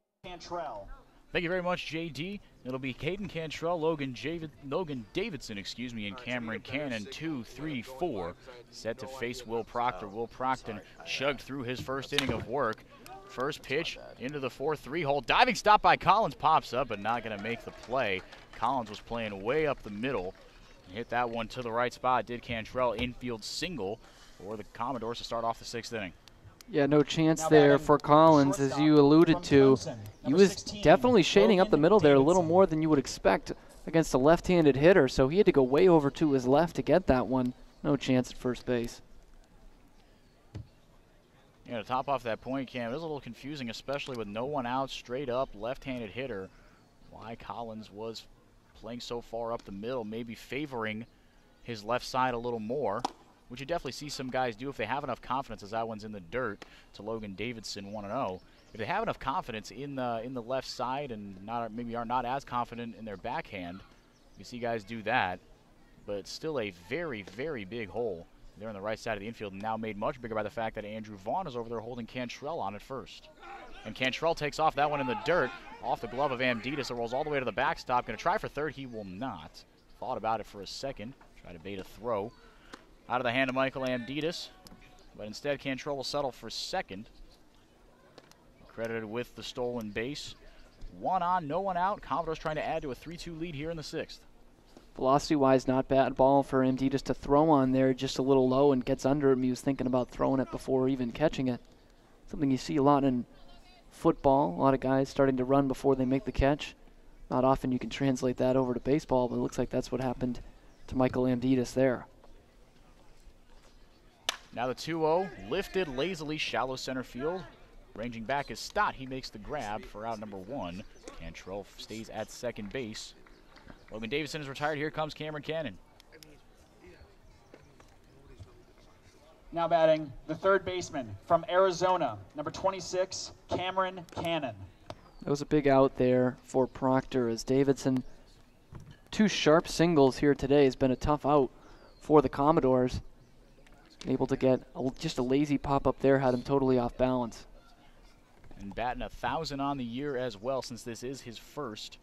Thank you very much, JD. It'll be Caden Cantrell, Logan Davidson, and Cameron Cannon, 2, 3, 4. Set to face Will Proctor. Will Proctor chugged through his first inning of work. First pitch into the 4-3 hole. Diving stop by Collins pops up, but not going to make the play. Collins was playing way up the middle. Hit that one to the right spot. Did Cantrell, infield single for the Commodores to start off the sixth inning. Yeah, no chance there for Collins, as you alluded to. He was definitely shading up the middle there a little more than you would expect against a left-handed hitter, so he had to go way over to his left to get that one. No chance at first base. Yeah, to top off that point, Cam, it was a little confusing, especially with no one out, straight up left-handed hitter. Why Collins was playing so far up the middle, maybe favoring his left side a little more, which you definitely see some guys do if they have enough confidence, as that one's in the dirt to Logan Davidson, 1-0. If they have enough confidence in the left side and maybe are not as confident in their backhand, you see guys do that. But it's still a very, very big hole there on the right side of the infield, and now made much bigger by the fact that Andrew Vaughn is over there holding Cantrell on at first. And Cantrell takes off that one in the dirt, off the glove of Amditas. It rolls all the way to the backstop. Going to try for third. He will not. Thought about it for a second. Try to bait a throw out of the hand of Michael Amditas, but instead Cantrell will settle for second. Credited with the stolen base. One on, no one out. Commodores trying to add to a 3-2 lead here in the sixth. Velocity-wise, not bad ball for Amditas to throw on there, just a little low and gets under him. He was thinking about throwing it before even catching it. Something you see a lot in football. A lot of guys starting to run before they make the catch. Not often you can translate that over to baseball, but it looks like that's what happened to Michael Amditas there. Now the 2-0, lifted lazily, shallow center field. Ranging back is Stott. He makes the grab for out number 1. Cantrell stays at second base. Logan Davidson is retired. Here comes Cameron Cannon. Now batting the third baseman from Arizona, number 26, Cameron Cannon. That was a big out there for Proctor, as Davidson, 2 sharp singles here today, has been a tough out for the Commodores. Able to get just a lazy pop-up there, had him totally off balance. And batting 1,000 on the year as well, since this is his first,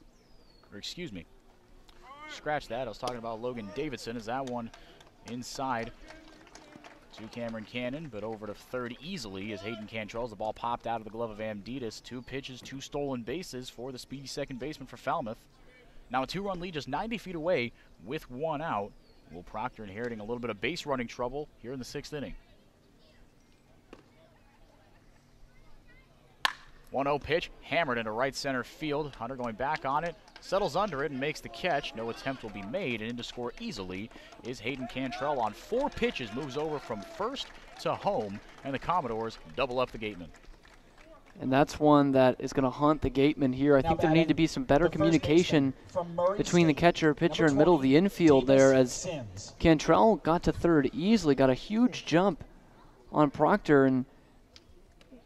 or excuse me, scratch that. I was talking about Logan Davidson, as that one inside to Cameron Cannon, but over to third easily as Hayden Cantrell, the ball popped out of the glove of Amditas. 2 pitches, 2 stolen bases for the speedy second baseman for Falmouth. Now a 2-run lead just 90 feet away with 1 out. Will Proctor inheriting a little bit of base running trouble here in the 6th inning. 1-0 pitch, hammered into right center field. Hunter going back on it, settles under it and makes the catch. No attempt will be made, and in to score easily is Hayden Cantrell on 4 pitches, moves over from first to home, and the Commodores double up the Gatemen. And that's one that is going to haunt the Gatemen here. I think there need to be some better communication between the catcher, pitcher, and middle of the infield there, as Cantrell got to third easily, got a huge jump on Proctor, and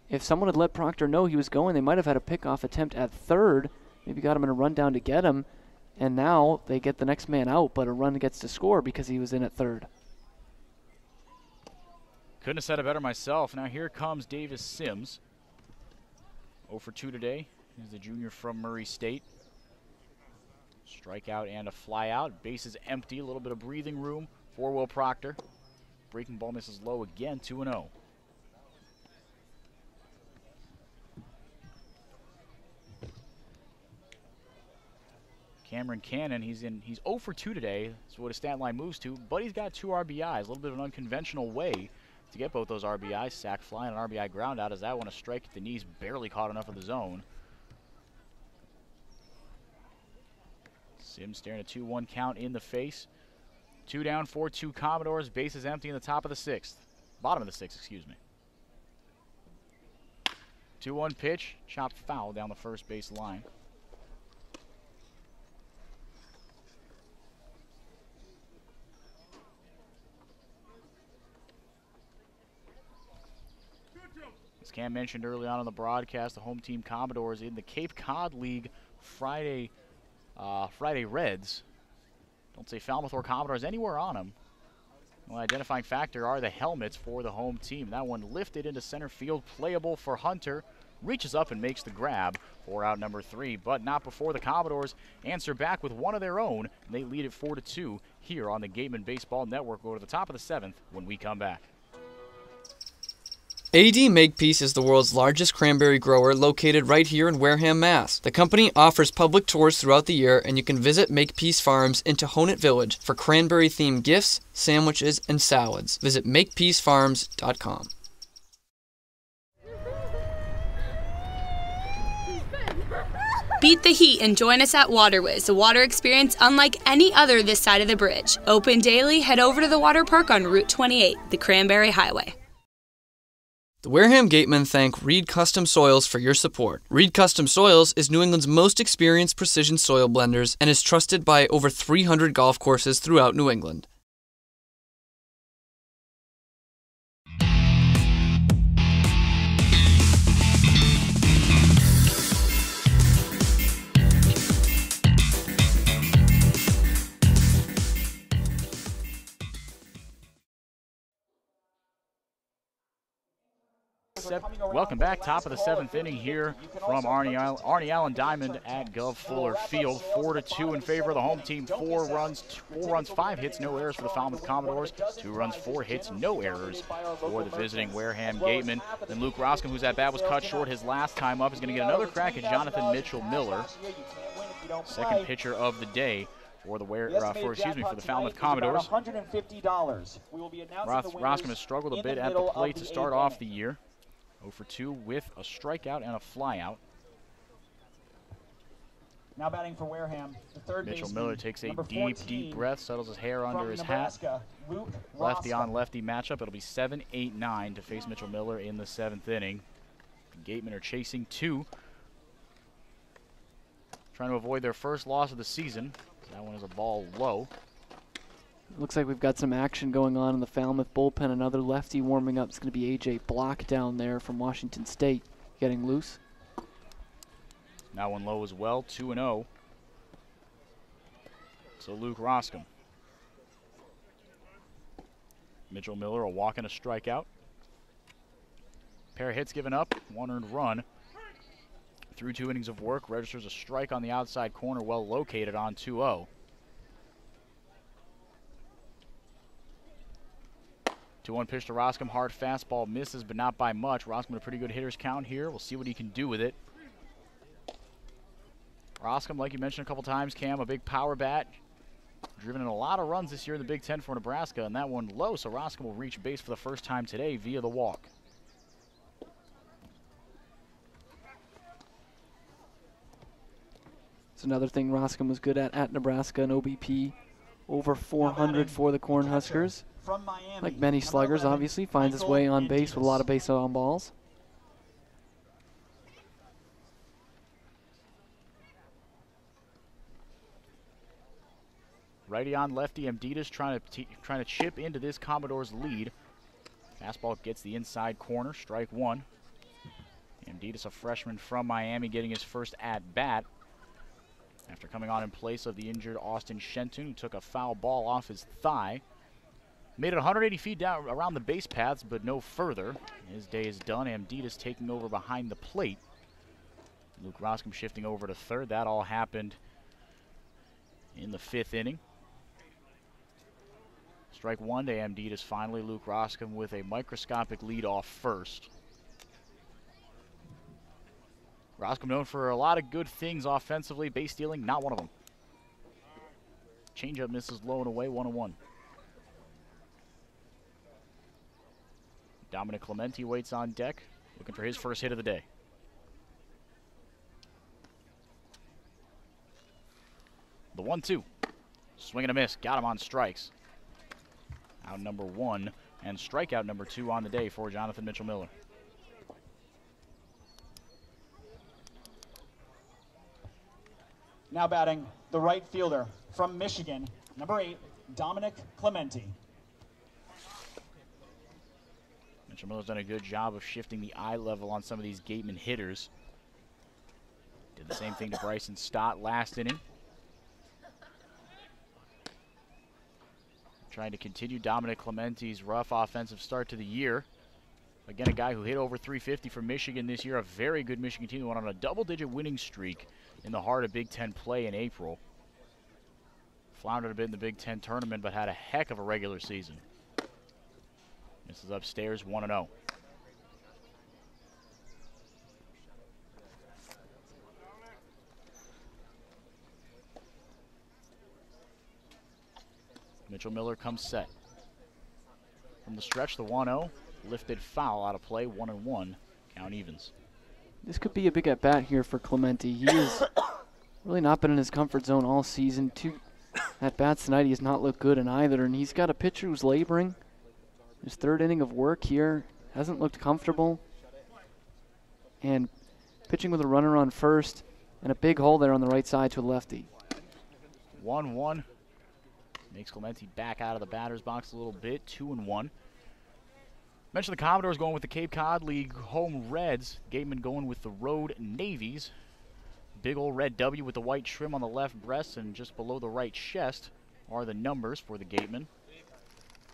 if someone had let Proctor know he was going, they might have had a pickoff attempt at third, maybe got him in a run down to get him, and now they get the next man out, but a run gets to score because he was in at third. Couldn't have said it better myself. Now here comes Davis Sims. 0 for 2 today. He's the junior from Murray State. Strikeout and a flyout. Bases empty, a little bit of breathing room for Will Proctor. Breaking ball misses low again, 2-0. Cameron Cannon, he's 0 for 2 today. That's what his stat line moves to, but he's got 2 RBIs. A little bit of an unconventional way to get both those RBIs. Sac fly and an RBI ground out as that one, a strike at the knees, barely caught enough of the zone. Sims staring a 2-1 count in the face. 2 down, 4-2 Commodores. Bases empty in the top of the 6th. Bottom of the 6th, excuse me. 2-1 pitch, chopped foul down the first base line. As Cam mentioned early on in the broadcast, the home team Commodores in the Cape Cod League Friday Reds. Don't say Falmouth or Commodores anywhere on them. The identifying factor are the helmets for the home team. That one lifted into center field, playable for Hunter. Reaches up and makes the grab for out number 3, but not before the Commodores answer back with one of their own. They lead it 4-2 here on the Gatemen Baseball Network. We'll go to the top of the 7th when we come back. AD Makepeace is the world's largest cranberry grower located right here in Wareham, Mass. The company offers public tours throughout the year, and you can visit Makepeace Farms in Tohonet Village for cranberry-themed gifts, sandwiches, and salads. Visit makepeacefarms.com. Beat the heat and join us at Waterways, a water experience unlike any other this side of the bridge. Open daily, head over to the water park on Route 28, the Cranberry Highway. The Wareham Gatemen thank Reed Custom Soils for your support. Reed Custom Soils is New England's most experienced precision soil blenders and is trusted by over 300 golf courses throughout New England. Welcome back, top of the 7th inning here from Arnie Allen Diamond at Gov Fuller Field. 4-2 in favor of the home team. 4 runs, 5 hits, no errors for the Falmouth Commodores. 2 runs, 4 hits, no errors for the visiting Wareham Gatemen. Then Luke Roscom, whose at bat was cut short his last time up, is going to get another crack at Jonathan Mitchell Miller. Second pitcher of the day for the for the Falmouth Commodores. Roscom has struggled a bit at the plate to start off the year. 0 for 2 with a strikeout and a flyout. Now batting for Wareham, the third Mitchell Miller takes a deep breath, settles his hair under his hat. Lefty on lefty matchup. It'll be 7-8-9 to face Mitchell Miller in the 7th inning. The Gatemen are chasing 2. Trying to avoid their first loss of the season. That one is a ball low. Looks like we've got some action going on in the Falmouth bullpen. Another lefty warming up. It's going to be A.J. Block down there from Washington State, getting loose. Now one low as well, 2-0. So Luke Roscom. Mitchell Miller, a walk and a strikeout. Pair of hits given up, 1 earned run. Through 2 innings of work, registers a strike on the outside corner, well located on 2-0. 2-1 pitch to Roscom, hard fastball, misses, but not by much. Roscom with a pretty good hitter's count here. We'll see what he can do with it. Roscom, like you mentioned a couple times, Cam, a big power bat. Driven in a lot of runs this year in the Big Ten for Nebraska, and that one low, so Roscombe will reach base for the first time today via the walk. It's another thing Roscombe was good at Nebraska, an OBP over 400 for the Cornhuskers. Like many sluggers, obviously, finds his way on base with a lot of base on balls. Righty on lefty, Amditas trying to chip into this Commodores lead. Fastball gets the inside corner, strike one. Amditas, a freshman from Miami, getting his first at-bat after coming on in place of the injured Austin Shenton, who took a foul ball off his thigh. Made it 180 feet down around the base paths, but no further. His day is done. Amditas taking over behind the plate. Luke Roscombe shifting over to third. That all happened in the 5th inning. Strike one to Amditas finally. Luke Roscombe with a microscopic lead off first. Roscombe known for a lot of good things offensively. Base stealing, not one of them. Changeup misses low and away, 1-1. Dominic Clementi waits on deck, looking for his first hit of the day. The 1-2. Swing and a miss. Got him on strikes. Out number 1 and strikeout number 2 on the day for Jonathan Mitchell-Miller. Now batting, the right fielder from Michigan, number 8, Dominic Clementi. Mitchell-Miller's done a good job of shifting the eye level on some of these Gatemen hitters. Did the same thing to Bryson Stott last inning. Trying to continue Dominic Clementi's rough offensive start to the year. Again, a guy who hit over 350 for Michigan this year. A very good Michigan team that went on a double-digit winning streak in the heart of Big Ten play in April. Floundered a bit in the Big Ten tournament, but had a heck of a regular season. This is upstairs, 1-0. Mitchell-Miller comes set. From the stretch, the 1-0. Lifted foul out of play, 1-1. Count evens. This could be a big at-bat here for Clementi. He has really not been in his comfort zone all season. 2 at-bats tonight, he has not looked good in either, and he's got a pitcher who's laboring. His 3rd inning of work here, hasn't looked comfortable. And pitching with a runner on first, and a big hole there on the right side to a lefty. 1-1. Makes Clementi back out of the batter's box a little bit, 2-1. Mentioned the Commodores going with the Cape Cod League home Reds. Gatemen going with the road Navies. Big old red W with the white trim on the left breast and just below the right chest are the numbers for the Gatemen.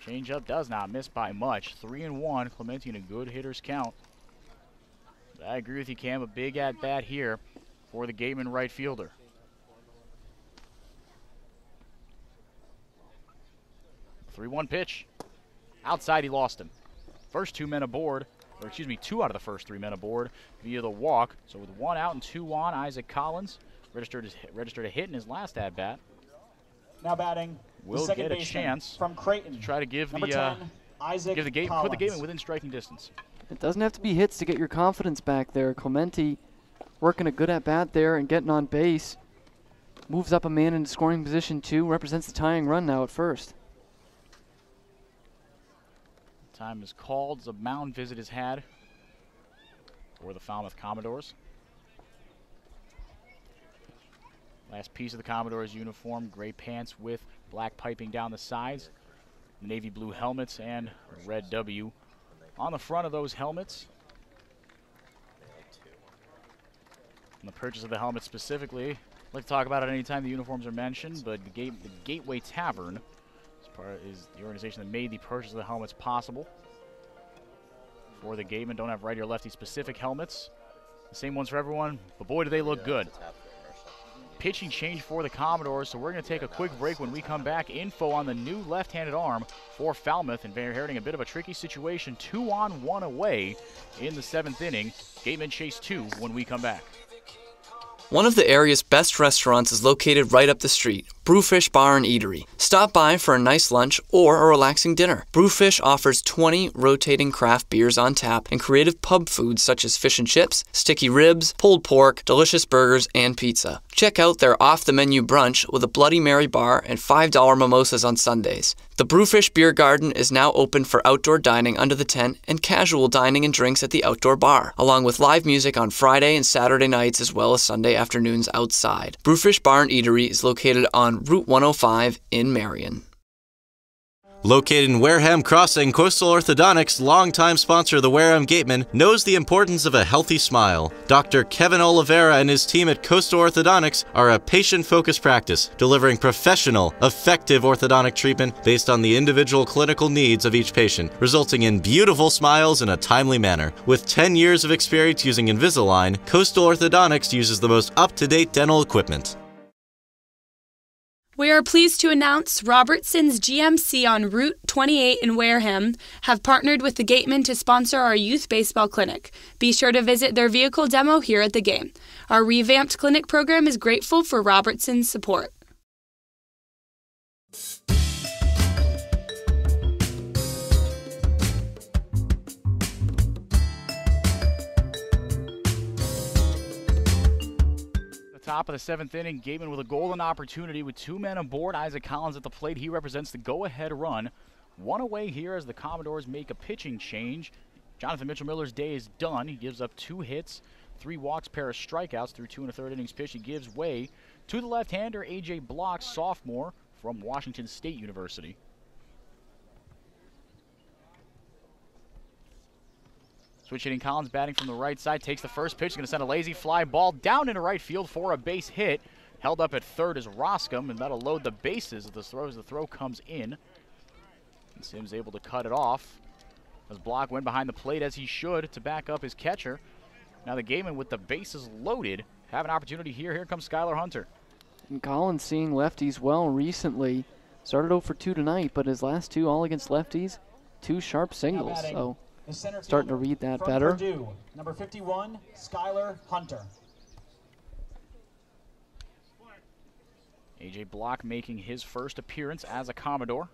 Changeup does not miss by much. 3-1. Clementi in a good hitter's count. But I agree with you, Cam. A big at-bat here for the Gatemen right fielder. The 3-1 pitch. Outside, he lost him. First 2 men aboard, or excuse me, 2 out of the first 3 men aboard via the walk. So with 1 out and 2 on, Isaac Collins registered a hit in his last at-bat. Now batting, will the get a chance from Creighton to try to give number the 10, Isaac put the Gatemen within striking distance. It doesn't have to be hits to get your confidence back there. Clementi working a good at-bat there and getting on base. Moves up a man into scoring position 2, represents the tying run now at first. Time is called as a mound visit is had for the Falmouth Commodores. Last piece of the Commodores uniform, gray pants with black piping down the sides, navy blue helmets, and red W on the front of those helmets. And the purchase of the helmet specifically, I'd like to talk about it anytime the uniforms are mentioned, but the Gateway Tavern is the organization that made the purchase of the helmets possible. For the Gatemen, don't have righty or lefty specific helmets. The same ones for everyone, but boy do they look good. Pitching change for the Commodores, so we're going to take a quick break. When we come back, info on the new left-handed arm for Falmouth, and they're inheriting a bit of a tricky situation. 2 on, 1 away in the 7th inning. Gatemen chase 2 when we come back. One of the area's best restaurants is located right up the street, Brewfish Bar and Eatery. Stop by for a nice lunch or a relaxing dinner. Brewfish offers 20 rotating craft beers on tap and creative pub foods such as fish and chips, sticky ribs, pulled pork, delicious burgers, and pizza. Check out their off-the-menu brunch with a Bloody Mary bar and $5 mimosas on Sundays. The Brewfish Beer Garden is now open for outdoor dining under the tent and casual dining and drinks at the outdoor bar, along with live music on Friday and Saturday nights as well as Sunday afternoons outside. Brewfish Bar and Eatery is located on Route 105 in Marion. Located in Wareham Crossing, Coastal Orthodontics, longtime sponsor of the Wareham Gatemen, knows the importance of a healthy smile. Dr. Kevin Oliveira and his team at Coastal Orthodontics are a patient-focused practice, delivering professional, effective orthodontic treatment based on the individual clinical needs of each patient, resulting in beautiful smiles in a timely manner. With 10 years of experience using Invisalign, Coastal Orthodontics uses the most up-to-date dental equipment. We are pleased to announce Robertson's GMC on Route 28 in Wareham have partnered with the Gatemen to sponsor our youth baseball clinic. Be sure to visit their vehicle demo here at the game. Our revamped clinic program is grateful for Robertson's support. Top of the 7th inning, Gatemen with a golden opportunity with 2 men aboard. Isaac Collins at the plate. He represents the go-ahead run. 1 away here as the Commodores make a pitching change. Jonathan Mitchell-Miller's day is done. He gives up 2 hits, 3 walks, pair of strikeouts through 2 1/3 innings pitch. He gives way to the left-hander, A.J. Block, sophomore from Washington State University. Switch hitting Collins batting from the right side, takes the first pitch, going to send a lazy fly ball down into right field for a base hit. Held up at third is Roscom, and that'll load the bases as the throw comes in. And Sims able to cut it off as Block went behind the plate as he should to back up his catcher. Now the Gatemen with the bases loaded have an opportunity here. Here comes Skylar Hunter. And Collins seeing lefties well recently. Started 0 for 2 tonight, but his last 2 all against lefties. 2 sharp singles, so starting to read that better. Purdue, number 51, Skylar Hunter. A.J. Block making his first appearance as a Commodore.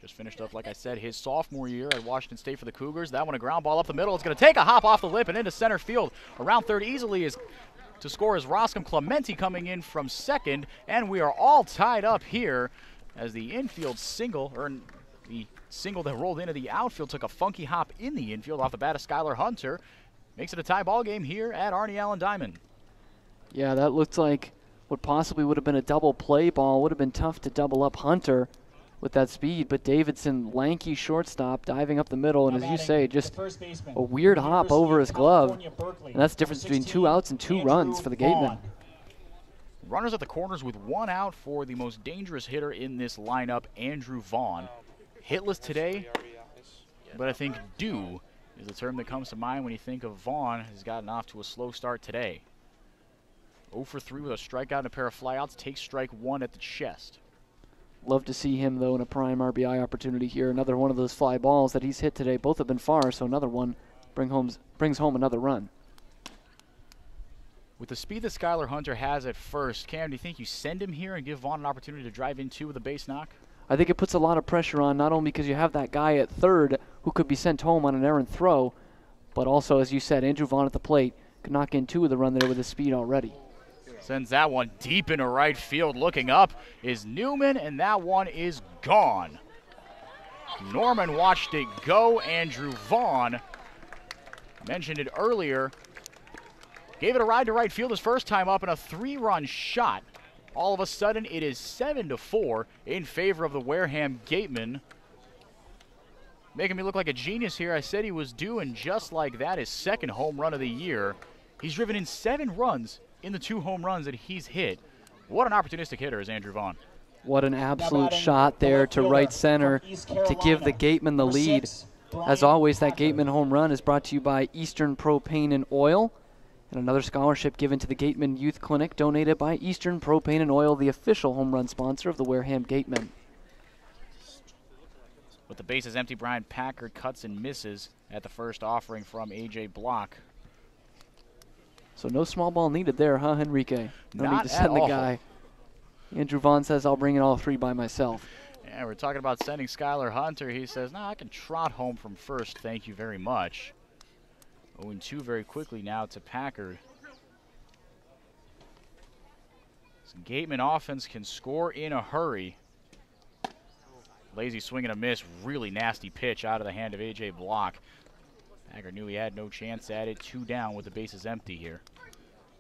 Just finished up, like I said, his sophomore year at Washington State for the Cougars. That one a ground ball up the middle. It's going to take a hop off the lip and into center field. Around third easily is to score is Roscom Clementi coming in from second. And we are all tied up here as the infield single, or the single that rolled into the outfield took a funky hop in the infield off the bat of Skylar Hunter. Makes it a tie ball game here at Arnie Allen Diamond. Yeah, that looked like what possibly would have been a double play ball. Would have been tough to double up Hunter with that speed, but Davidson, lanky shortstop, diving up the middle, and as you say, just a weird hop over his glove. And that's the difference between 2 outs and 2 runs for the Gatemen. Runners at the corners with 1 out for the most dangerous hitter in this lineup, Andrew Vaughn. Hitless today, but I think due is the term that comes to mind when you think of Vaughn. Has gotten off to a slow start today. 0 for 3 with a strikeout and a pair of flyouts. Takes strike 1 at the chest. Love to see him, though, in a prime RBI opportunity here. Another one of those fly balls that he's hit today. Both have been far, so another one brings home another run. With the speed that Skylar Hunter has at first, Cam, do you think you send him here and give Vaughn an opportunity to drive in 2 with a base knock? I think it puts a lot of pressure on, not only because you have that guy at third who could be sent home on an errant throw, but also, as you said, Andrew Vaughn at the plate could knock in 2 with the run there with his speed already. Sends that one deep into right field. Looking up is Newman, and that one is gone. Norman watched it go. Andrew Vaughn, mentioned it earlier, gave it a ride to right field his first time up in a 3-run shot. All of a sudden, it is 7-4 in favor of the Wareham Gatemen. Making me look like a genius here. I said he was due, and just like that, his 2nd home run of the year. He's driven in 7 runs in the 2 home runs that he's hit. What an opportunistic hitter is Andrew Vaughn. What an absolute shot there to right center to give the Gatemen the lead. As always, that Gatemen home run is brought to you by Eastern Propane and Oil. And another scholarship given to the Gatemen Youth Clinic, donated by Eastern Propane and Oil, the official home run sponsor of the Wareham Gatemen. With the bases empty, Brian Packard cuts and misses at the first offering from A.J. Block. So no small ball needed there, huh, Enrique? No need to send the guy. Andrew Vaughn says, I'll bring in all three by myself. Yeah, we're talking about sending Skylar Hunter. He says, no, I can trot home from first. Thank you very much. 0-2 very quickly now to Packard. This Gatemen offense can score in a hurry. Lazy swing and a miss. Really nasty pitch out of the hand of A.J. Block. Packard knew he had no chance at it. 2 down with the bases empty here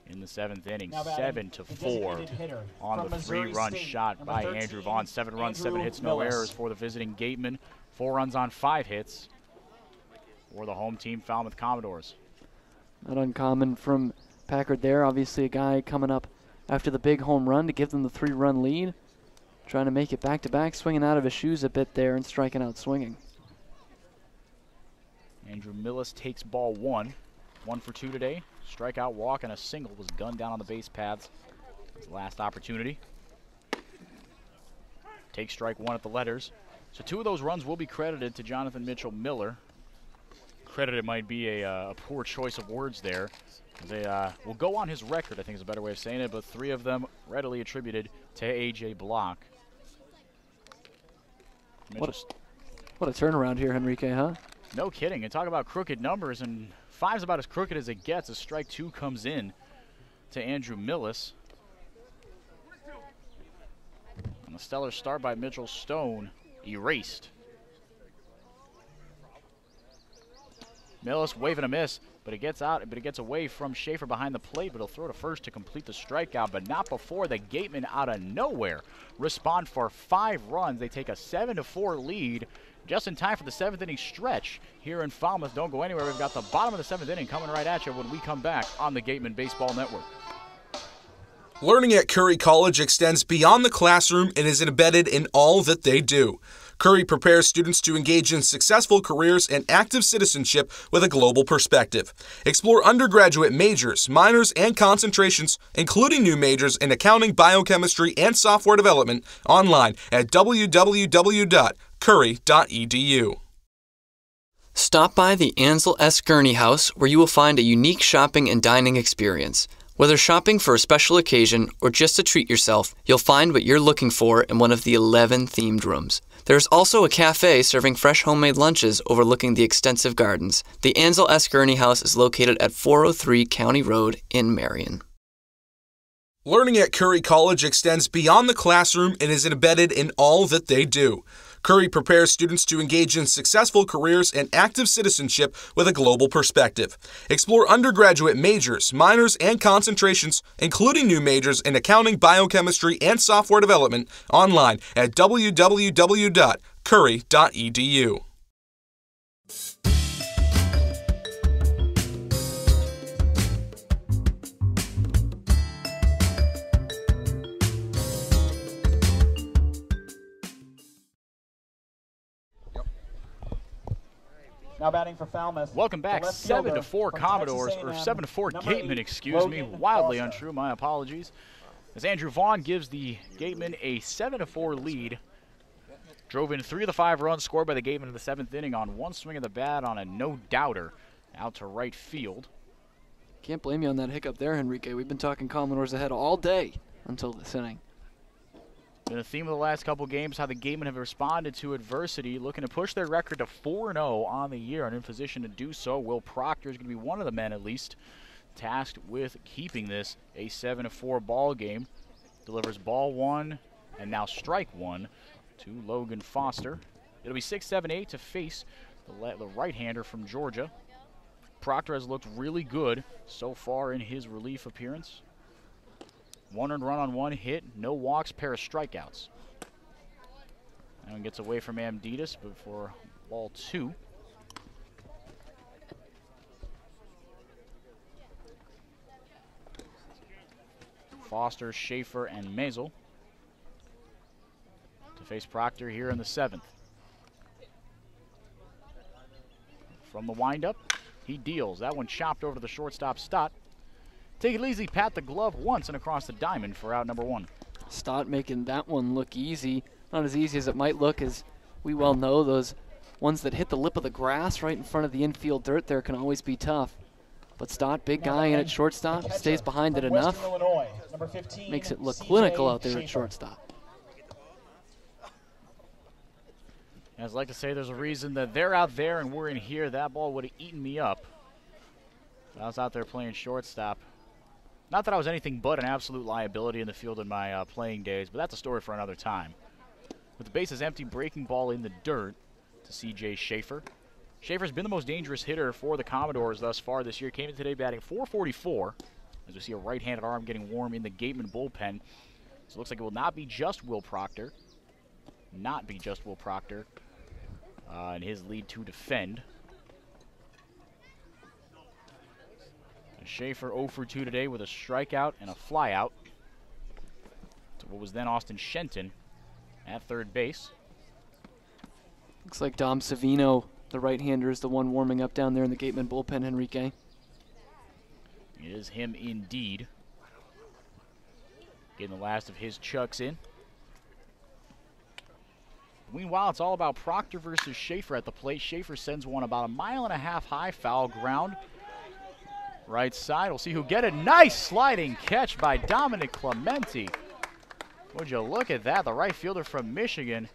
in the 7th inning. 7-4 on the 3-run shot by Andrew Vaughn. 7 runs, 7 hits, no errors for the visiting Gatemen. 4 runs on 5 hits for the home team, Falmouth Commodores. Not uncommon from Packard there. Obviously a guy coming up after the big home run to give them the 3-run lead. Trying to make it back-to-back, swinging out of his shoes a bit there and striking out swinging. Andrew Millis takes ball 1. 1 for 2 today. Strikeout, walk, and a single was gunned down on the base paths. His last opportunity. Take strike 1 at the letters. So 2 of those runs will be credited to Jonathan Mitchell Miller. Credited might be a poor choice of words there. They will go on his record, I think is a better way of saying it, but 3 of them readily attributed to A.J. Block. What a turnaround here, Henrique, huh? No kidding. And talk about crooked numbers, and 5's about as crooked as it gets as strike 2 comes in to Andrew Millis. And the stellar start by Mitchell Stone erased. Millis waving a miss, but it gets out, but it gets away from Schaefer behind the plate, but he'll throw to first to complete the strikeout, but not before the Gatemen out of nowhere respond for 5 runs. They take a 7-4 lead just in time for the 7th inning stretch here in Falmouth. Don't go anywhere. We've got the bottom of the 7th inning coming right at you when we come back on the Gatemen Baseball Network. Learning at Curry College extends beyond the classroom and is embedded in all that they do. Curry prepares students to engage in successful careers and active citizenship with a global perspective. Explore undergraduate majors, minors, and concentrations, including new majors in accounting, biochemistry, and software development, online at www.curry.edu. Stop by the Ansel S. Gurney House, where you will find a unique shopping and dining experience. Whether shopping for a special occasion or just to treat yourself, you'll find what you're looking for in one of the 11 themed rooms. There's also a cafe serving fresh homemade lunches overlooking the extensive gardens. The Ansel S. Gurney House is located at 403 County Road in Marion. Learning at Curry College extends beyond the classroom and is embedded in all that they do. Curry prepares students to engage in successful careers and active citizenship with a global perspective. Explore undergraduate majors, minors, and concentrations, including new majors in accounting, biochemistry, and software development, online at www.curry.edu. Now batting for Falmouth. Welcome back. 7-4 Commodores, or 7-4 Gatemen, excuse me. Wildly untrue, my apologies. As Andrew Vaughn gives the Gatemen a 7-4 lead. Drove in 3 of the 5 runs scored by the Gatemen in the 7th inning on 1 swing of the bat on a no-doubter out to right field. Can't blame you on that hiccup there, Henrique. We've been talking Commodores ahead all day until this inning. Been a theme of the last couple games, how the Gatemen have responded to adversity, looking to push their record to 4-0 on the year, and in position to do so. Will Proctor is going to be one of the men, at least, tasked with keeping this a 7-4 ball game. Delivers ball 1 and now strike 1 to Logan Foster. It'll be 6-7-8 to face the right-hander from Georgia. Proctor has looked really good so far in his relief appearance. 1 earned run on 1 hit, no walks, pair of strikeouts. That one gets away from Amditas, but for ball 2. Foster, Schaefer, and Mazel to face Proctor here in the 7th. From the windup, he deals. That one chopped over to the shortstop, Stott. Take it easy, pat the glove once and across the diamond for out number 1. Stott making that one look easy. Not as easy as it might look, as we well know. Those ones that hit the lip of the grass right in front of the infield dirt there can always be tough. But Stott, big guy in at shortstop, stays behind it From enough. Western Illinois, number 15, Makes it look CJ clinical out there Schaefer. at shortstop. As I like to say, there's a reason that they're out there and we're in here. That ball would have eaten me up. I was out there playing shortstop. Not that I was anything but an absolute liability in the field in my playing days, but that's a story for another time. With the bases empty, breaking ball in the dirt to CJ Schaefer. Schaefer's been the most dangerous hitter for the Commodores thus far this year. Came in today batting .444, as we see a right-handed arm getting warm in the Gatemen bullpen. So it looks like it will not be just Will Proctor. Not be just Will Proctor in his lead to defend. Schaefer 0 for 2 today with a strikeout and a flyout to what was then Austin Shenton at third base. Looks like Dom Savino, the right-hander, is the one warming up down there in the Gatemen bullpen, Enrique. It is him indeed. Getting the last of his chucks in. Meanwhile, it's all about Proctor versus Schaefer at the plate. Schaefer sends one about 1.5 miles high, foul ground. Right side, we'll see who get it. Nice sliding catch by Dominic Clementi. Would you look at that? The right fielder from Michigan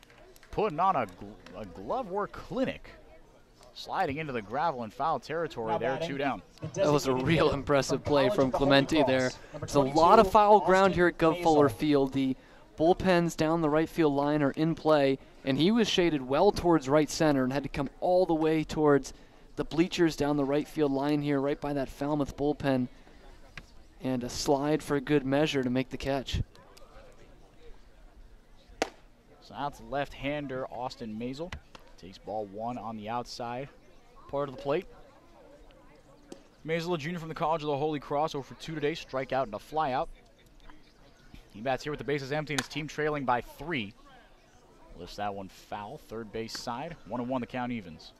putting on a glove work clinic. Sliding into the gravel and foul territory there, 2 down. That was a real impressive play from Clementi there. There's a lot of foul ground here at Gov Fuller Field. The bullpens down the right field line are in play, and he was shaded well towards right center and had to come all the way towards the bleachers down the right field line here, right by that Falmouth bullpen, and a slide for a good measure to make the catch. So that's left-hander Austin Maisel. Takes ball 1 on the outside part of the plate. Maisel, a junior from the College of the Holy Cross, 0 for 2 today, strikeout and a flyout. He bats here with the bases empty and his team trailing by 3. Lifts that one foul, third base side. 1-1 the count evens.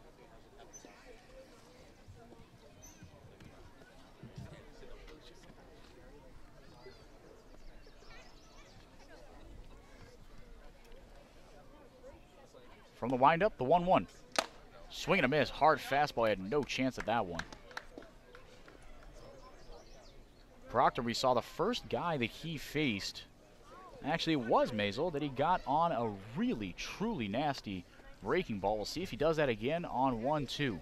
From the windup, the 1-1. Swing and a miss, hard fastball. He had no chance at that one. Proctor, we saw the first guy that he faced, actually it was Maisel, that he got on a really, truly nasty breaking ball. We'll see if he does that again on 1-2.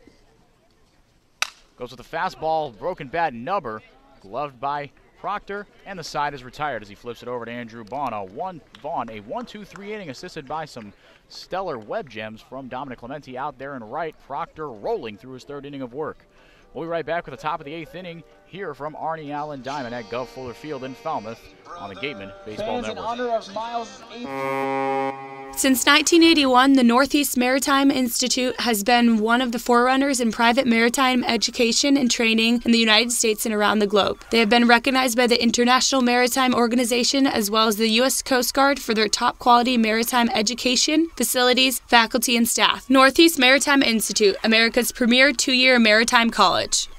Goes with the fastball, broken bat nubber, gloved by Proctor, and the side is retired as he flips it over to Andrew Vaughn. A 1-2-3 inning assisted by some stellar web gems from Dominic Clementi out there in right. Proctor rolling through his 3rd inning of work. We'll be right back with the top of the 8th inning here from Arnie Allen Diamond at Gov Fuller Field in Falmouth on the Gatemen Baseball Network. In honor of Miles' 8th. Since 1981, the Northeast Maritime Institute has been one of the forerunners in private maritime education and training in the United States and around the globe. They have been recognized by the International Maritime Organization as well as the U.S. Coast Guard for their top quality maritime education, facilities, faculty, and staff. Northeast Maritime Institute, America's premier 2-year maritime college.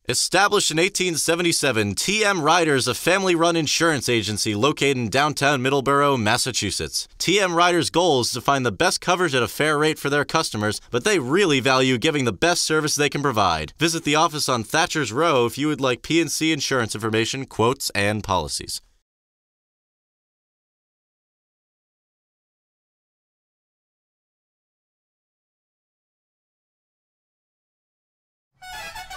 Established in 1877, TM Riders, a family-run insurance agency located in downtown Middleborough, Massachusetts. TM Riders' goal is to find the best coverage at a fair rate for their customers, but they really value giving the best service they can provide. Visit the office on Thatcher's Row if you would like P&C insurance information, quotes, and policies.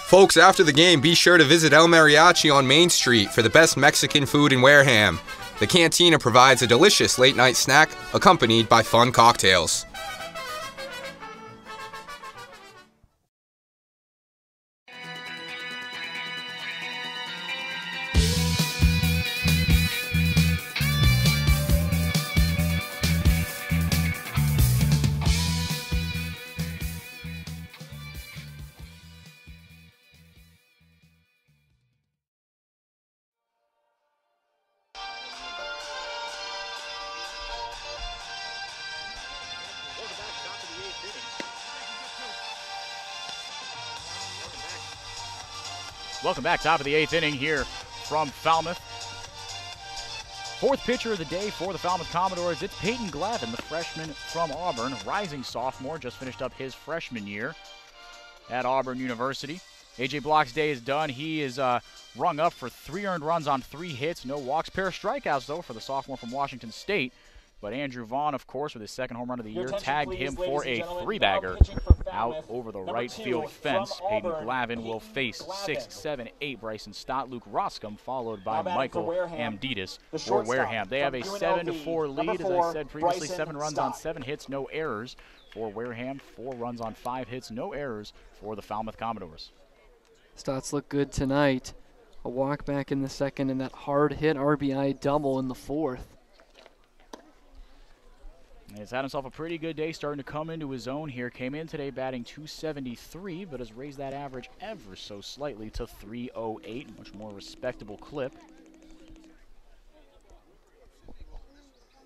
Folks, after the game, be sure to visit El Mariachi on Main Street for the best Mexican food in Wareham. The cantina provides a delicious late-night snack accompanied by fun cocktails. Welcome back, top of the 8th inning here from Falmouth. 4th pitcher of the day for the Falmouth Commodores. It's Peyton Glavin, the freshman from Auburn, rising sophomore, just finished up his freshman year. at Auburn University. A.J. Block's day is done. He is rung up for 3 earned runs on 3 hits. No walks, pair of strikeouts, though, for the sophomore from Washington State. But Andrew Vaughn, of course, with his second home run of the year, tagged him for a 3-bagger out over the right field fence. Hayden Glavin will face 6, 7, 8 Bryson Stott, Luke Roscom, followed by Michael Amditis for Wareham. They have a 7-4 lead, as I said previously. 7 runs on 7 hits, no errors for Wareham. 4 runs on 5 hits, no errors for the Falmouth Commodores. Stotts look good tonight. A walk back in the second and that hard hit RBI double in the fourth. And he's had himself a pretty good day, starting to come into his own here. Came in today batting .273, but has raised that average ever so slightly to .308, much more respectable clip.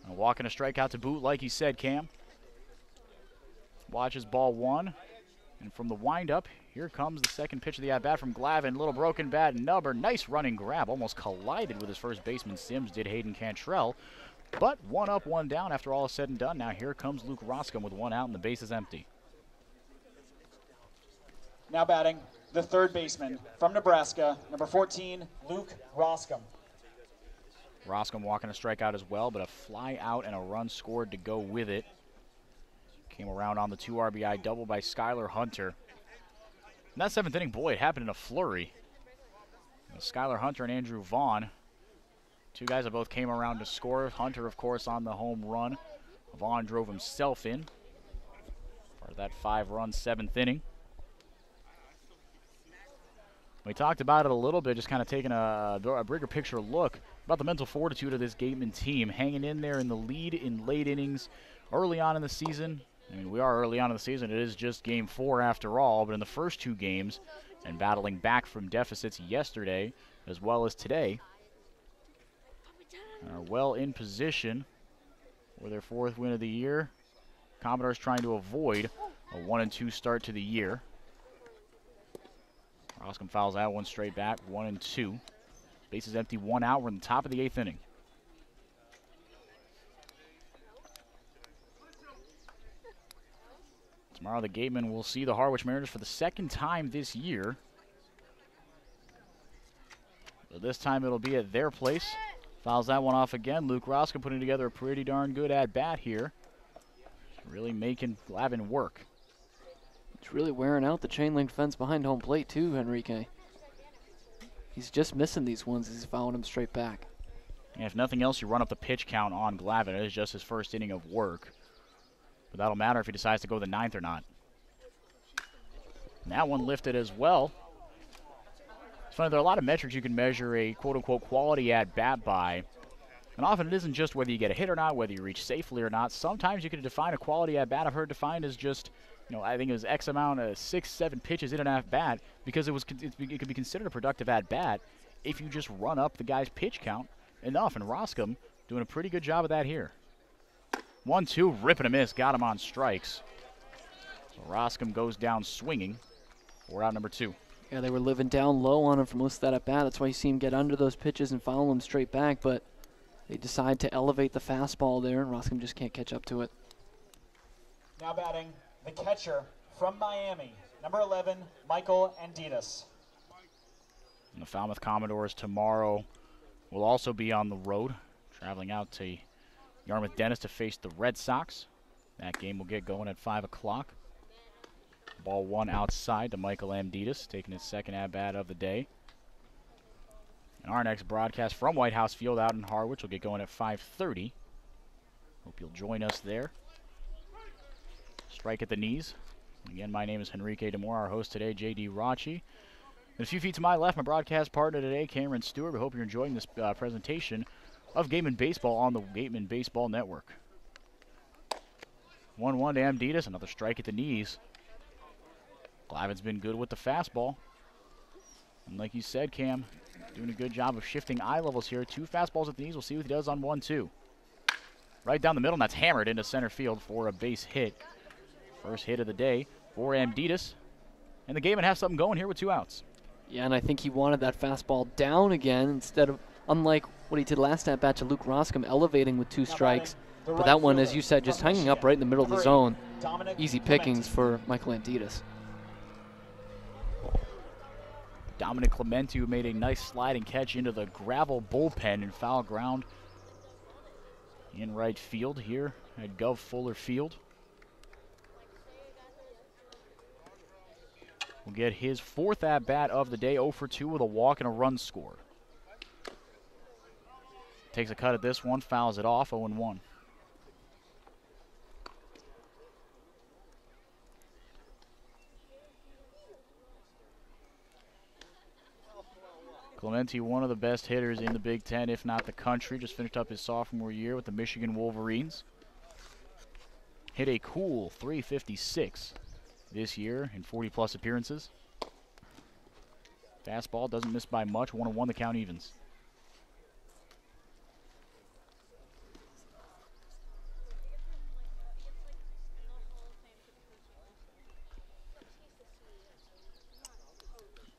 And walking a strikeout to boot, like he said, Cam. Watches ball 1, and from the windup, here comes the second pitch of the at-bat from Glavin. Little broken bat, Nubber, nice running grab, almost collided with his first baseman Sims, did Hayden Cantrell. But 1 up, 1 down after all is said and done. Now here comes Luke Roscom with 1 out and the base is empty. Now batting, the third baseman from Nebraska, number 14, Luke Roscom. Roscom walking a strikeout as well, but a fly out and a run scored to go with it. Came around on the 2 RBI double by Skylar Hunter. And that 7th inning, boy, it happened in a flurry. Skylar Hunter and Andrew Vaughn. 2 guys that both came around to score. Hunter, of course, on the home run. Vaughn drove himself in. Part of that 5-run 7th inning. We talked about it a little bit, just kind of taking a bigger picture look about the mental fortitude of this Gatemen team. Hanging in there in the lead in late innings early on in the season. I mean, we are early on in the season. It is just game 4 after all. But in the first 2 games, and battling back from deficits yesterday as well as today, are well in position for their 4th win of the year. Commodores trying to avoid a 1-2 start to the year. Roscom fouls out, 1 straight back, 1-2. Bases empty, 1 out. We're in the top of the 8th inning. Tomorrow the Gatemen will see the Harwich Mariners for the 2nd time this year. But this time it'll be at their place. Fouls that one off again. Luke Roscom putting together a pretty darn good at-bat here. Really making Glavin work. It's really wearing out the chain-link fence behind home plate too, Henrique. He's just missing these ones as he's fouling them straight back. And if nothing else, you run up the pitch count on Glavin. It is just his first inning of work. But that'll matter if he decides to go the 9th or not. And that one lifted as well. It's funny, there are a lot of metrics you can measure a quote-unquote quality at-bat by. And often it isn't just whether you get a hit or not, whether you reach safely or not. Sometimes you can define a quality at-bat. I've heard defined as just, I think it was X amount of 6, 7 pitches in an at-bat, because it could be considered a productive at-bat if you just run up the guy's pitch count enough. And Roscom doing a pretty good job of that here. 1-2, rip and a miss, got him on strikes. So Roscom goes down swinging for out number 2. Yeah, they were living down low on him for most of that at-bat. That's why you see him get under those pitches and foul them straight back, but they decide to elevate the fastball there, and Roscom just can't catch up to it. Now batting, the catcher from Miami, number 11, Michael Amditis. And the Falmouth Commodores tomorrow will also be on the road, traveling out to Yarmouth Dennis to face the Red Sox. That game will get going at 5 o'clock. Ball 1 outside to Michael Amditis, taking his 2nd at-bat of the day. And our next broadcast from White House Field out in Harwich will get going at 5:30. Hope you'll join us there. Strike at the knees. Again, my name is Henrique DeMore, our host today, J.D. Rachi. And a few feet to my left, my broadcast partner today, Cameron Stewart. We hope you're enjoying this presentation of Gatemen Baseball on the Gatemen Baseball Network. 1-1 to Amditis, another strike at the knees. Glavin's been good with the fastball. And like you said, Cam, doing a good job of shifting eye levels here. 2 fastballs at the knees. We'll see what he does on 1-2. Right down the middle, and that's hammered into center field for a base hit. First hit of the day for Amditis. And the Gatemen have something going here with 2 outs. Yeah, and I think he wanted that fastball down again instead of, unlike what he did last at-bat to Luke Roscom, elevating with 2 strikes. But that one, as you said, just hanging up right in the middle of the zone. Easy pickings for Michael Amditis. Dominic Clementi, who made a nice sliding catch into the gravel bullpen in foul ground in right field here at Gov Fuller Field. Will get his 4th at-bat of the day, 0 for 2 with a walk and a run scored. Takes a cut at this one, fouls it off, 0-1. Clementi, one of the best hitters in the Big Ten, if not the country. Just finished up his sophomore year with the Michigan Wolverines. Hit a cool .356 this year in 40-plus appearances. Fastball doesn't miss by much. 1-1, the count evens.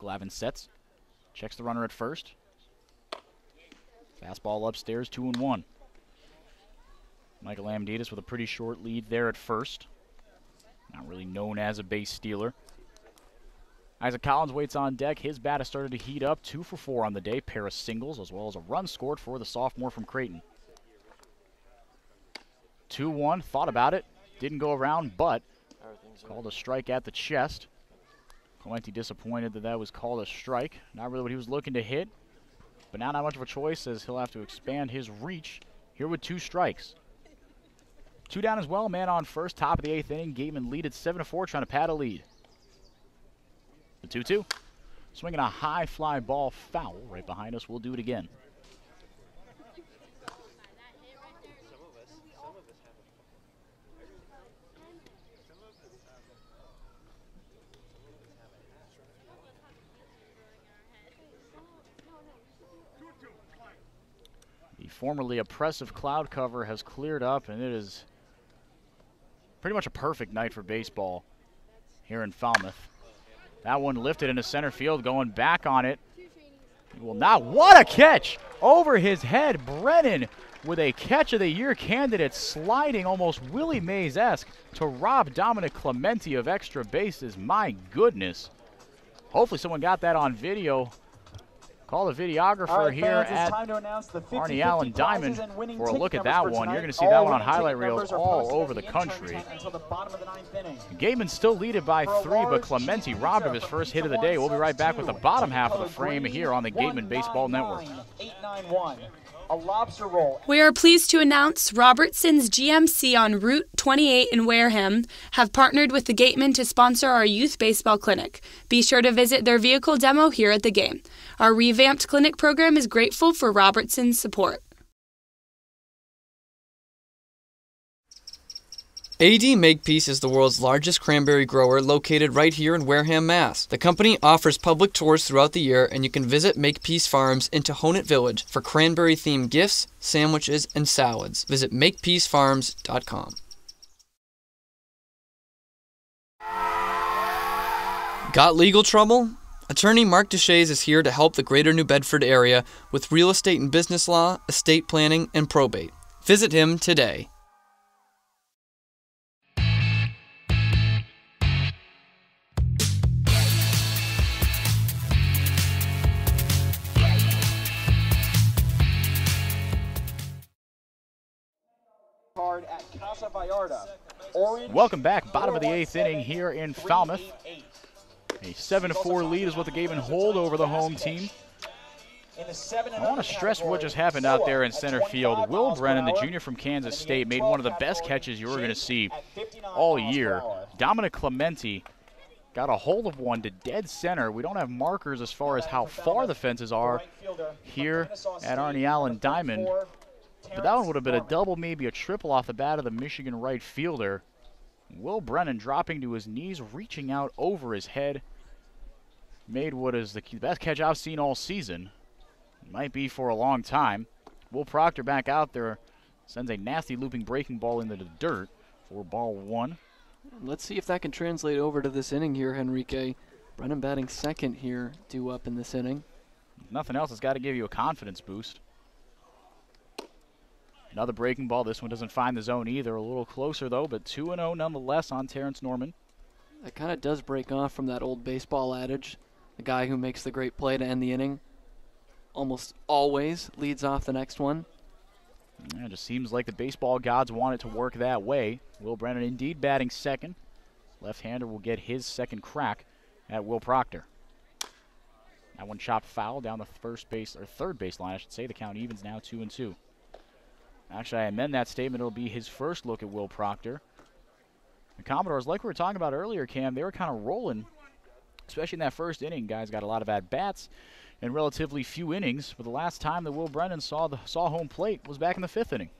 Glavin sets. Checks the runner at first. Fastball upstairs, 2-1. Michael Amditis with a pretty short lead there at first. Not really known as a base stealer. Isaac Collins waits on deck. His bat has started to heat up. 2 for 4 on the day. Pair of singles as well as a run scored for the sophomore from Creighton. 2-1. Thought about it. Didn't go around, but called a strike at the chest. Clementi disappointed that was called a strike. Not really what he was looking to hit, but now not much of a choice as he'll have to expand his reach here with 2 strikes. 2 down as well, man on first, top of the 8th inning. Gatemen lead at 7-4, trying to pad a lead. The 2-2. Swinging a high fly ball foul right behind us. We'll do it again. The formerly oppressive cloud cover has cleared up, and it is pretty much a perfect night for baseball here in Falmouth. That one lifted into center field, going back on it. He will not. What a catch! Over his head, Brennan with a catch of the year candidate, sliding almost Willie Mays-esque to rob Dominic Clementi of extra bases. My goodness. Hopefully someone got that on video. Call the videographer here at Arnie Allen Diamond for a look at that one. You're going to see that one on highlight reels all over the country. Gatemen still lead it by 3, but Clementi robbed of his first hit of the day. We'll be right back with the bottom half of the frame here on the Gatemen Baseball Network. A lobster roll. We are pleased to announce Robertson's GMC on Route 28 in Wareham have partnered with the Gatemen to sponsor our youth baseball clinic. Be sure to visit their vehicle demo here at the game. Our revamped clinic program is grateful for Robertson's support. AD Makepeace is the world's largest cranberry grower located right here in Wareham, Mass. The company offers public tours throughout the year, and you can visit Makepeace Farms in Tohonet Village for cranberry-themed gifts, sandwiches, and salads. Visit makepeacefarms.com. Got legal trouble? Attorney Mark Deshays is here to help the greater New Bedford area with real estate and business law, estate planning, and probate. Visit him today. At Casa Vallarta. Welcome back, bottom of the 8th inning here in Falmouth. A 7-4 lead is what the Gatemen hold over the home team. I want to stress what just happened out there in center field. Will Brennan, the junior from Kansas State, made one of the best catches you were going to see all year. Dominic Clementi got a hold of one to dead center. We don't have markers as far as how far the fences are here at Arnie Allen Diamond. But that one would have been a double, maybe a triple off the bat of the Michigan right fielder. Will Brennan dropping to his knees, reaching out over his head. Made what is the best catch I've seen all season. Might be for a long time. Will Proctor back out there. Sends a nasty looping breaking ball into the dirt for ball 1. Let's see if that can translate over to this inning here, Henrique. Brennan batting second here, due up in this inning. Nothing else has got to give you a confidence boost. Another breaking ball. This one doesn't find the zone either. A little closer, though, but 2-0 nonetheless on Terrence Norman. That kind of does break off from that old baseball adage. The guy who makes the great play to end the inning almost always leads off the next one. Yeah, it just seems like the baseball gods want it to work that way. Will Brennan indeed batting second. Left-hander will get his second crack at Will Proctor. That one chopped foul down the third base line, I should say. The count evens now 2-2. Actually, I amend that statement. It'll be his first look at Will Proctor. The Commodores, like we were talking about earlier, Cam, they were kind of rolling, especially in that first inning. Guys got a lot of at-bats in relatively few innings. But the last time that Will Brennan saw home plate was back in the 5th inning.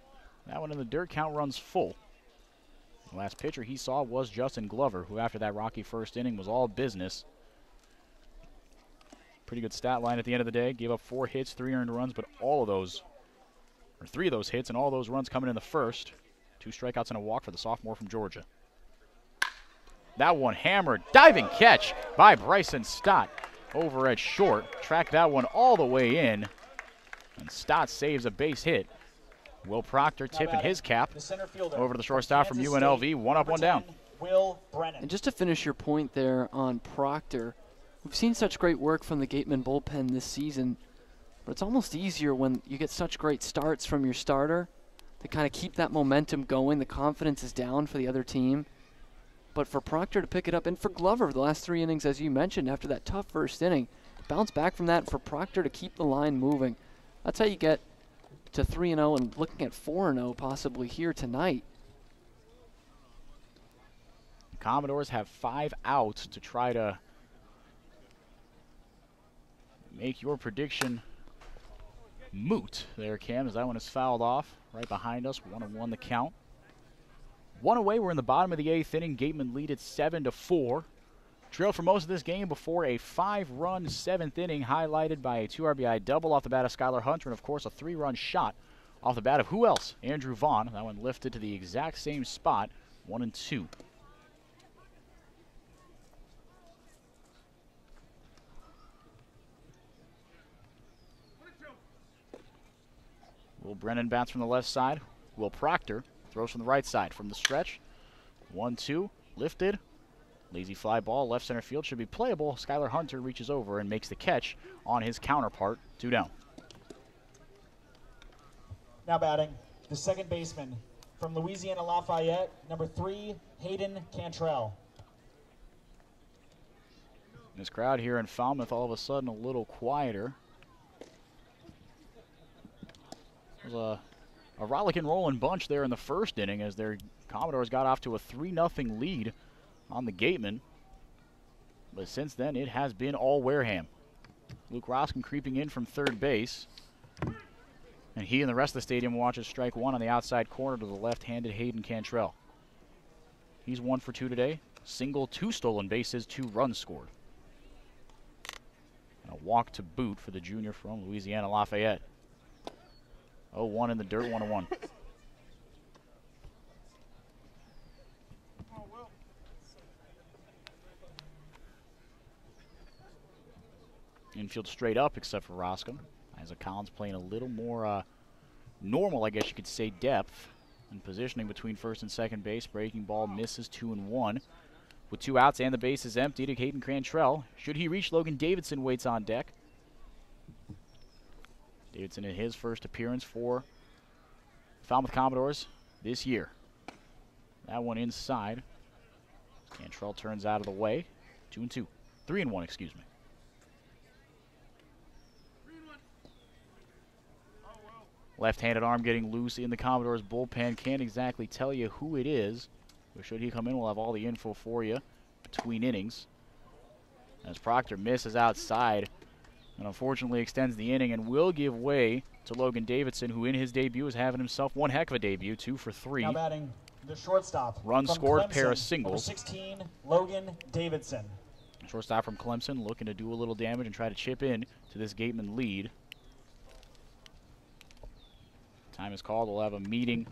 That one in the dirt, count runs full. The last pitcher he saw was Justin Glover, who after that rocky first inning was all business. Pretty good stat line at the end of the day. Gave up 4 hits, 3 earned runs, but 3 of those hits and all those runs coming in the first. 2 strikeouts and a walk for the sophomore from Georgia. That one hammered, diving catch by Bryson Stott over at short. Tracked that one all the way in, and Stott saves a base hit. Will Proctor tipping his cap over to the shortstop from UNLV. 1 up, 1 down. Will Brennan. And just to finish your point there on Proctor, we've seen such great work from the Gatemen bullpen this season, but it's almost easier when you get such great starts from your starter to kind of keep that momentum going. The confidence is down for the other team. But for Proctor to pick it up, and for Glover, the last 3 innings, as you mentioned, after that tough first inning, to bounce back from that, for Proctor to keep the line moving. That's how you get to 3-0 and looking at 4-0 possibly here tonight. The Commodores have 5 outs to try to make your prediction moot there, Cam, as that one is fouled off right behind us. 1-1 the count. 1 away, we're in the bottom of the 8th inning. Gatemen lead it 7-4. Trailed for most of this game before a 5-run 7th inning, highlighted by a 2 RBI double off the bat of Skylar Hunter, and of course a 3-run shot off the bat of who else? Andrew Vaughn. That one lifted to the exact same spot, 1-2. Will Brennan bats from the left side. Will Proctor throws from the right side from the stretch. 1-2, lifted. Lazy fly ball, left center field, should be playable. Skylar Hunter reaches over and makes the catch on his counterpart. 2 down. Now batting, the second baseman from Louisiana Lafayette, number 3, Hayden Cantrell. This crowd here in Falmouth all of a sudden a little quieter. There's a rollicking rolling bunch there in the first inning as their Commodores got off to a 3-0 lead on the Gatemen. But since then, it has been all Wareham. Luke Roskin creeping in from third base. And he and the rest of the stadium watches strike 1 on the outside corner to the left-handed Hayden Cantrell. He's 1 for 2 today. Single, 2 stolen bases, 2 runs scored. And a walk to boot for the junior from Louisiana Lafayette. 0-1 in the dirt, 1-1. Infield straight up except for Roscom. Isaac Collins playing a little more normal, I guess you could say, depth and positioning between first and second base. Breaking ball misses, 2-1. With 2 outs and the base is empty to Hayden Cantrell. Should he reach, Logan Davidson waits on deck. Davidson in his first appearance for Falmouth Commodores this year. That one inside. Cantrell turns out of the way. 2-2. 3-1, excuse me. Left-handed arm getting loose in the Commodores bullpen. Can't exactly tell you who it is. But should he come in, we'll have all the info for you between innings. As Proctor misses outside and unfortunately extends the inning and will give way to Logan Davidson, who in his debut is having himself one heck of a debut, 2 for 3. Now batting the shortstop. Run scored, Clemson, pair of singles. Number 16, Logan Davidson. Shortstop from Clemson looking to do a little damage and try to chip in to this Gatemen lead. Time is called. We'll have a meeting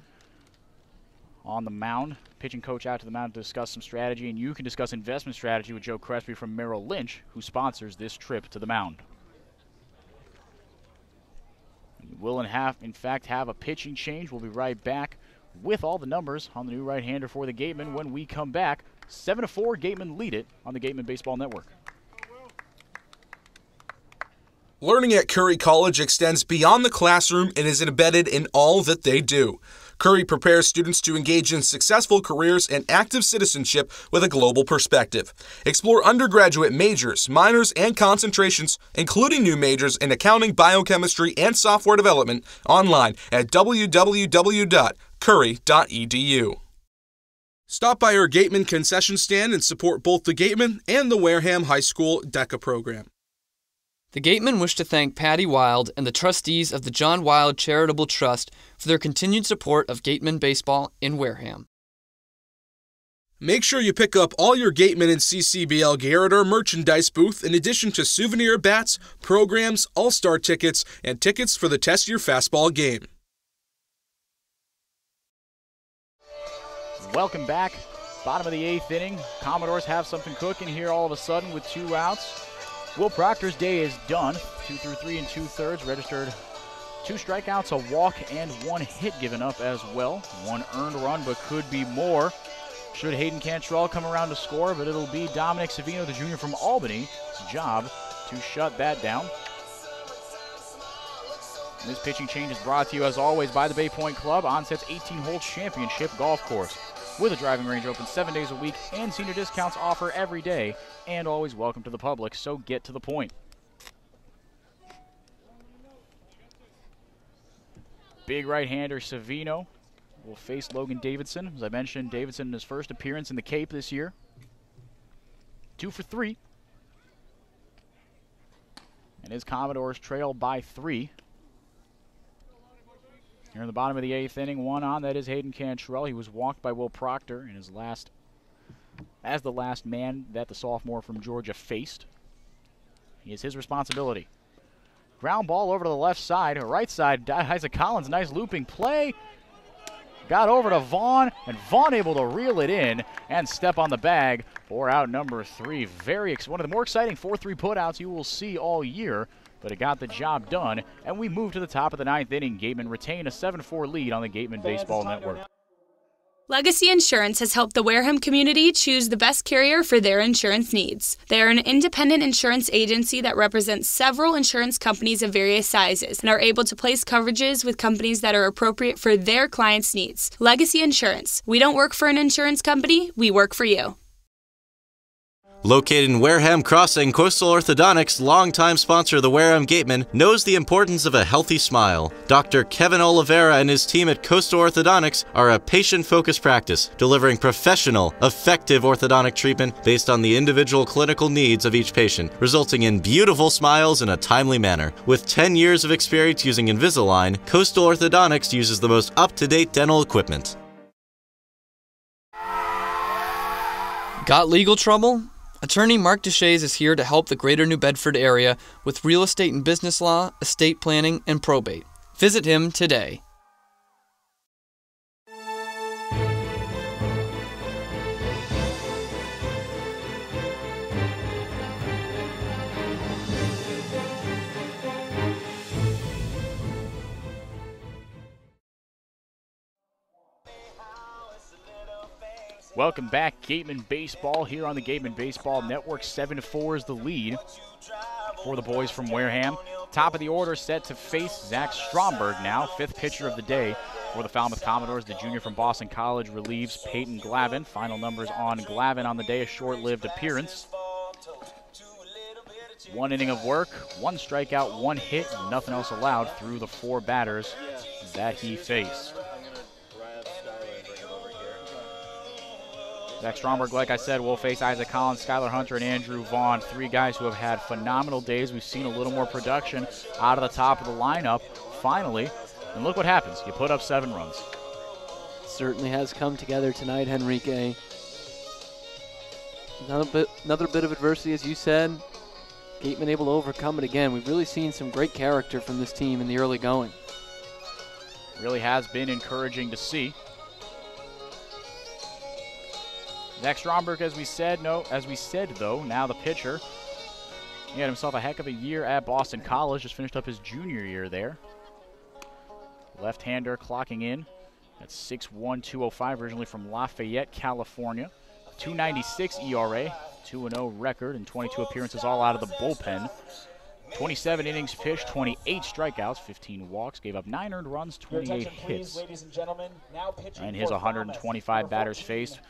on the mound. Pitching coach out to the mound to discuss some strategy, and you can discuss investment strategy with Joe Crespi from Merrill Lynch, who sponsors this trip to the mound. We will in fact have a pitching change. We'll be right back with all the numbers on the new right-hander for the Gatemen when we come back. 7-4, Gatemen lead it on the Gatemen Baseball Network. Learning at Curry College extends beyond the classroom and is embedded in all that they do. Curry prepares students to engage in successful careers and active citizenship with a global perspective. Explore undergraduate majors, minors, and concentrations, including new majors in accounting, biochemistry, and software development, online at www.curry.edu. Stop by our Gatemen concession stand and support both the Gatemen and the Wareham High School DECA program. The Gatemen wish to thank Patty Wild and the trustees of the John Wild Charitable Trust for their continued support of Gatemen Baseball in Wareham. Make sure you pick up all your Gatemen and CCBL gear at our merchandise booth in addition to souvenir bats, programs, all-star tickets, and tickets for the Test Your Fastball game. Welcome back. Bottom of the 8th inning. Commodores have something cooking here all of a sudden with 2 outs. Will Proctor's day is done. 2 through 3 2/3, registered 2 strikeouts, a walk, and 1 hit given up as well. 1 earned run, but could be more. Should Hayden Cantrell come around to score, but it'll be Dominic Savino, the junior from Albany's job to shut that down. And this pitching change is brought to you, as always, by the Bay Point Club, Onset's 18-hole championship golf course. With a driving range open 7 days a week and senior discounts offer every day, and always welcome to the public, so get to the point. Big right-hander Savino will face Logan Davidson. As I mentioned, Davidson in his first appearance in the Cape this year. 2 for 3. And his Commodores trail by 3. Here in the bottom of the 8th inning, 1 on, that is Hayden Cantrell. He was walked by Will Proctor in his as the last man that the sophomore from Georgia faced. He is his responsibility. Ground ball over to the left side, right side, Isaac Collins, nice looping play. Got over to Vaughn, and Vaughn able to reel it in and step on the bag for out number 3. One of the more exciting 4-3 putouts you will see all year, but it got the job done, and we move to the top of the 9th inning. Gatemen retain a 7-4 lead on the Gatemen Baseball Network. Legacy Insurance has helped the Wareham community choose the best carrier for their insurance needs. They are an independent insurance agency that represents several insurance companies of various sizes and are able to place coverages with companies that are appropriate for their clients' needs. Legacy Insurance. We don't work for an insurance company, we work for you. Located in Wareham Crossing, Coastal Orthodontics, longtime sponsor of the Wareham Gatemen, knows the importance of a healthy smile. Dr. Kevin Oliveira and his team at Coastal Orthodontics are a patient-focused practice, delivering professional, effective orthodontic treatment based on the individual clinical needs of each patient, resulting in beautiful smiles in a timely manner. With 10 years of experience using Invisalign, Coastal Orthodontics uses the most up-to-date dental equipment. Got legal trouble? Attorney Mark Deshays is here to help the greater New Bedford area with real estate and business law, estate planning, and probate. Visit him today. Welcome back, Gatemen Baseball here on the Gatemen Baseball Network. 7-4 is the lead for the boys from Wareham. Top of the order set to face Zach Stromberg now, 5th pitcher of the day for the Falmouth Commodores. The junior from Boston College relieves Peyton Glavin. Final numbers on Glavin on the day, a short-lived appearance. 1 inning of work, 1 strikeout, 1 hit, nothing else allowed through the 4 batters that he faced. Zach Stromberg, like I said, will face Isaac Collins, Skylar Hunter, and Andrew Vaughn. 3 guys who have had phenomenal days. We've seen a little more production out of the top of the lineup, finally. And look what happens. You put up 7 runs. Certainly has come together tonight, Henrique. Another bit of adversity, as you said. Gatemen able to overcome it again. We've really seen some great character from this team in the early going. Really has been encouraging to see. Zach Stromberg, as we said, though, now the pitcher. He had himself a heck of a year at Boston College, just finished up his junior year there. Left-hander clocking in at 6'1", 205, originally from Lafayette, California. 2.96 ERA, 2-0 record, and 22 appearances all out of the bullpen. 27 innings pitched, 28 strikeouts, 15 walks, gave up 9 earned runs, 28 hits. Ladies and gentlemen, now pitching And his 125 batters faced,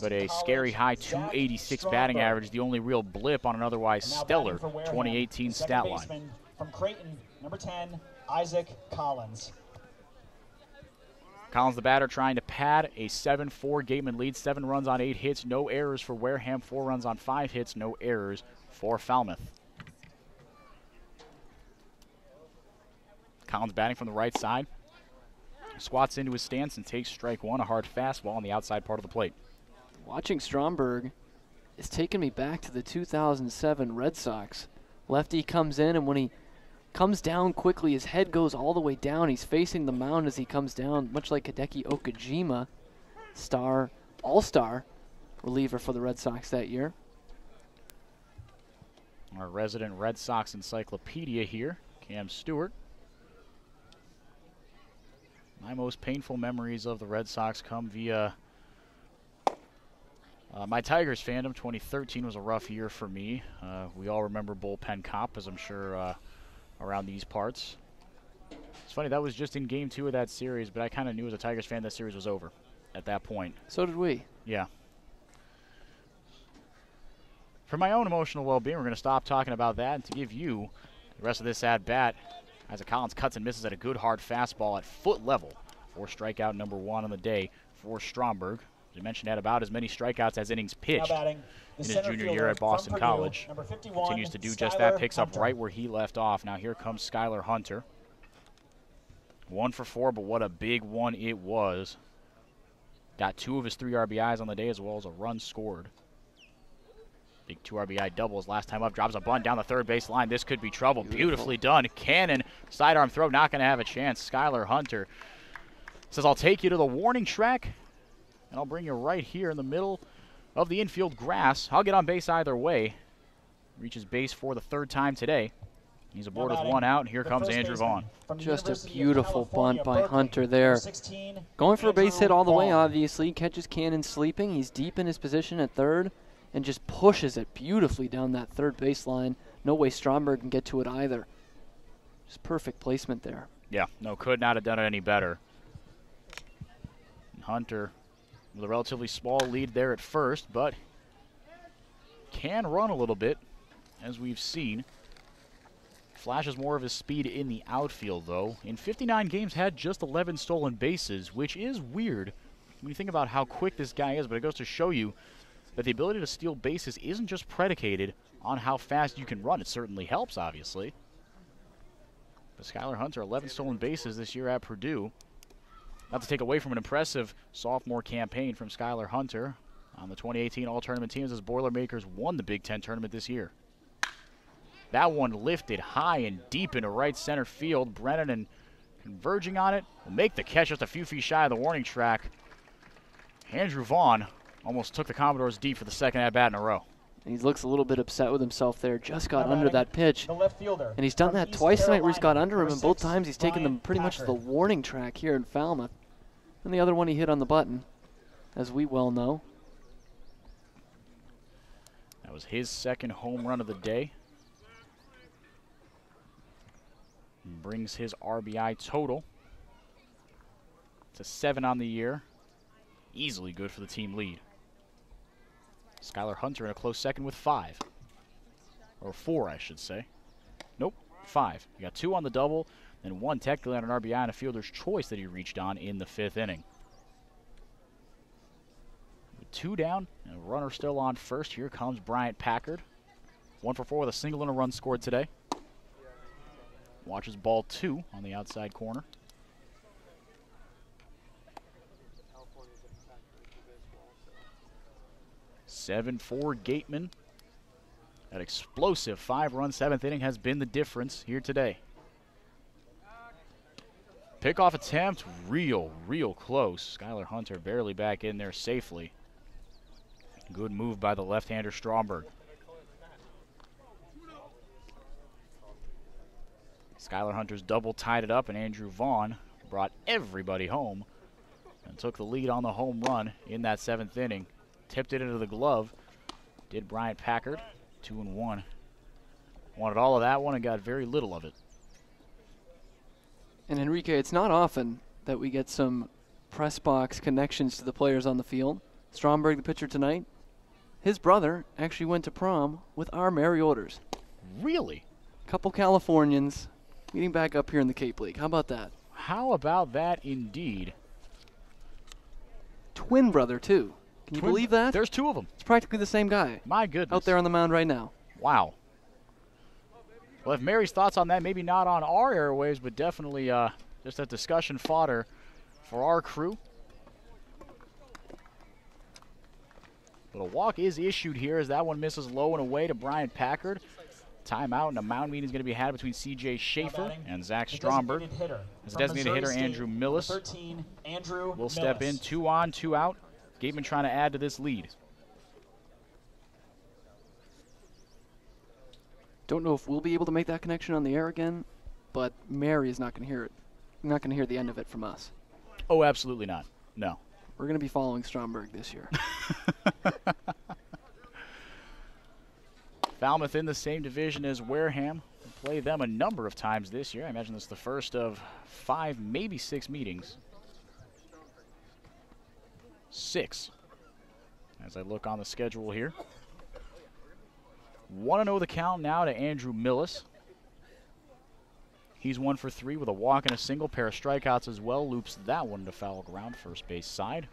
but a scary high 286 batting average, the only real blip on an otherwise stellar 2018 stat line. From Creighton, number 10, Isaac Collins. Collins, the batter, trying to pad a 7-4 Gatemen lead. 7 runs on 8 hits, no errors for Wareham. 4 runs on 5 hits, no errors for Falmouth. Collins batting from the right side. Squats into his stance and takes strike one, a hard fastball on the outside part of the plate. Watching Stromberg is taking me back to the 2007 Red Sox. Lefty comes in, and when he comes down quickly, his head goes all the way down. He's facing the mound as he comes down, much like Hideki Okajima, all-star reliever for the Red Sox that year. Our resident Red Sox encyclopedia here, Cam Stewart. My most painful memories of the Red Sox come via my Tigers fandom. 2013 was a rough year for me. We all remember Bullpen Cop, as I'm sure around these parts. It's funny, that was just in Game 2 of that series, but I kind of knew as a Tigers fan that series was over at that point. So did we. Yeah. For my own emotional well-being, we're going to stop talking about that and to give you the rest of this at-bat. Isaac Collins cuts and misses at a good hard fastball at foot level for strikeout number 1 on the day for Stromberg. As we mentioned, had about as many strikeouts as innings pitched in his junior year at Boston College. Continues to do just that, picks up right where he left off. Now here comes Skylar Hunter. 1 for 4, but what a big one it was. Got 2 of his 3 RBIs on the day as well as a run scored. Big 2 RBI doubles last time up. Drops a bunt down the third base line. This could be trouble. Beautifully done. Cannon, sidearm throw, not going to have a chance. Skylar Hunter says, I'll take you to the warning track, and I'll bring you right here in the middle of the infield grass. I'll get on base either way. Reaches base for the 3rd time today. He's aboard with 1 out, and here comes Andrew Vaughn. Just a beautiful bunt by Hunter there. Going for a base hit all the way, obviously. Catches Cannon sleeping. He's deep in his position at third and just pushes it beautifully down that third baseline. No way Stromberg can get to it either. Just perfect placement there. Yeah, no, could not have done it any better. And Hunter with a relatively small lead there at first, but can run a little bit, as we've seen. Flashes more of his speed in the outfield, though. In 59 games, had just 11 stolen bases, which is weird when you think about how quick this guy is, but it goes to show you that the ability to steal bases isn't just predicated on how fast you can run. It certainly helps, obviously. But Skylar Hunter, 11 stolen bases this year at Purdue. Not to take away from an impressive sophomore campaign from Skylar Hunter on the 2018 All-Tournament teams as Boilermakers won the Big Ten tournament this year. That one lifted high and deep into right center field. Brennan, and converging on it, will make the catch just a few feet shy of the warning track. Andrew Vaughn almost took the Commodores deep for the 2nd at-bat in a row. He looks a little bit upset with himself there. Just got under that pitch. And he's done that twice tonight where he's got under him, and both times he's taken them pretty much to the warning track here in Falmouth. And the other one he hit on the button, as we well know. That was his 2nd home run of the day. Brings his RBI total to 7 on the year. Easily good for the team lead. Skylar Hunter in a close second with 5. Or 4, I should say. Nope, 5. He got 2 on the double, then 1 technically on an RBI and a fielder's choice that he reached on in the 5th inning. With 2 down and a runner still on first, here comes Bryant Packard. 1 for 4 with a single and a run scored today. Watches ball 2 on the outside corner. Seven for Gatemen. That explosive 5-run 7th inning has been the difference here today. Pickoff attempt, real close. Skylar Hunter barely back in there safely. Good move by the left-hander Stromberg. Skylar Hunter's double tied it up, and Andrew Vaughn brought everybody home and took the lead on the home run in that 7th inning. Tipped it into the glove. Did Bryant Packard. 2-1 Wanted all of that one and got very little of it. And Enrique, it's not often that we get some press box connections to the players on the field. Stromberg, the pitcher tonight, his brother actually went to prom with our Mary Orders. Really? Couple Californians meeting back up here in the Cape League. How about that? How about that indeed? Twin brother, too. Can you believe that? There's two of them. It's practically the same guy. My goodness. Out there on the mound right now. Wow. Well, if Mary's thoughts on that, maybe not on our airwaves, but definitely just a discussion fodder for our crew. But a walk is issued here as that one misses low and away to Brian Packard. Timeout and a mound meeting is going to be had between C.J. Schaefer and Zach Stromberg. As a designated hitter, Andrew Millis 13, Andrew will step in. 2 on, 2 out. Gatemen trying to add to this lead. Don't know if we'll be able to make that connection on the air again, but Mary is not going to hear it. Not going to hear the end of it from us. Oh, absolutely not. No. We're going to be following Stromberg this year. Falmouth in the same division as Wareham. We'll play them a number of times this year. I imagine this is the first of 5, maybe 6 meetings. 6. As I look on the schedule here. 1-0 the count now to Andrew Millis. He's 1 for 3 with a walk and a single, pair of strikeouts as well. Loops that one to foul ground, first base side.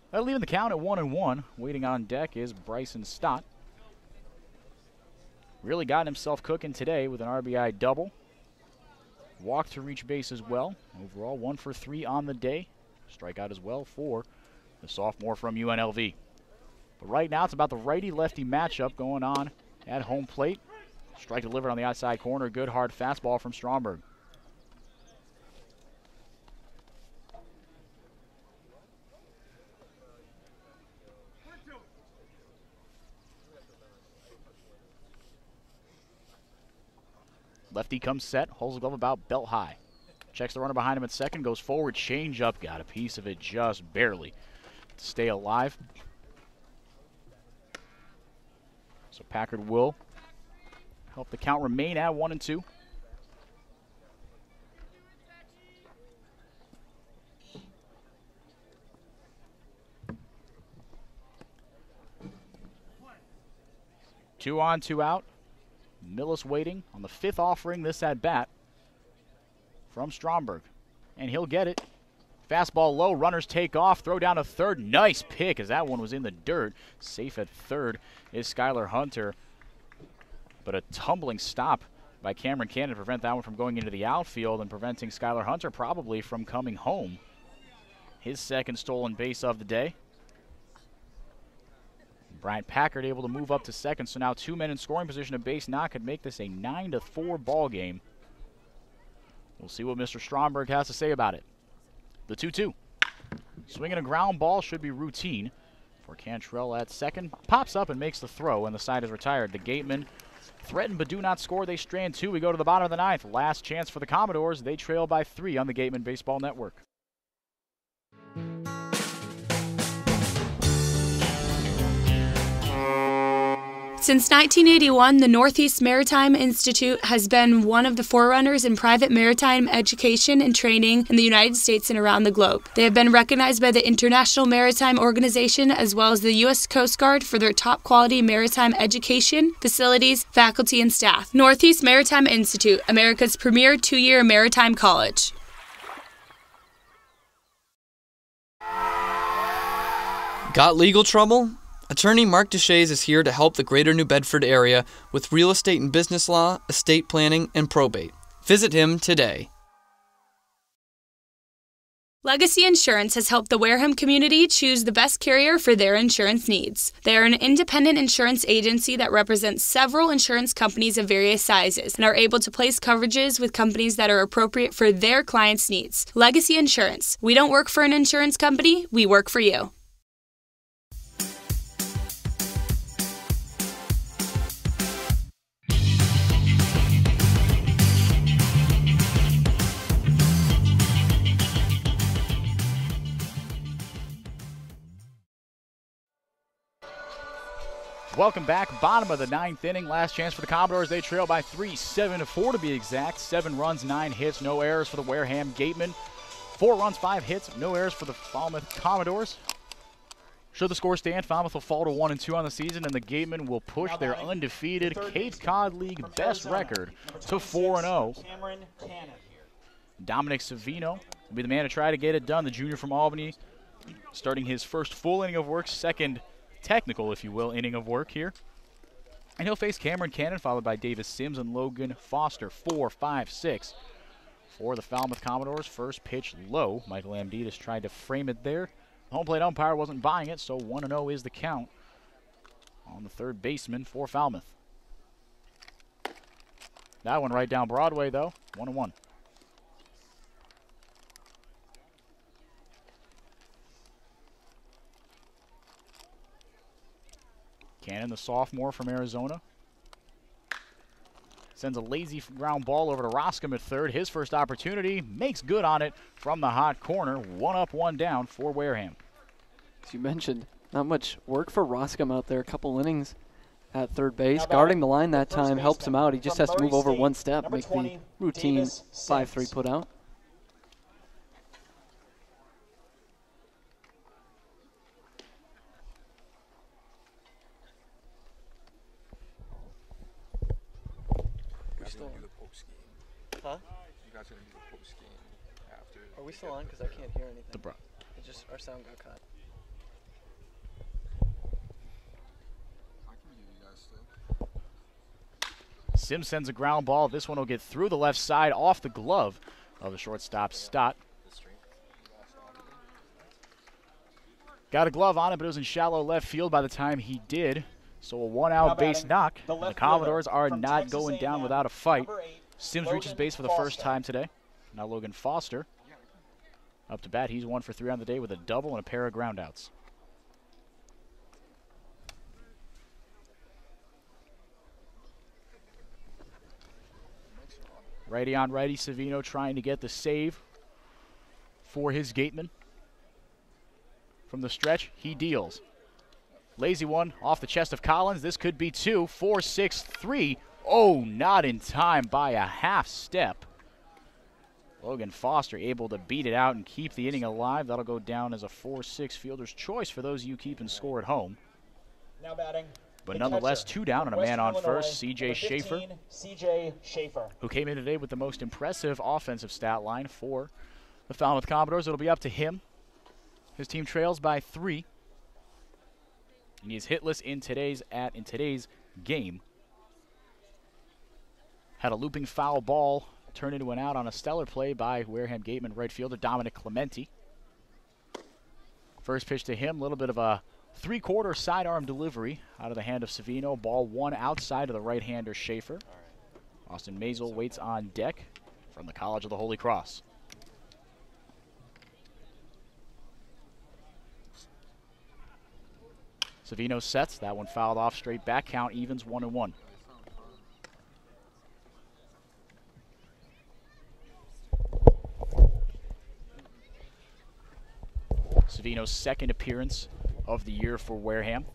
That'll leave the count at 1-1. Waiting on deck is Bryson Stott. Really got himself cooking today with an RBI double. Walk to reach base as well. Overall, 1 for 3 on the day. Strikeout as well for the sophomore from UNLV. But right now, it's about the righty-lefty matchup going on at home plate. Strike delivered on the outside corner. Good hard fastball from Stromberg. Lefty comes set, holds the glove about belt high. Checks the runner behind him at second, goes forward, change up, got a piece of it just barely to stay alive. So Packard will help the count remain at 1-2. Two on, 2 out. Millis waiting on the 5th offering this at bat from Stromberg. And he'll get it. Fastball low, runners take off, throw down to third. Nice pick as that one was in the dirt. Safe at third is Skylar Hunter. But a tumbling stop by Cameron Cannon to prevent that one from going into the outfield and preventing Skylar Hunter probably from coming home. His second stolen base of the day. Bryant Packard able to move up to second, so now 2 men in scoring position at base now could make this a 9-4 ball game. We'll see what Mr. Stromberg has to say about it. The 2-2. Swinging a ground ball should be routine for Cantrell at second. Pops up and makes the throw, and the side is retired. The Gatemen threaten but do not score. They strand 2. We go to the bottom of the 9th. Last chance for the Commodores. They trail by 3 on the Gatemen Baseball Network. Since 1981, the Northeast Maritime Institute has been one of the forerunners in private maritime education and training in the United States and around the globe. They have been recognized by the International Maritime Organization as well as the U.S. Coast Guard for their top quality maritime education, facilities, faculty, and staff. Northeast Maritime Institute, America's premier 2-year maritime college. Got legal trouble? Attorney Mark Deshays is here to help the greater New Bedford area with real estate and business law, estate planning, and probate. Visit him today. Legacy Insurance has helped the Wareham community choose the best carrier for their insurance needs. They are an independent insurance agency that represents several insurance companies of various sizes and are able to place coverages with companies that are appropriate for their clients' needs. Legacy Insurance. We don't work for an insurance company, we work for you. Welcome back. Bottom of the 9th inning. Last chance for the Commodores. They trail by 3, 7-4 to be exact. 7 runs, 9 hits, no errors for the Wareham Gatemen. 4 runs, 5 hits, no errors for the Falmouth Commodores. Should the score stand, Falmouth will fall to 1-2 on the season, and the Gatemen will push their undefeated Cape Cod League best record to 4-0. Dominic Savino will be the man to try to get it done. The junior from Albany, starting his first full inning of work, second technical, if you will, inning of work here. And he'll face Cameron Cannon, followed by Davis Sims and Logan Foster. 4, 5, 6 for the Falmouth Commodores. First pitch low. Michael Amditas tried to frame it there. The home plate umpire wasn't buying it, so 1-0 is the count on the third baseman for Falmouth. That one right down Broadway, though. 1-1. Cannon, the sophomore from Arizona, sends a lazy ground ball over to Roscom at third. His first opportunity, makes good on it from the hot corner. 1 up, 1 down for Wareham. As you mentioned, not much work for Roscom out there. A couple innings at third base. Guarding the line that time helps him out. He just has to move over one step, make the routine 5-3 put out. Huh? You guys are going to do the post game after. Are we still on? Because I can't hear anything. Our sound got cut. I can hear you guys still. Sims sends a ground ball. This one will get through the left side off the glove of the shortstop, Stott. Got a glove on it, but it was in shallow left field by the time he did. So a 1-out base knock. The Commodores are not going down without a fight. Sims reaches base for the first time today. Now Logan Foster up to bat. He's 1 for 3 on the day with a double and a pair of groundouts. Righty on righty, Savino trying to get the save for his Gatemen. From the stretch, he deals. Lazy one off the chest of Collins. This could be 2, 4, 6, 3. Oh, not in time by a half step. Logan Foster able to beat it out and keep the inning alive. That'll go down as a 4-6 fielder's choice for those of you keeping score at home. Now batting. But nonetheless, 2 down and a man on first, C.J. Schaefer, who came in today with the most impressive offensive stat line for the Falmouth Commodores. It'll be up to him. His team trails by 3. And he's hitless in today's game. Had a looping foul ball turn into an out on a stellar play by Wareham Gatemen right fielder Dominic Clementi. First pitch to him, a little bit of a 3/4 sidearm delivery out of the hand of Savino. Ball 1 outside of the right-hander Schaefer. Austin Mazel waits on deck from the College of the Holy Cross. Savino sets. That one fouled off, straight back. Count evens 1-1. Savino's second appearance of the year for Wareham.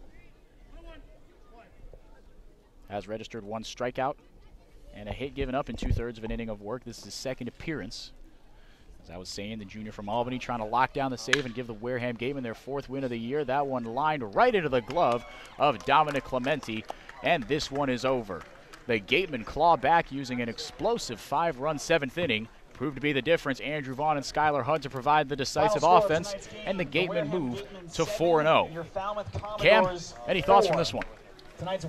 Has registered 1 strikeout and a hit given up in 2/3 of an inning of work. This is his second appearance. As I was saying, the junior from Albany trying to lock down the save and give the Wareham Gatemen their 4th win of the year. That one lined right into the glove of Dominic Clementi, and this one is over. The Gatemen claw back using an explosive 5-run 7th inning. Proved to be the difference. Andrew Vaughn and Skylar Hudd to provide the decisive offense, and the Gatemen move to 4-0. Cam, any thoughts from this one?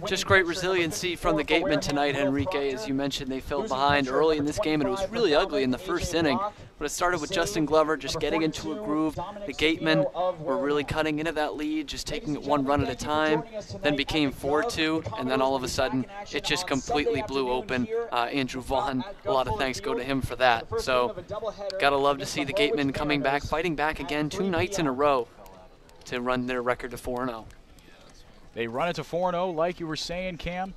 Just great resiliency from the Gatemen tonight, Enrique. As you mentioned, they fell behind early in this game, and it was really ugly in the first inning. But it started with Justin Glover just getting into a groove. The Gatemen were really cutting into that lead, just taking it 1 run at a time, then became 4-2, and then all of a sudden, it just completely blew open. Andrew Vaughn, a lot of thanks go to him for that. So, gotta love to see the Gatemen coming back, fighting back again 2 nights in a row to run their record to 4-0. They run it to 4-0, like you were saying, Cam.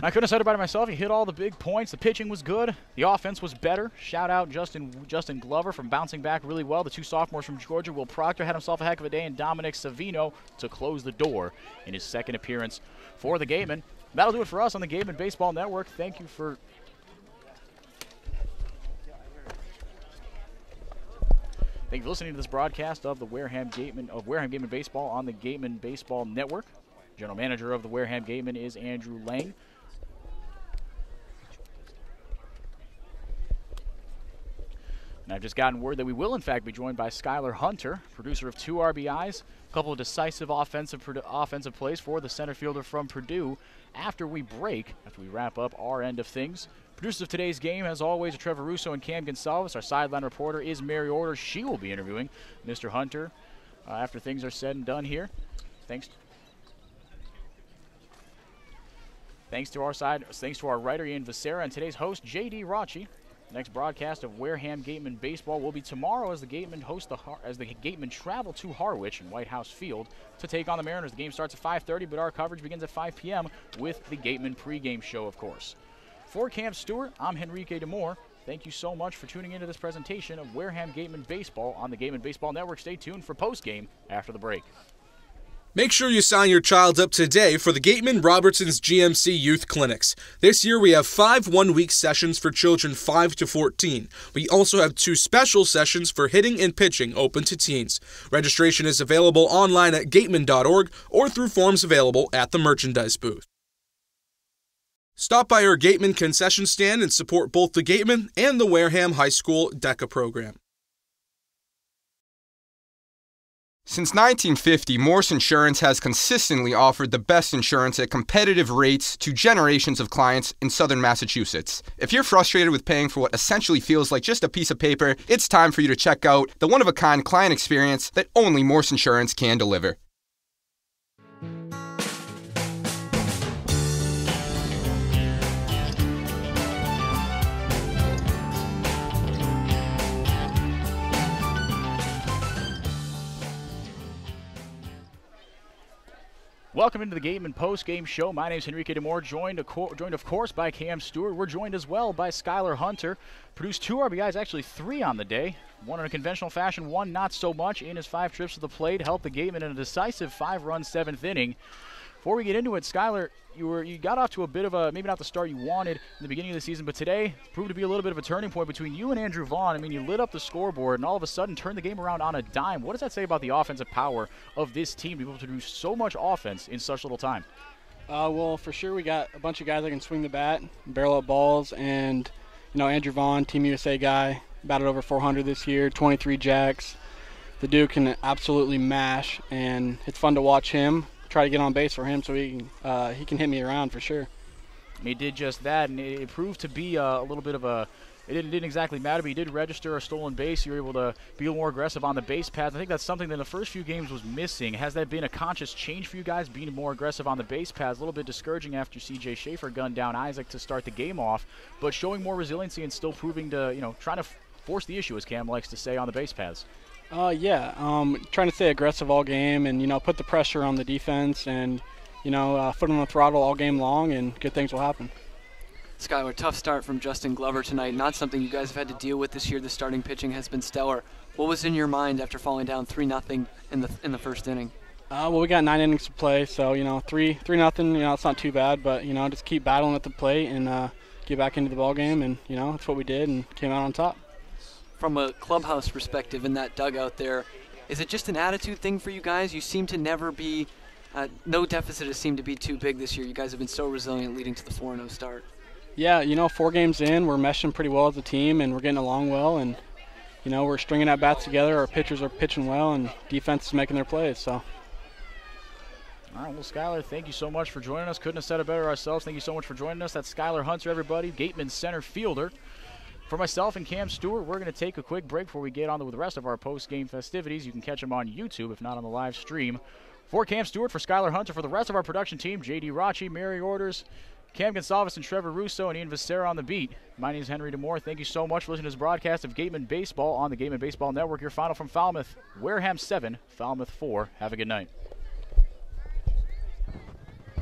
I couldn't have said it better myself. He hit all the big points. The pitching was good. The offense was better. Shout out Justin Glover from bouncing back really well. The two sophomores from Georgia, Will Proctor, had himself a heck of a day, and Dominic Savino to close the door in his second appearance for the Gatemen. That'll do it for us on the Gatemen Baseball Network. Thank you for listening to this broadcast of the Wareham Gatemen Baseball on the Gatemen Baseball Network. General Manager of the Wareham Gatemen is Andrew Lang. And I've just gotten word that we will, in fact, be joined by Skylar Hunter, producer of 2 RBIs, a couple of decisive offensive plays for the center fielder from Purdue after we wrap up our end of things. Producers of today's game, as always, are Trevor Russo and Cam Gonsalves. Our sideline reporter is Mary Orders. She will be interviewing Mr. Hunter after things are said and done here. Thanks to our writer Ian Vicera and today's host J.D. Rocci. Next broadcast of Wareham Gatemen Baseball will be tomorrow as the Gatemen travel to Harwich and White House Field to take on the Mariners. The game starts at 5:30, but our coverage begins at 5 p.m. with the Gatemen Pregame Show, of course. For Cam Stewart, I'm Henrique DeMore. Thank you so much for tuning into this presentation of Wareham Gatemen Baseball on the Gatemen Baseball Network. Stay tuned for postgame after the break. Make sure you sign your child up today for the Gatemen Robertson's GMC Youth Clinics. This year we have 5 one-week sessions for children 5 to 14. We also have 2 special sessions for hitting and pitching open to teens. Registration is available online at gatemen.org or through forms available at the merchandise booth. Stop by our Gatemen concession stand and support both the Gatemen and the Wareham High School DECA program. Since 1950, Morse Insurance has consistently offered the best insurance at competitive rates to generations of clients in southern Massachusetts. If you're frustrated with paying for what essentially feels like just a piece of paper, it's time for you to check out the one-of-a-kind client experience that only Morse Insurance can deliver. Welcome into the Gatemen Postgame Show. My name is Henrique DeMore, joined of course by Cam Stewart. We're joined as well by Skylar Hunter. Produced 2 RBIs, actually 3 on the day. 1 in a conventional fashion, 1 not so much in his 5 trips to the plate. Helped the Gatemen in a decisive 5-run 7th inning. Before we get into it, Skylar, you got off to a bit of a, maybe not the start you wanted in the beginning of the season, but today proved to be a little bit of a turning point between you and Andrew Vaughn. I mean, you lit up the scoreboard and all of a sudden turned the game around on a dime. What does that say about the offensive power of this team to be able to do so much offense in such little time? Well, for sure we got a bunch of guys that can swing the bat, barrel up balls, and, Andrew Vaughn, Team USA guy, batted over 400 this year, 23 jacks. The dude can absolutely mash, and it's fun to watch him. Try to get on base for him so he can hit me around for sure. He did just that, and it proved to be a little bit of a – it didn't exactly matter, but he did register a stolen base. You were able to be a little more aggressive on the base paths. I think that's something that in the first few games was missing. Has that been a conscious change for you guys, being more aggressive on the base paths? A little bit discouraging after C.J. Schaefer gunned down Isaac to start the game off, but showing more resiliency and still proving to, trying to force the issue, as Cam likes to say, on the base paths. Trying to stay aggressive all game and, put the pressure on the defense and, foot on the throttle all game long, and good things will happen. Skylar, tough start from Justin Glover tonight. Not something you guys have had to deal with this year. The starting pitching has been stellar. What was in your mind after falling down 3-0 in the first inning? Well, we got 9 innings to play, so, 3-0, it's not too bad, but, just keep battling at the plate and get back into the ball game, and, that's what we did and came out on top. From a clubhouse perspective in that dugout there, is it just an attitude thing for you guys? You seem to never be, no deficit has seemed to be too big this year. You guys have been so resilient leading to the 4-0 start. Yeah, 4 games in, we're meshing pretty well as a team, and we're getting along well, and, we're stringing at bats together. Our pitchers are pitching well, and defense is making their plays, so. All right, well, Skylar, thank you so much for joining us. Couldn't have said it better ourselves. Thank you so much for joining us. That's Skylar Hunter, everybody, Gatemen center fielder. For myself and Cam Stewart, we're going to take a quick break before we get on with the rest of our post-game festivities. You can catch them on YouTube, if not on the live stream. For Cam Stewart, for Skylar Hunter, for the rest of our production team, J.D. Rocci, Mary Orders, Cam Gonsalves, and Trevor Russo, and Ian Vicera on the beat. My name is Henry DeMore. Thank you so much for listening to this broadcast of Gatemen Baseball on the Gatemen Baseball Network. Your final from Falmouth, Wareham 7, Falmouth 4. Have a good night.